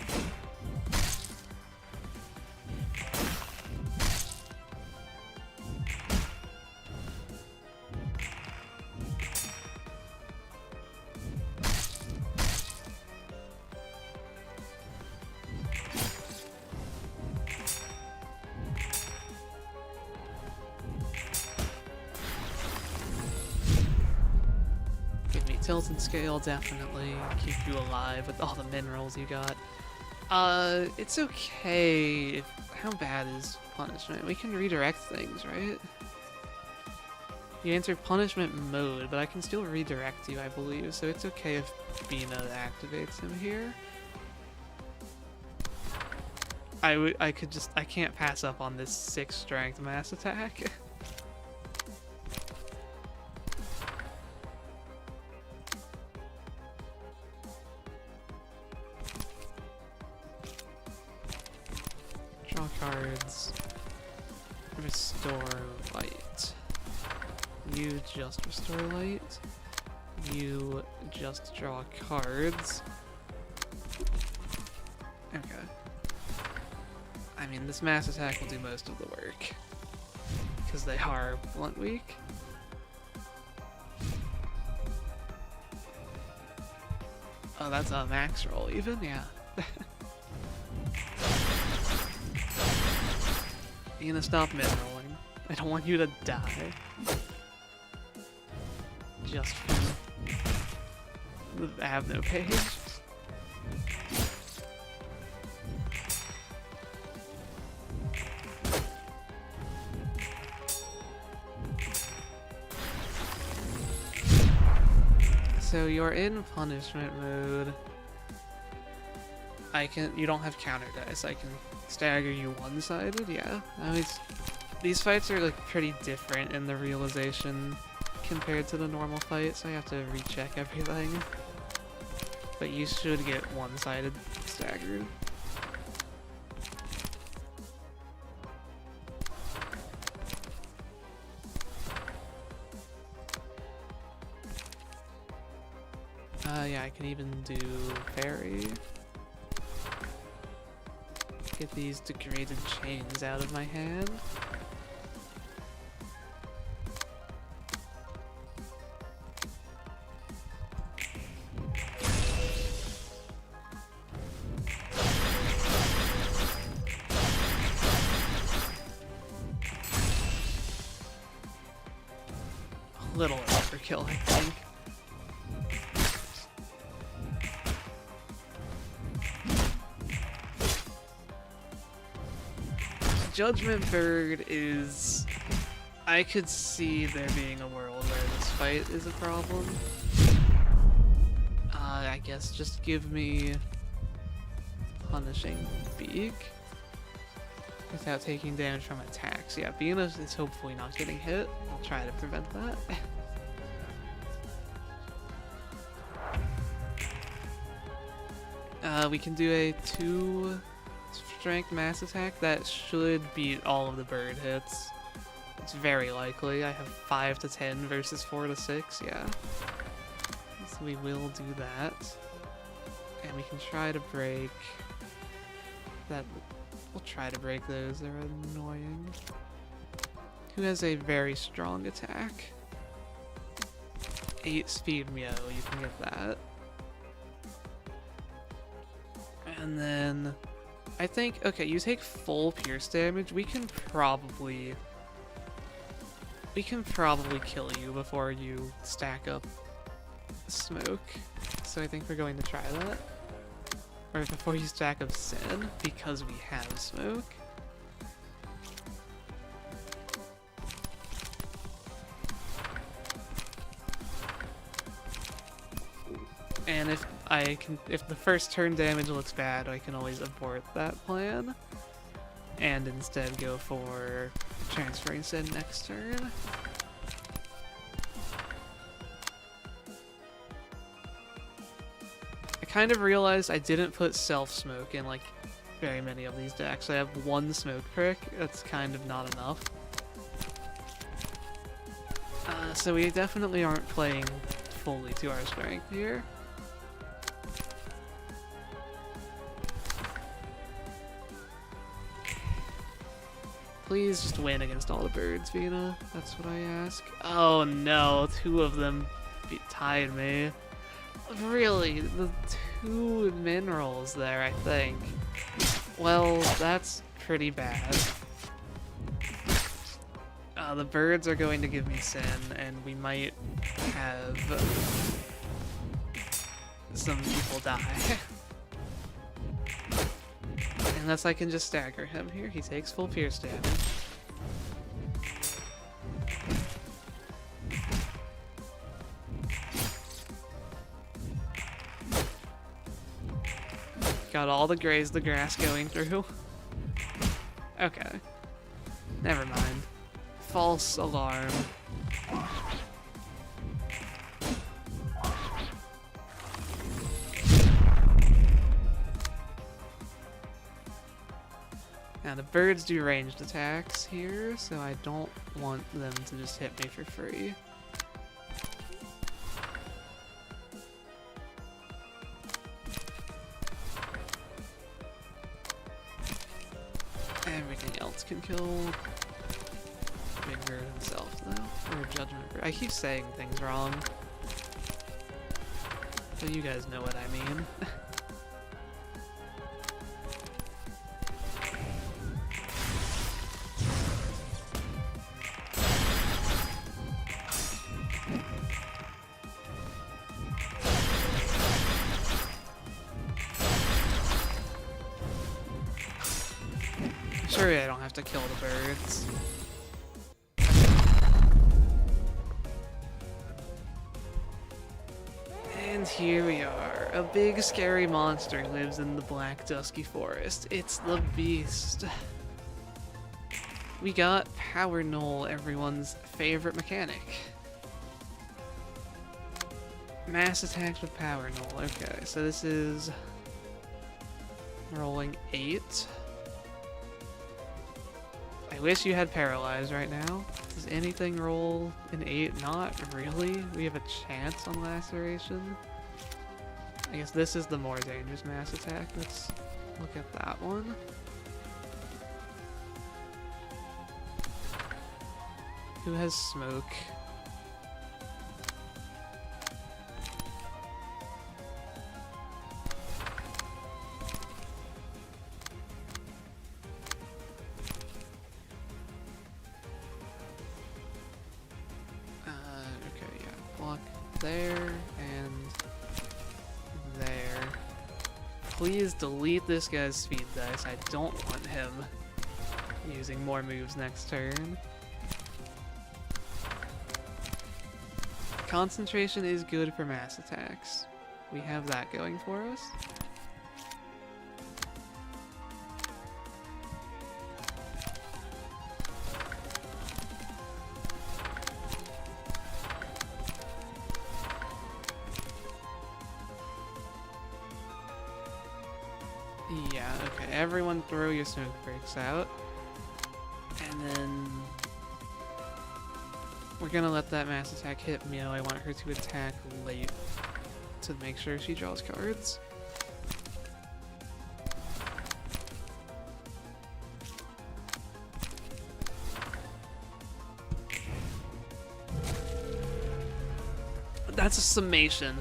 Tilt and scale definitely keep you alive with all the minerals you got. It's okay. How bad is punishment? We can redirect things, right? You enter punishment mode, but I can still redirect you, I believe, so it's okay if Bina activates him here. I can't pass up on this 6 strength mass attack. Draw cards. Restore light. You just restore light. You just draw cards. Okay. I mean, this mass attack will do most of the work, because they are blunt weak. Oh, that's a max roll even? Yeah. You gonna stop mid-rolling. I don't want you to die. Just have no page. So you're in punishment mode. You don't have counter dice. I can stagger you one-sided, yeah. These fights are like pretty different in the realization compared to the normal fight, so I have to recheck everything. But you should get one-sided staggered. Yeah, I can even do fairy. Get these degraded chains out of my hand. A little overkill, I think. Judgment Bird is... I could see there being a world where this fight is a problem. I guess just give me Punishing Beak without taking damage from attacks. Yeah, Bina is hopefully not getting hit. I'll try to prevent that. We can do a 2 strength mass attack that should beat all of the bird hits. It's very likely. I have 5 to 10 versus 4 to 6, yeah. So we will do that. And we can try to break that. We'll try to break those, they're annoying. Who has a very strong attack? 8 speed Meow, you can get that. And then I think, okay, you take full pierce damage. We can probably kill you before you stack up smoke. So I think we're going to try that. Or before you stack up sin, because we have smoke. And if the first turn damage looks bad, I can always abort that plan and instead go for transferring sin next turn. I kind of realized I didn't put self-smoke in like very many of these decks. I have 1 smoke prick, that's kind of not enough. So we definitely aren't playing fully to our strength here. Please just win against all the birds, Vina. That's what I ask. Oh no, 2 of them tied me. Really? The 2 minerals there, I think. Well, that's pretty bad. The birds are going to give me sin, and we might have some people die. Unless I can just stagger him here. He takes full pierce damage. Got all the graze the grass going through. Okay. Never mind. False alarm. Now the birds do ranged attacks here, so I don't want them to just hit me for free. Everything else can kill Big Bird himself though, or Judgment Bird. I keep saying things wrong, but you guys know what I mean. Sure, I don't have to kill the birds. And here we are. A big scary monster lives in the black dusky forest. It's the Beast. We got Power Null, everyone's favorite mechanic. Mass attacks with Power Null. Okay, so this is rolling 8. I wish you had Paralyze right now. Does anything roll an 8? Not really. We have a chance on Laceration. I guess this is the more dangerous mass attack. Let's look at that one. Who has Smoke? Okay, yeah. Block there and there. Please delete this guy's speed dice. I don't want him using more moves next turn. Concentration is good for mass attacks. We have that going for us. Yeah, okay. Everyone throw your smoke breaks out. And then we're gonna let that mass attack hit Mio. I want her to attack late to make sure she draws cards. That's a summation.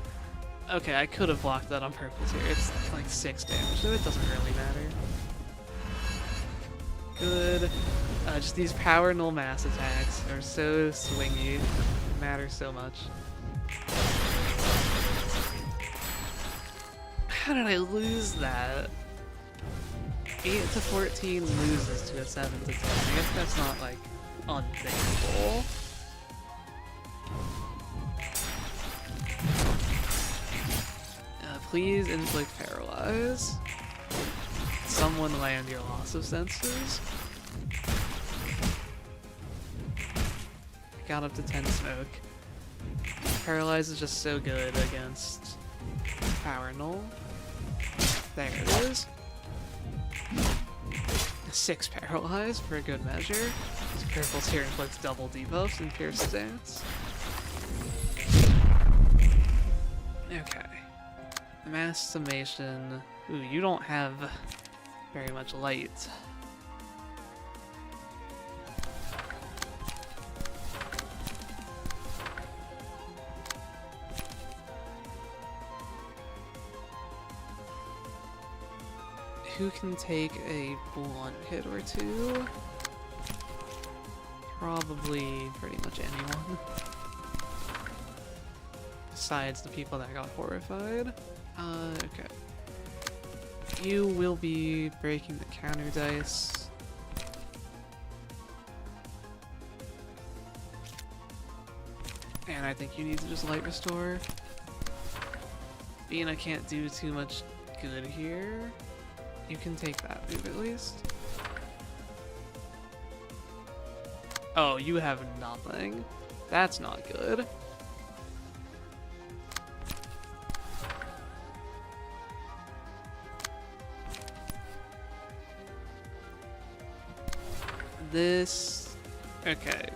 Okay, I could have blocked that on purpose here. It's like 6 damage, so it doesn't really matter. Good. Just these power null mass attacks are so swingy. They matter so much. How did I lose that? 8 to 14 loses to a 7 to 10. I guess that's not like unthinkable. Please inflict paralyze. Someone land your loss of senses. Got up to 10 smoke. Paralyze is just so good against Power Null. There it is. 6 paralyze for a good measure. These purples here inflicts double debuffs and pierce stance. Okay. Mass summation. Ooh, you don't have very much light. Who can take a blunt hit or two? Probably pretty much anyone. Besides the people that got horrified. Okay. You will be breaking the counter dice. And I think you need to just light restore. Bina can't do too much good here. You can take that move at least. Oh, you have nothing. That's not good. This... Okay.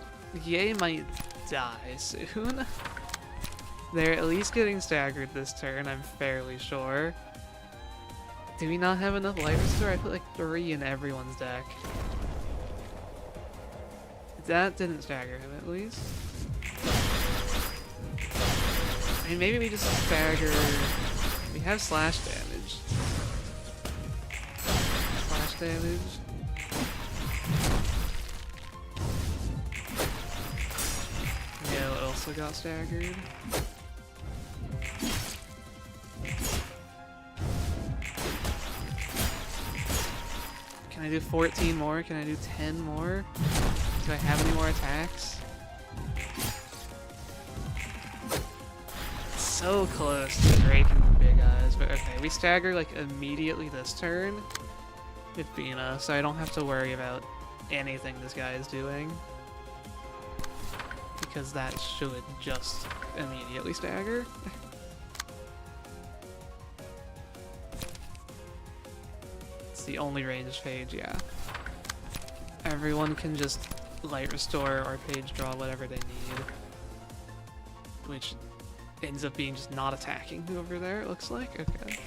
Ye might die soon. They're at least getting staggered this turn, I'm fairly sure. Do we not have enough life restore? I put like 3 in everyone's deck. That didn't stagger him at least. I mean, maybe we just stagger... We have slash damage. Slash damage. Yeah, also got staggered. Can I do 14 more? Can I do 10 more? Do I have any more attacks? So close to breaking the big eyes, but okay, we stagger like immediately this turn with Bina, so I don't have to worry about anything this guy is doing. Because that should just immediately stagger. It's the only ranged page, yeah. Everyone can just light restore or page draw whatever they need. Which ends up being just not attacking over there, it looks like. Okay.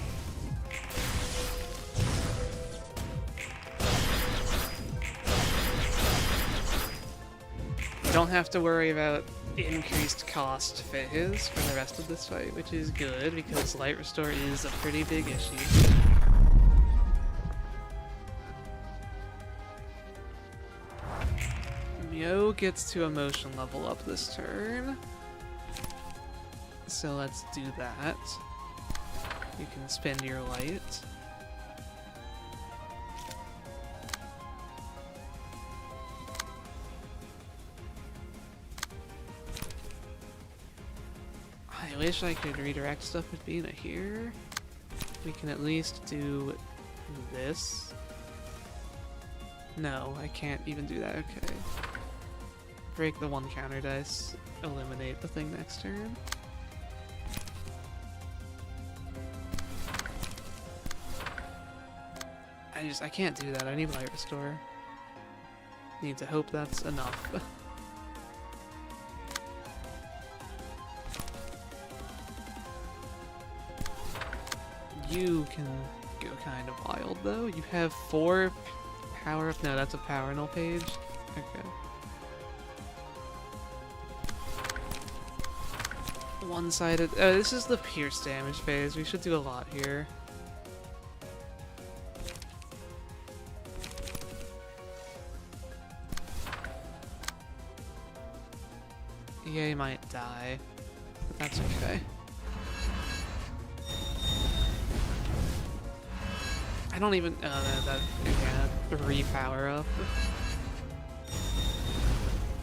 Don't have to worry about increased cost phase for the rest of this fight, which is good because light restore is a pretty big issue. Mio gets to emotion level up this turn. So let's do that. You can spend your light. I wish I could redirect stuff with Bina here. We can at least do this. No, I can't even do that. Okay. Break the one counter dice. Eliminate the thing next turn. I can't do that. I need light restore. Need to hope that's enough. You can go kind of wild though. You have 4 power up. No, that's a power null page. Okay. One-sided. This is the pierce damage phase. We should do a lot here. Yeah, he might die, but that's okay. I don't even. That yeah, repower up.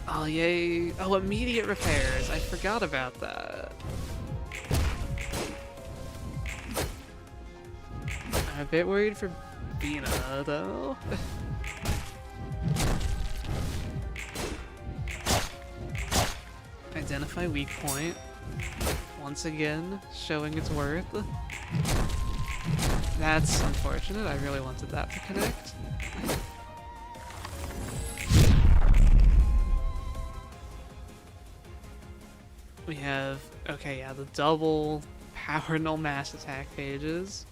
Oh yay! Oh, immediate repairs. I forgot about that. I'm a bit worried for Bina though. Identify weak point. Once again, showing its worth. That's unfortunate. I really wanted that to connect. We have, okay, yeah, the double power null mass attack pages.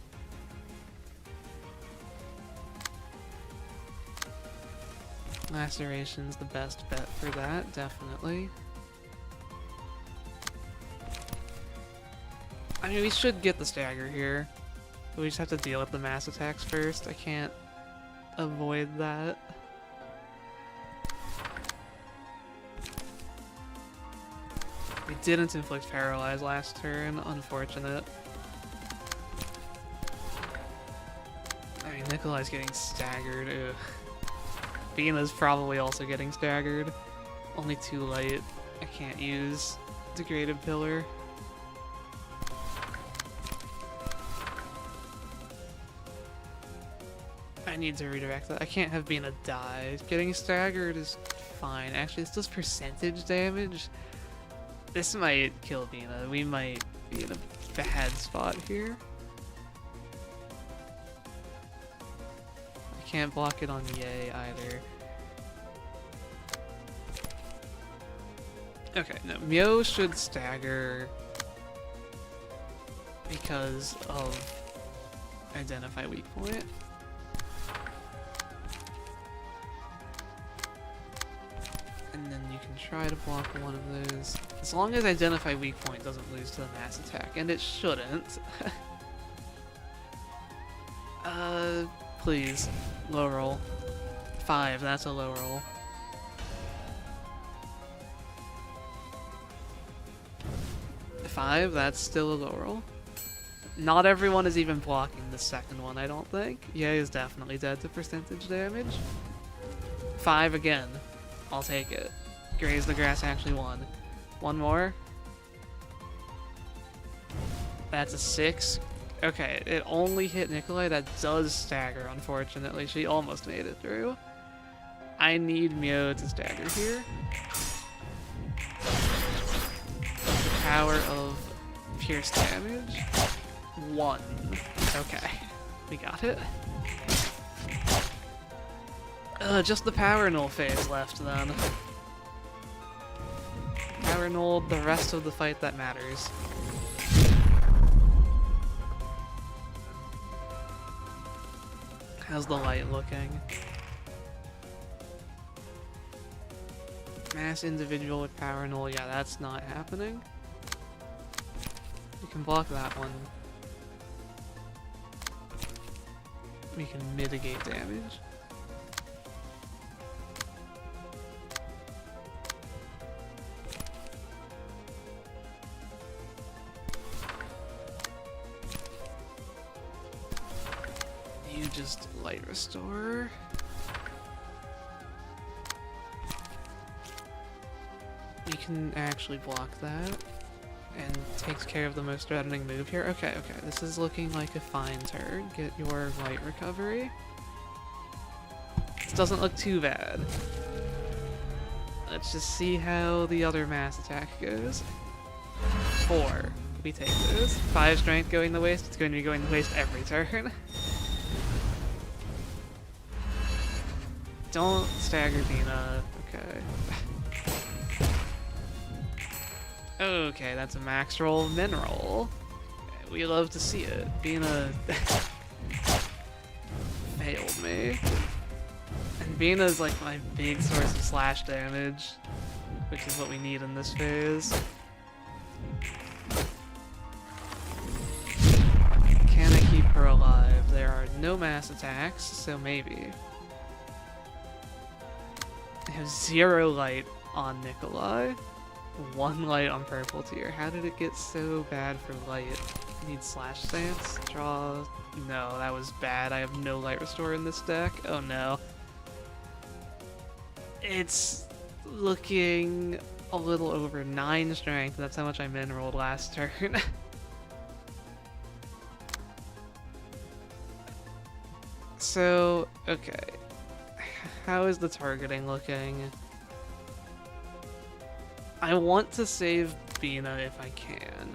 Laceration's the best bet for that, definitely. I mean, we should get the stagger here. But we just have to deal with the mass attacks first. I can't avoid that. We didn't inflict paralyze last turn, unfortunate. I mean, Nikolai's getting staggered. Ugh. Bina's probably also getting staggered. Only 2 light. I can't use Degraded Pillar. I need to redirect that. I can't have Bina die. Getting staggered is fine. Actually, this does percentage damage. This might kill Bina. We might be in a bad spot here. I can't block it on Yay either. Okay, no, Mio should stagger because of Identify Weak Point. And then you can try to block one of those. As long as Identify Weak Point doesn't lose to the mass attack, and it shouldn't. Please. Low roll. 5, that's a low roll. Five, that's still a low roll. Not everyone is even blocking the second one, I don't think. Yay is definitely dead to percentage damage. 5 again. I'll take it. Graze the Grass actually won. One more. That's a 6. Okay, it only hit Nikolai. That does stagger, unfortunately. She almost made it through. I need Mio to stagger here. The power of pierce damage. 1. Okay, we got it. Just the power null phase left then. Power null the rest of the fight that matters. How's the light looking? Mass individual with power null, yeah, that's not happening. We can block that one. We can mitigate damage. You just light restore. You can actually block that, and takes care of the most threatening move here. Okay, okay, this is looking like a fine turn. Get your light recovery. This doesn't look too bad. Let's just see how the other mass attack goes. 4. We take those. 5 strength going to waste. It's going to be going to waste every turn. Don't stagger Dina. Okay. Okay, that's a max roll mineral. We love to see it. Bina failed me. And Bina's like my big source of slash damage, which is what we need in this phase. Can I keep her alive? There are no mass attacks, so maybe. I have 0 light on Nikolai. 1 light on purple tier. How did it get so bad for light? Need slash stance? Draw? No, that was bad. I have no light restore in this deck. Oh no. It's looking a little over 9 strength. That's how much I min-rolled last turn. So, okay. How is the targeting looking? I want to save Bina if I can.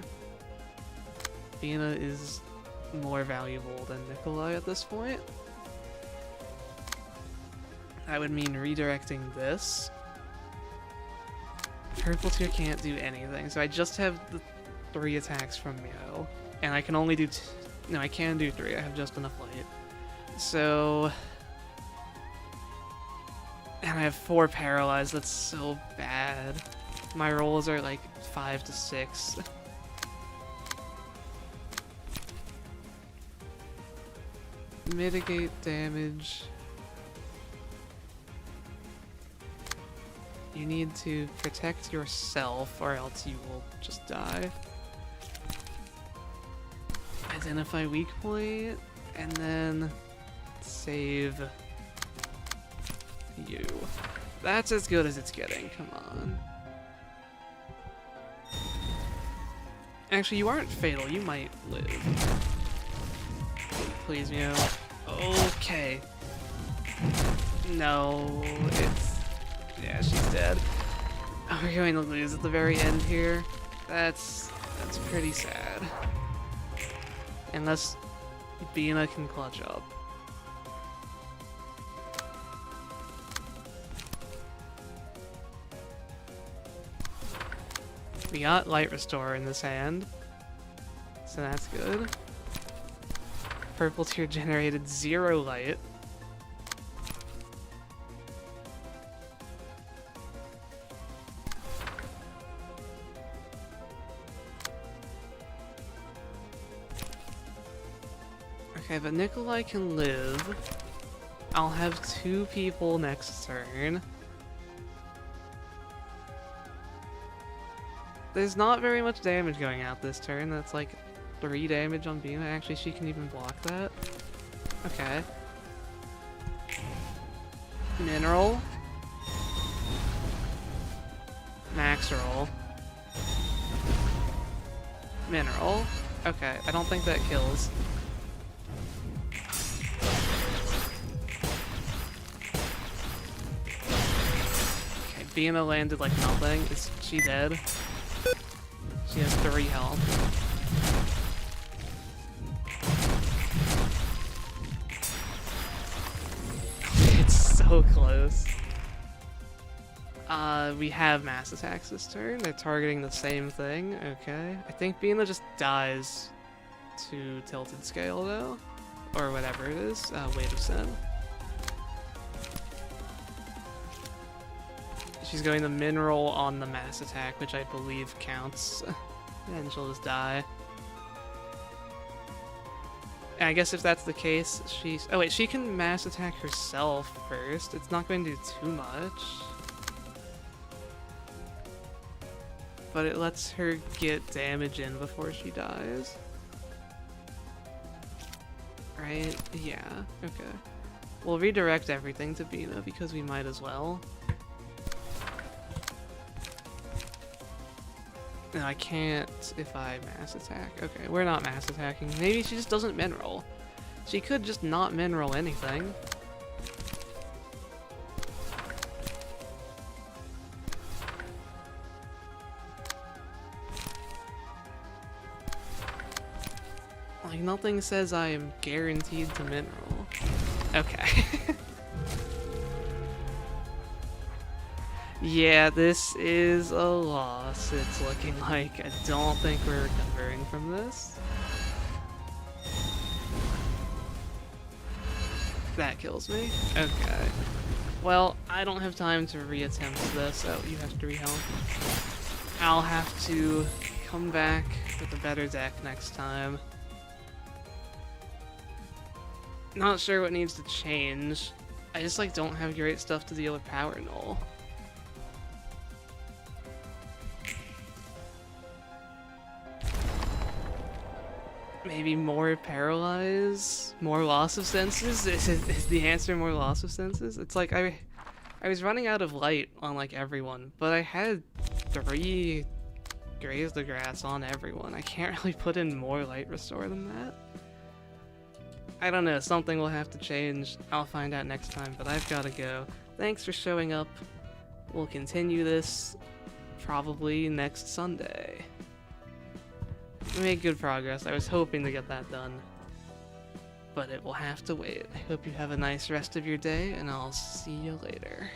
Bina is more valuable than Nikolai at this point. That would mean redirecting this. Purple tier can't do anything, so I just have the 3 attacks from Mio. And I can only do no, I can do 3, I have just enough light. So... And I have 4 paralyzed, that's so bad. My rolls are like 5 to 6. Mitigate damage. You need to protect yourself or else you will just die. Identify weak point and then save you. That's as good as it's getting, come on. Actually, you aren't fatal, you might live. Please, Mio. Okay. No, it's... Yeah, she's dead. Oh, we're going to lose at the very end here. That's pretty sad. Unless Bina can clutch up. We got Light Restore in this hand, so that's good. Purple tier generated 0 light. Okay, but Nikolai can live. I'll have 2 people next turn. There's not very much damage going out this turn. That's like 3 damage on Bina. Actually, she can even block that. Okay. Mineral. Max roll. Mineral. Okay, I don't think that kills. Okay, Bina landed like nothing. Is she dead? She has 3 health. It's so close. We have mass attacks this turn. They're targeting the same thing. Okay. I think Bina just dies to Tilted Scale, though. Or whatever it is. Weight of Sin. She's going to Mineral on the mass attack, which I believe counts. And she'll just die. And I guess if that's the case, she's... Oh wait, she can mass attack herself first. It's not going to do too much. But it lets her get damage in before she dies. Right? Yeah, okay. We'll redirect everything to Bina because we might as well. No, I can't if I mass attack. Okay, we're not mass attacking. Maybe she just doesn't mineral. She could just not mineral anything. Like, nothing says I am guaranteed to mineral. Okay. Yeah, this is a loss, it's looking like. I don't think we're recovering from this. That kills me. Okay. Well, I don't have time to reattempt this. Oh, you have 3 health. I'll have to come back with a better deck next time. Not sure what needs to change. I just, like, don't have great stuff to deal with Power Null. Maybe more paralyze? More loss of senses? Is the answer more loss of senses? It's like I was running out of light on like everyone, but I had 3 Graze the Grass on everyone. I can't really put in more light restore than that. I don't know, something will have to change. I'll find out next time, but I've gotta go. Thanks for showing up. We'll continue this probably next Sunday. We made good progress. I was hoping to get that done, but it will have to wait. I hope you have a nice rest of your day, and I'll see you later.